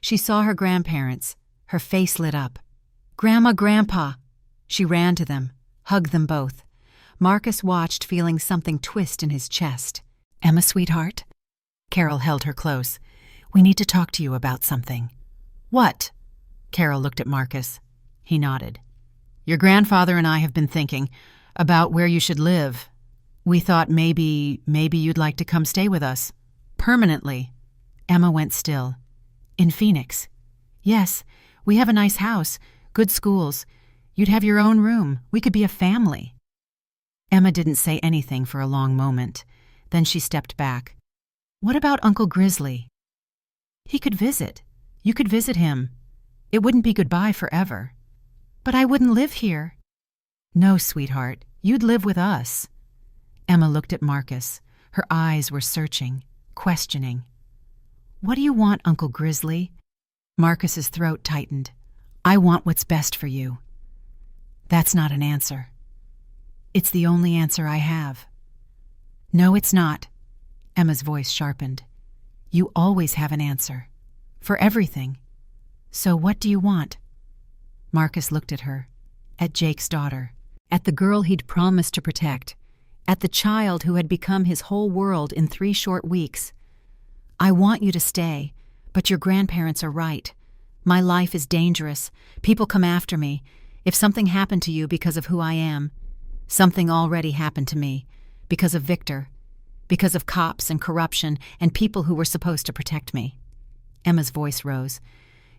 She saw her grandparents. Her face lit up. "Grandma, Grandpa!" She ran to them, hugged them both. Marcus watched, feeling something twist in his chest. "Emma, sweetheart?" Carol held her close. "We need to talk to you about something." "What?" Carol looked at Marcus. He nodded. "Your grandfather and I have been thinking about where you should live. We thought maybe you'd like to come stay with us. Permanently." Emma went still. "In Phoenix?" "Yes, we have a nice house, good schools. You'd have your own room. We could be a family." Emma didn't say anything for a long moment. Then she stepped back. "What about Uncle Grizzly?" "He could visit. You could visit him. It wouldn't be goodbye forever." "But I wouldn't live here." "No, sweetheart. You'd live with us." Emma looked at Marcus. Her eyes were searching, questioning. "What do you want, Uncle Grizzly?" Marcus's throat tightened. "I want what's best for you." "That's not an answer." "It's the only answer I have." "No, it's not." Emma's voice sharpened. "You always have an answer. For everything. So what do you want?" Marcus looked at her, at Jake's daughter, at the girl he'd promised to protect, at the child who had become his whole world in 3 short weeks. "I want you to stay, but your grandparents are right. My life is dangerous. People come after me. If something happened to you because of who I am, something already happened to me, because of Victor, because of cops and corruption and people who were supposed to protect me." Emma's voice rose.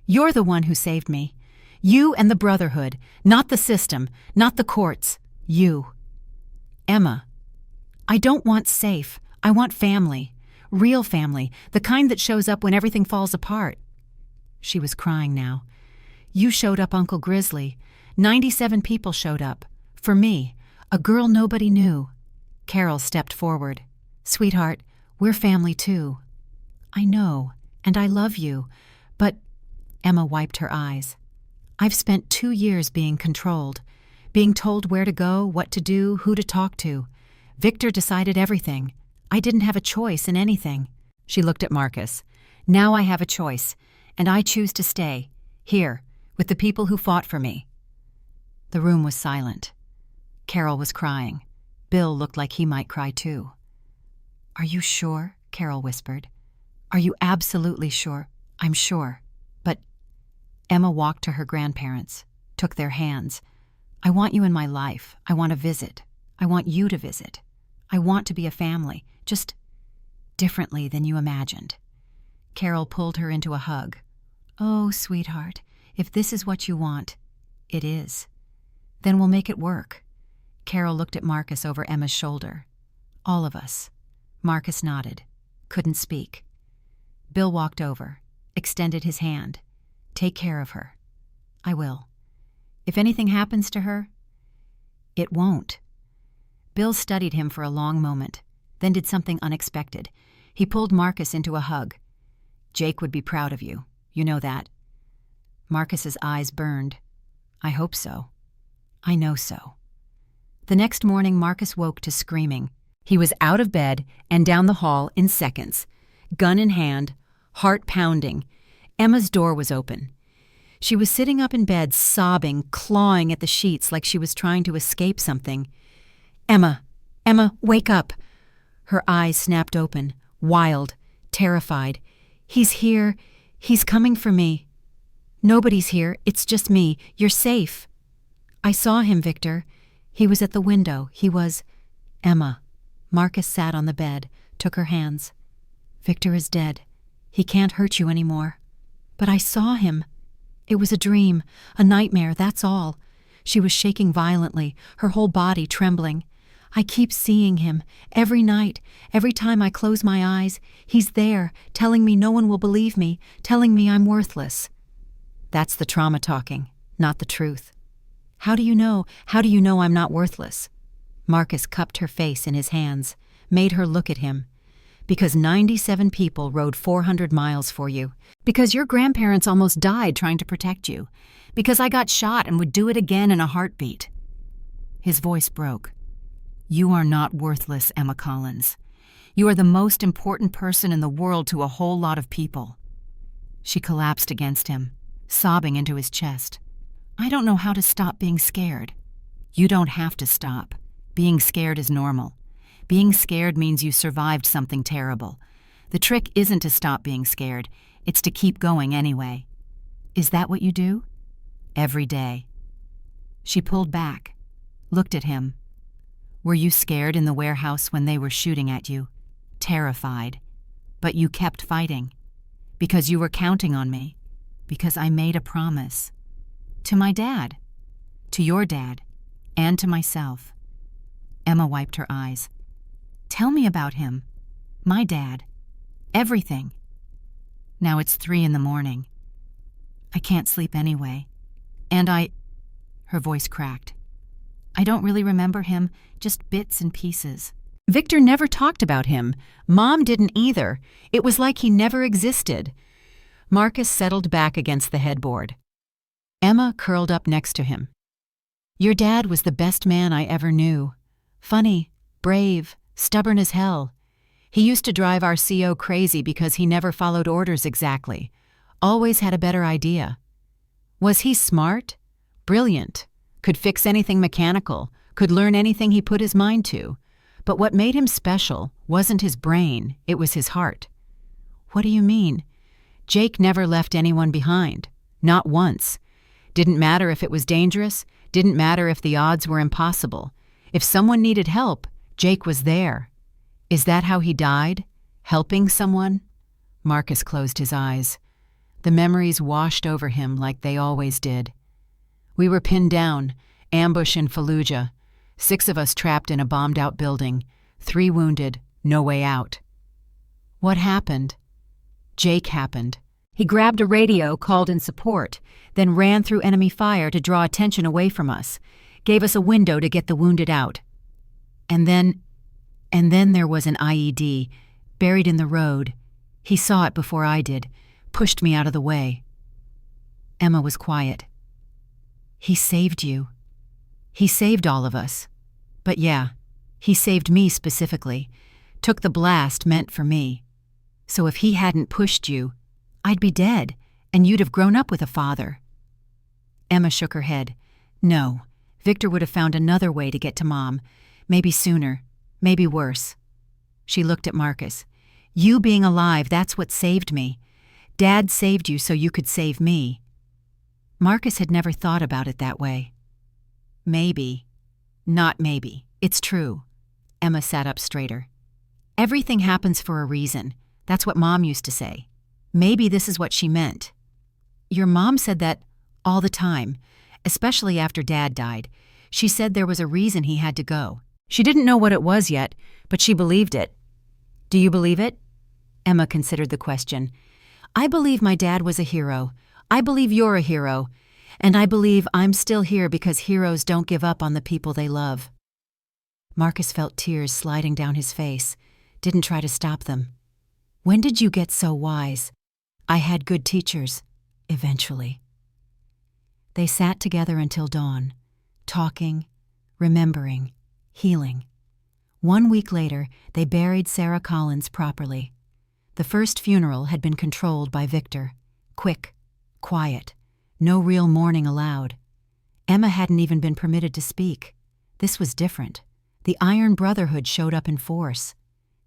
"You're the one who saved me. You and the Brotherhood, not the system, not the courts. You." "Emma, I don't want safe. I want family. Real family, the kind that shows up when everything falls apart." She was crying now. "You showed up, Uncle Grizzly. 97 people showed up. For me, a girl nobody knew." Carol stepped forward. "Sweetheart, We're family too. I know, and I love you, but Emma wiped her eyes. I've spent 2 years being controlled, being told where to go, what to do, who to talk to. Victor decided everything. I didn't have a choice in anything. She looked at Marcus. Now I have a choice, and I choose to stay, here, with the people who fought for me. The room was silent. Carol was crying. Bill looked like he might cry too. Are you sure? Carol whispered. Are you absolutely sure? I'm sure. But Emma walked to her grandparents, took their hands. I want you in my life. I want to visit. I want you to visit. I want to be a family, just differently than you imagined. Carol pulled her into a hug. Oh, sweetheart, if this is what you want, it is. Then we'll make it work. Carol looked at Marcus over Emma's shoulder. All of us. Marcus nodded, couldn't speak. Bill walked over, extended his hand. Take care of her. I will. If anything happens to her, it won't. Bill studied him for a long moment, then did something unexpected. He pulled Marcus into a hug. Jake would be proud of you. You know that. Marcus's eyes burned. I hope so. I know so. The next morning, Marcus woke to screaming. He was out of bed and down the hall in seconds, gun in hand, heart pounding. Emma's door was open. She was sitting up in bed, sobbing, clawing at the sheets like she was trying to escape something. Emma, wake up. Her eyes snapped open, wild, terrified. He's here. He's coming for me. Nobody's here. It's just me. You're safe. I saw him, Victor. He was at the window. He was... Emma. Marcus sat on the bed, took her hands. Victor is dead. He can't hurt you anymore. But I saw him. It was a dream, a nightmare, that's all. She was shaking violently, her whole body trembling. I keep seeing him, every night, every time I close my eyes. He's there, telling me no one will believe me, telling me I'm worthless. That's the trauma talking, not the truth. How do you know? How do you know I'm not worthless? Marcus cupped her face in his hands, made her look at him. Because 97 people rode 400 miles for you. Because your grandparents almost died trying to protect you. Because I got shot and would do it again in a heartbeat. His voice broke. You are not worthless, Emma Collins. You are the most important person in the world to a whole lot of people. She collapsed against him, sobbing into his chest. I don't know how to stop being scared. You don't have to stop. Being scared is normal. Being scared means you survived something terrible. The trick isn't to stop being scared, it's to keep going anyway. Is that what you do? Every day. She pulled back, looked at him. Were you scared in the warehouse when they were shooting at you? Terrified. But you kept fighting. Because you were counting on me. Because I made a promise. To my dad. To your dad. And to myself. Emma wiped her eyes. Tell me about him. My dad. Everything. Now it's 3 a.m. I can't sleep anyway. And Her voice cracked. I don't really remember him, just bits and pieces. Victor never talked about him. Mom didn't either. It was like he never existed. Marcus settled back against the headboard. Emma curled up next to him. Your dad was the best man I ever knew. Funny, brave, stubborn as hell. He used to drive our CO crazy because he never followed orders exactly. Always had a better idea. Was he smart? Brilliant. Could fix anything mechanical. Could learn anything he put his mind to. But what made him special wasn't his brain, it was his heart. What do you mean? Jake never left anyone behind. Not once. Didn't matter if it was dangerous. Didn't matter if the odds were impossible. If someone needed help, Jake was there. Is that how he died? Helping someone? Marcus closed his eyes. The memories washed over him like they always did. We were pinned down, ambush in Fallujah. 6 of us trapped in a bombed-out building, 3 wounded, no way out. What happened? Jake happened. He grabbed a radio, called in support, then ran through enemy fire to draw attention away from us, gave us a window to get the wounded out. And then there was an IED, buried in the road. He saw it before I did, pushed me out of the way." Emma was quiet. "He saved you. He saved all of us. But yeah, he saved me specifically. Took the blast meant for me. So if he hadn't pushed you, I'd be dead, and you'd have grown up with a father." Emma shook her head. "No, Victor would have found another way to get to Mom. Maybe sooner, maybe worse." She looked at Marcus. "You being alive, that's what saved me. Dad saved you so you could save me." Marcus had never thought about it that way. "Maybe. Not maybe. It's true." Emma sat up straighter. "Everything happens for a reason. That's what Mom used to say. Maybe this is what she meant." "Your mom said that all the time, especially after Dad died. She said there was a reason he had to go. She didn't know what it was yet, but she believed it." "Do you believe it?" Emma considered the question. "I believe my dad was a hero. I believe you're a hero. And I believe I'm still here because heroes don't give up on the people they love." Marcus felt tears sliding down his face, didn't try to stop them. "When did you get so wise?" "I had good teachers, eventually." They sat together until dawn, talking, remembering, healing. 1 week later, they buried Sarah Collins properly. The first funeral had been controlled by Victor. Quick, quiet, no real mourning allowed. Emma hadn't even been permitted to speak. This was different. The Iron Brotherhood showed up in force.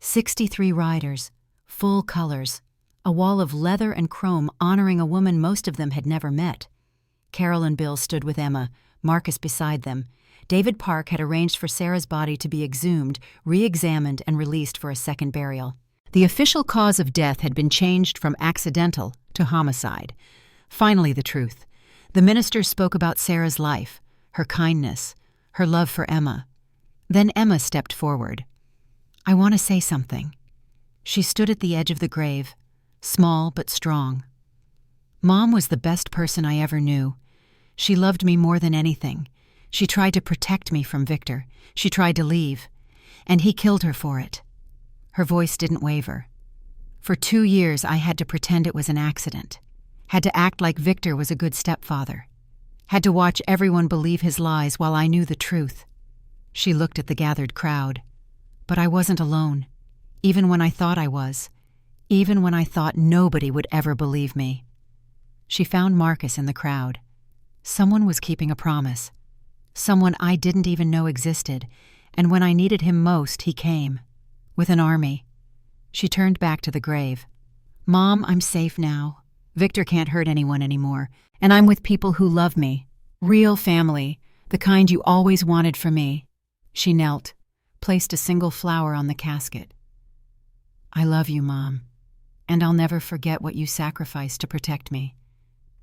63 riders, full colors, a wall of leather and chrome honoring a woman most of them had never met. Carol and Bill stood with Emma, Marcus beside them. David Park had arranged for Sarah's body to be exhumed, re-examined, and released for a second burial. The official cause of death had been changed from accidental to homicide. Finally, the truth. The minister spoke about Sarah's life, her kindness, her love for Emma. Then Emma stepped forward. "I want to say something." She stood at the edge of the grave, small but strong. "Mom was the best person I ever knew. She loved me more than anything. She tried to protect me from Victor. She tried to leave. And he killed her for it." Her voice didn't waver. "For 2 years I had to pretend it was an accident. Had to act like Victor was a good stepfather. Had to watch everyone believe his lies while I knew the truth." She looked at the gathered crowd. "But I wasn't alone. Even when I thought I was. Even when I thought nobody would ever believe me." She found Marcus in the crowd. Someone was keeping a promise. Someone I didn't even know existed, and when I needed him most, he came. With an army. She turned back to the grave. "Mom, I'm safe now. Victor can't hurt anyone anymore, and I'm with people who love me. Real family, the kind you always wanted for me." She knelt, placed a single flower on the casket. "I love you, Mom, and I'll never forget what you sacrificed to protect me.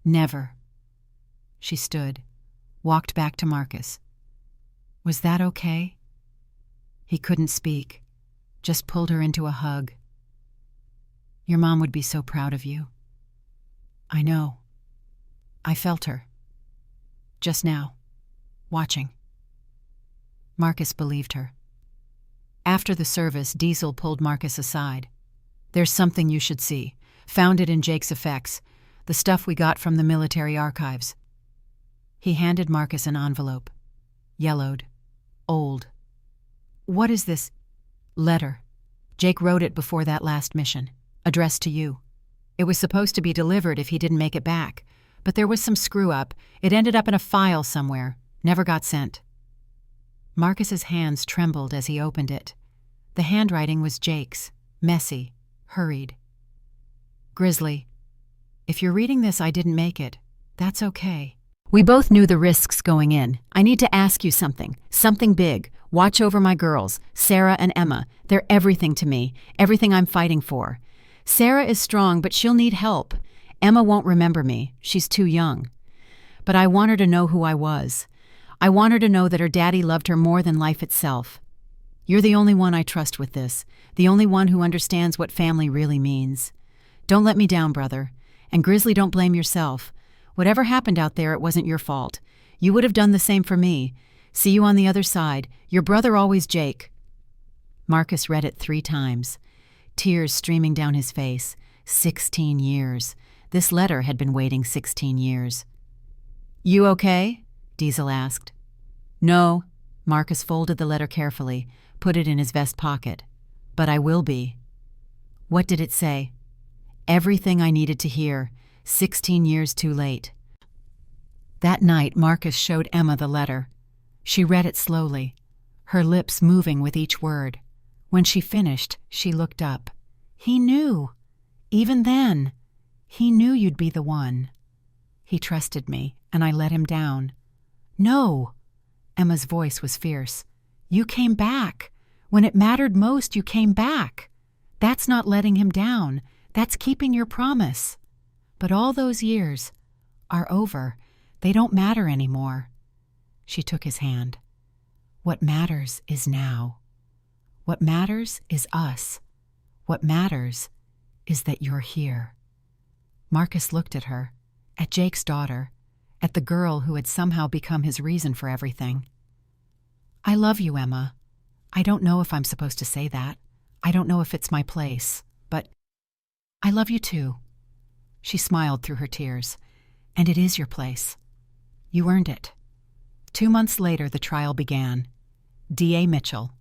Never." She stood, walked back to Marcus. "Was that okay?" He couldn't speak, just pulled her into a hug. "Your mom would be so proud of you." "I know. I felt her. Just now, watching." Marcus believed her. After the service, Diesel pulled Marcus aside. "There's something you should see. Found it in Jake's effects. The stuff we got from the military archives." He handed Marcus an envelope. Yellowed. Old. "What is this?" "Letter. Jake wrote it before that last mission. Addressed to you. It was supposed to be delivered if he didn't make it back, but there was some screw-up. It ended up in a file somewhere. Never got sent." Marcus's hands trembled as he opened it. The handwriting was Jake's. Messy. Hurried. "Grizzly, if you're reading this I didn't make it. That's okay. We both knew the risks going in. I need to ask you something. Something big. Watch over my girls, Sarah and Emma. They're everything to me. Everything I'm fighting for. Sarah is strong, but she'll need help. Emma won't remember me. She's too young. But I want her to know who I was. I want her to know that her daddy loved her more than life itself. You're the only one I trust with this. The only one who understands what family really means. Don't let me down, brother. And Grizzly, don't blame yourself. Whatever happened out there, it wasn't your fault. You would have done the same for me. See you on the other side. Your brother always, Jake." Marcus read it 3 times. tears streaming down his face. 16 years. This letter had been waiting 16 years. "You okay?" Diesel asked. "No." Marcus folded the letter carefully, put it in his vest pocket. "But I will be." What did it say? Everything I needed to hear, 16 years too late. That night, Marcus showed Emma the letter. She read it slowly, her lips moving with each word. When she finished, she looked up. He knew. Even then, he knew you'd be the one. He trusted me, and I let him down. No! Emma's voice was fierce. You came back. When it mattered most, you came back. That's not letting him down. That's keeping your promise. But all those years are over. They don't matter anymore. She took his hand. What matters is now. What matters is us. What matters is that you're here. Marcus looked at her, at Jake's daughter, at the girl who had somehow become his reason for everything. I love you, Emma. I don't know if I'm supposed to say that. I don't know if it's my place, but I love you too. She smiled through her tears. And it is your place. You earned it. 2 months later, the trial began. D.A. Mitchell,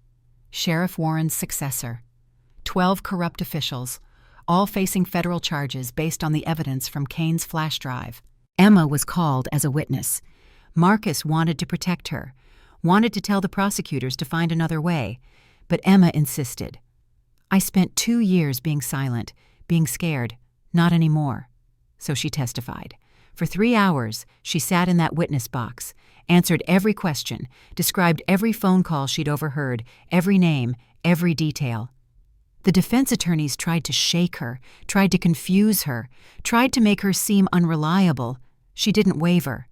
Sheriff Warren's successor, 12 corrupt officials, all facing federal charges based on the evidence from Kane's flash drive. Emma was called as a witness. Marcus wanted to protect her, wanted to tell the prosecutors to find another way, but Emma insisted. I spent 2 years being silent, being scared. Not anymore. So she testified. For 3 hours, she sat in that witness box, answered every question, described every phone call she'd overheard, every name, every detail. The defense attorneys tried to shake her, tried to confuse her, tried to make her seem unreliable. She didn't waver.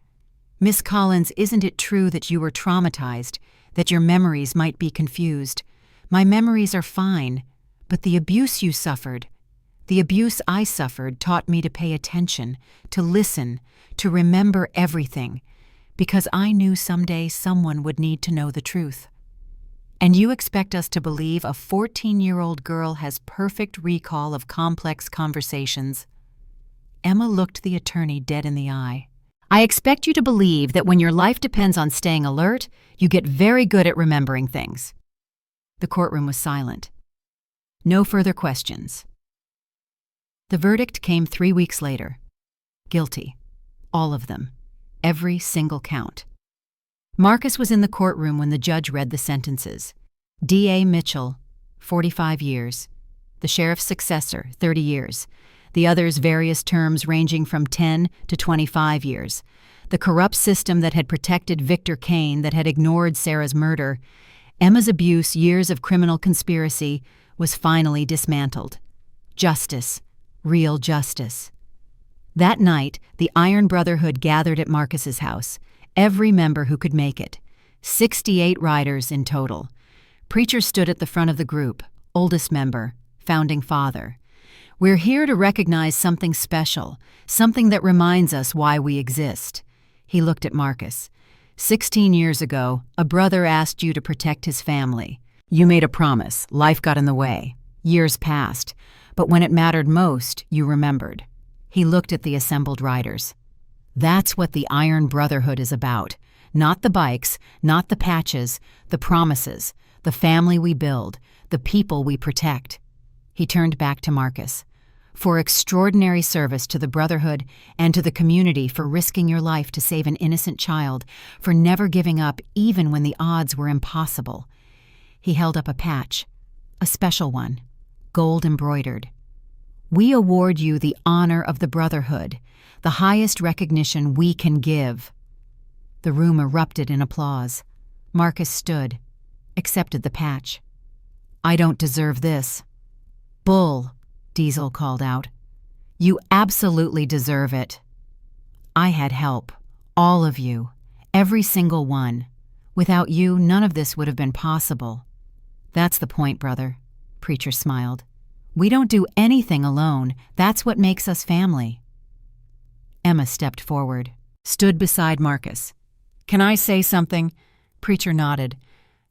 Miss Collins, isn't it true that you were traumatized, that your memories might be confused? My memories are fine, but the abuse you suffered, the abuse I suffered taught me to pay attention, to listen, to remember everything, because I knew someday someone would need to know the truth. And you expect us to believe a 14-year-old girl has perfect recall of complex conversations? Emma looked the attorney dead in the eye. I expect you to believe that when your life depends on staying alert, you get very good at remembering things. The courtroom was silent. No further questions. The verdict came 3 weeks later. Guilty. All of them. Every single count. Marcus was in the courtroom when the judge read the sentences. D.A. Mitchell, 45 years. The sheriff's successor, 30 years. The others various terms ranging from 10 to 25 years. The corrupt system that had protected Victor Kane, that had ignored Sarah's murder. Emma's abuse, years of criminal conspiracy, was finally dismantled. Justice. Real justice. That night, the Iron Brotherhood gathered at Marcus's house. Every member who could make it. 68 riders in total. Preacher stood at the front of the group, oldest member, founding father. We're here to recognize something special, something that reminds us why we exist. He looked at Marcus. 16 years ago, a brother asked you to protect his family. You made a promise. Life got in the way. Years passed. But when it mattered most, you remembered. He looked at the assembled riders. That's what the Iron Brotherhood is about. Not the bikes, not the patches, the promises, the family we build, the people we protect. He turned back to Marcus. For extraordinary service to the Brotherhood and to the community, for risking your life to save an innocent child, for never giving up even when the odds were impossible. He held up a patch, a special one, gold embroidered. We award you the honor of the Brotherhood, the highest recognition we can give. The room erupted in applause. Marcus stood, accepted the patch. I don't deserve this. Bull, Diesel called out. You absolutely deserve it. I had help, all of you, every single one. Without you, none of this would have been possible. That's the point, brother. Preacher smiled. We don't do anything alone. That's what makes us family. Emma stepped forward, stood beside Marcus. Can I say something? Preacher nodded.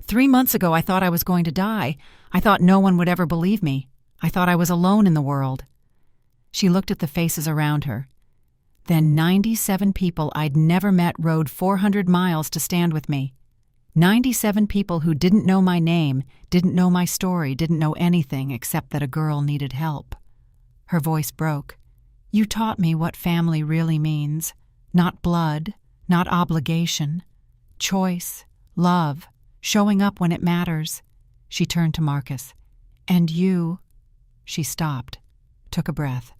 3 months ago, I thought I was going to die. I thought no one would ever believe me. I thought I was alone in the world." She looked at the faces around her. Then 97 people I'd never met rode 400 miles to stand with me. 97 people who didn't know my name, didn't know my story, didn't know anything except that a girl needed help. Her voice broke. "You taught me what family really means. Not blood, not obligation. Choice, love, showing up when it matters." She turned to Marcus. "And you—" She stopped, took a breath.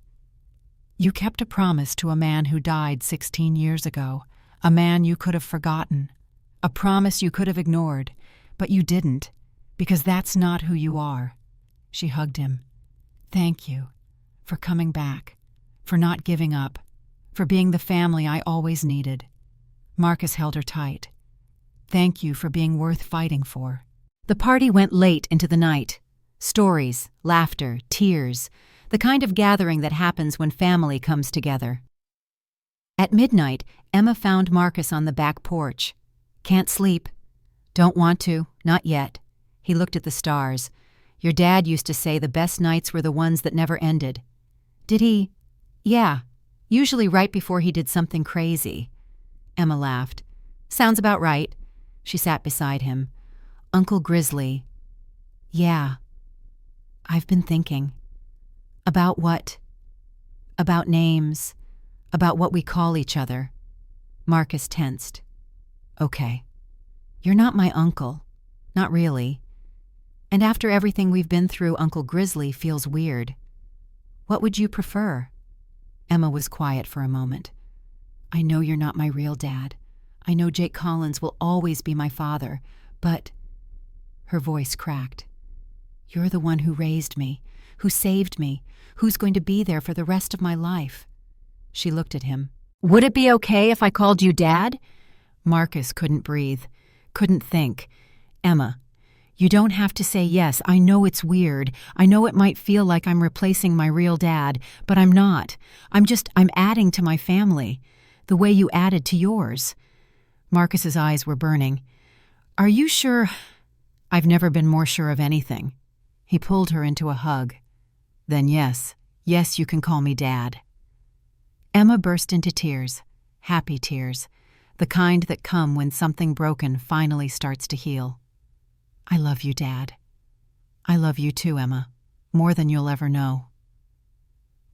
"You kept a promise to a man who died 16 years ago, a man you could have forgotten, a promise you could have ignored, but you didn't, because that's not who you are." She hugged him. "Thank you for coming back, for not giving up, for being the family I always needed." Marcus held her tight. "Thank you for being worth fighting for." The party went late into the night. Stories, laughter, tears, the kind of gathering that happens when family comes together. At midnight, Emma found Marcus on the back porch. "Can't sleep." "Don't want to, not yet." He looked at the stars. "Your dad used to say the best nights were the ones that never ended." "Did he?" "Yeah, usually right before he did something crazy." Emma laughed. "Sounds about right." She sat beside him. "Uncle Grizzly." "Yeah. I've been thinking." "About what?" "About names. About what we call each other." Marcus tensed. "Okay. You're not my uncle. Not really. And after everything we've been through, Uncle Grizzly feels weird. What would you prefer?" Emma was quiet for a moment. "I know you're not my real dad. I know Jake Collins will always be my father, but—" Her voice cracked. "You're the one who raised me, who saved me, who's going to be there for the rest of my life." She looked at him. "Would it be okay if I called you Dad?" Marcus couldn't breathe, couldn't think. "Emma, you don't have to say yes. I know it's weird. I know it might feel like I'm replacing my real dad, but I'm not. I'm adding to my family, the way you added to yours." Marcus's eyes were burning. "Are you sure?" "I've never been more sure of anything." He pulled her into a hug. "Then yes, you can call me Dad." Emma burst into tears, happy tears, the kind that come when something broken finally starts to heal. "I love you, Dad." "I love you too, Emma, more than you'll ever know."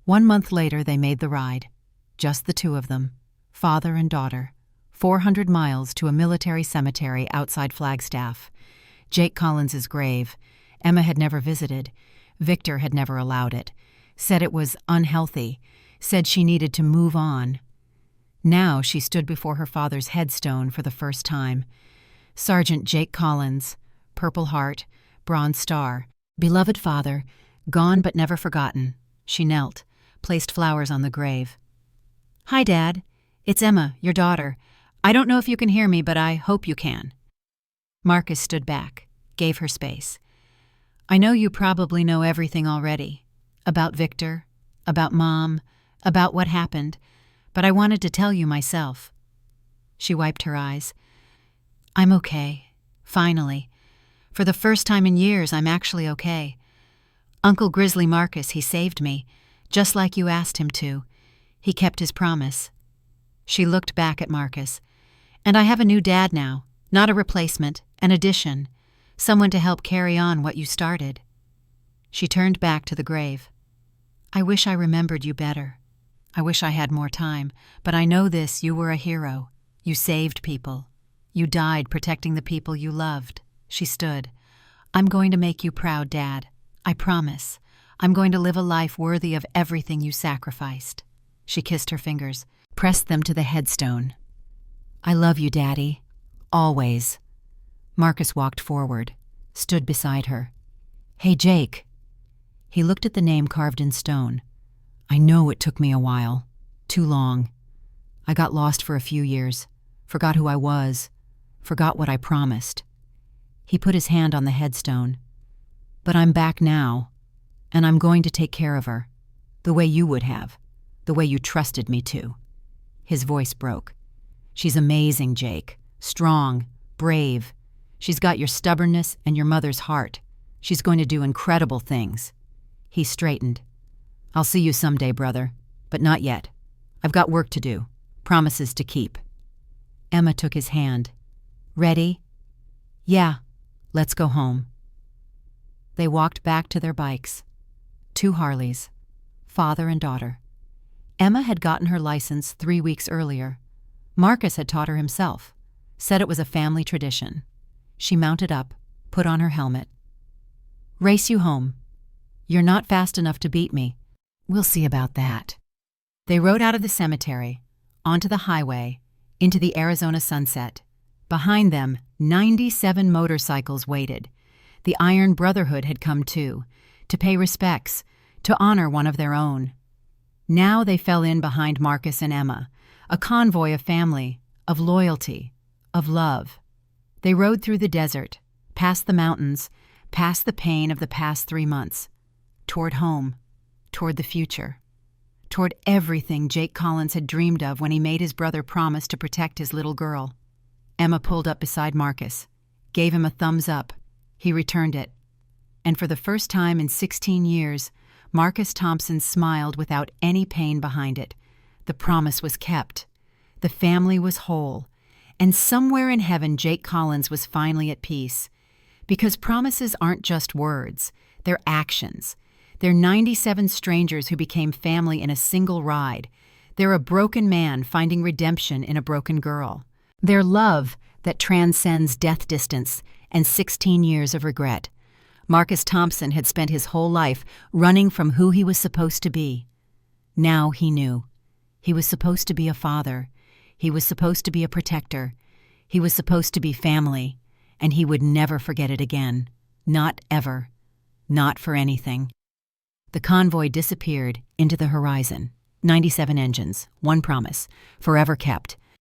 1 month later, they made the ride. Just the two of them, father and daughter, 400 miles to a military cemetery outside Flagstaff. Jake Collins's grave. Emma had never visited. Victor had never allowed it. Said it was unhealthy. Said she needed to move on. Now she stood before her father's headstone for the first time. Sergeant Jake Collins, Purple Heart, Bronze Star. "Beloved father, gone but never forgotten." She knelt, placed flowers on the grave. "Hi, Dad. It's Emma, your daughter. I don't know if you can hear me, but I hope you can." Marcus stood back, gave her space. "I know you probably know everything already. About Victor, about Mom, about what happened, but I wanted to tell you myself." She wiped her eyes. "I'm okay. Finally. For the first time in years, I'm actually okay. Uncle Grizzly Marcus, he saved me, just like you asked him to. He kept his promise." She looked back at Marcus. "And I have a new dad now, not a replacement, an addition, someone to help carry on what you started." She turned back to the grave. "I wish I remembered you better. I wish I had more time, but I know this, you were a hero. You saved people. You died protecting the people you loved." She stood. "I'm going to make you proud, Dad. I promise. I'm going to live a life worthy of everything you sacrificed." She kissed her fingers, pressed them to the headstone. "I love you, Daddy. Always." Marcus walked forward, stood beside her. "Hey, Jake." He looked at the name carved in stone. "I know it took me a while. Too long. I got lost for a few years. Forgot who I was. Forgot what I promised." He put his hand on the headstone. "But I'm back now, and I'm going to take care of her, the way you would have, the way you trusted me to." His voice broke. "She's amazing, Jake. Strong, brave. She's got your stubbornness and your mother's heart. She's going to do incredible things." He straightened. "I'll see you someday, brother, but not yet. I've got work to do, promises to keep." Emma took his hand. "Ready?" "Yeah, let's go home." They walked back to their bikes. 2 Harleys, father and daughter. Emma had gotten her license 3 weeks earlier. Marcus had taught her himself, said it was a family tradition. She mounted up, put on her helmet. "Race you home. You're not fast enough to beat me. We'll see about that." They rode out of the cemetery, onto the highway, into the Arizona sunset. Behind them, 97 motorcycles waited. The Iron Brotherhood had come too, to pay respects, to honor one of their own. Now they fell in behind Marcus and Emma, a convoy of family, of loyalty, of love. They rode through the desert, past the mountains, past the pain of the past 3 months, toward home, toward the future, toward everything Jake Collins had dreamed of when he made his brother promise to protect his little girl. Emma pulled up beside Marcus, gave him a thumbs up. He returned it. And for the first time in 16 years, Marcus Thompson smiled without any pain behind it. The promise was kept. The family was whole. And somewhere in heaven, Jake Collins was finally at peace. Because promises aren't just words, they're actions. They're 97 strangers who became family in a single ride. They're a broken man finding redemption in a broken girl. They're love that transcends death distance and 16 years of regret. Marcus Thompson had spent his whole life running from who he was supposed to be. Now he knew. He was supposed to be a father. He was supposed to be a protector. He was supposed to be family. And he would never forget it again. Not ever. Not for anything. The convoy disappeared into the horizon. 97 engines, one promise, forever kept.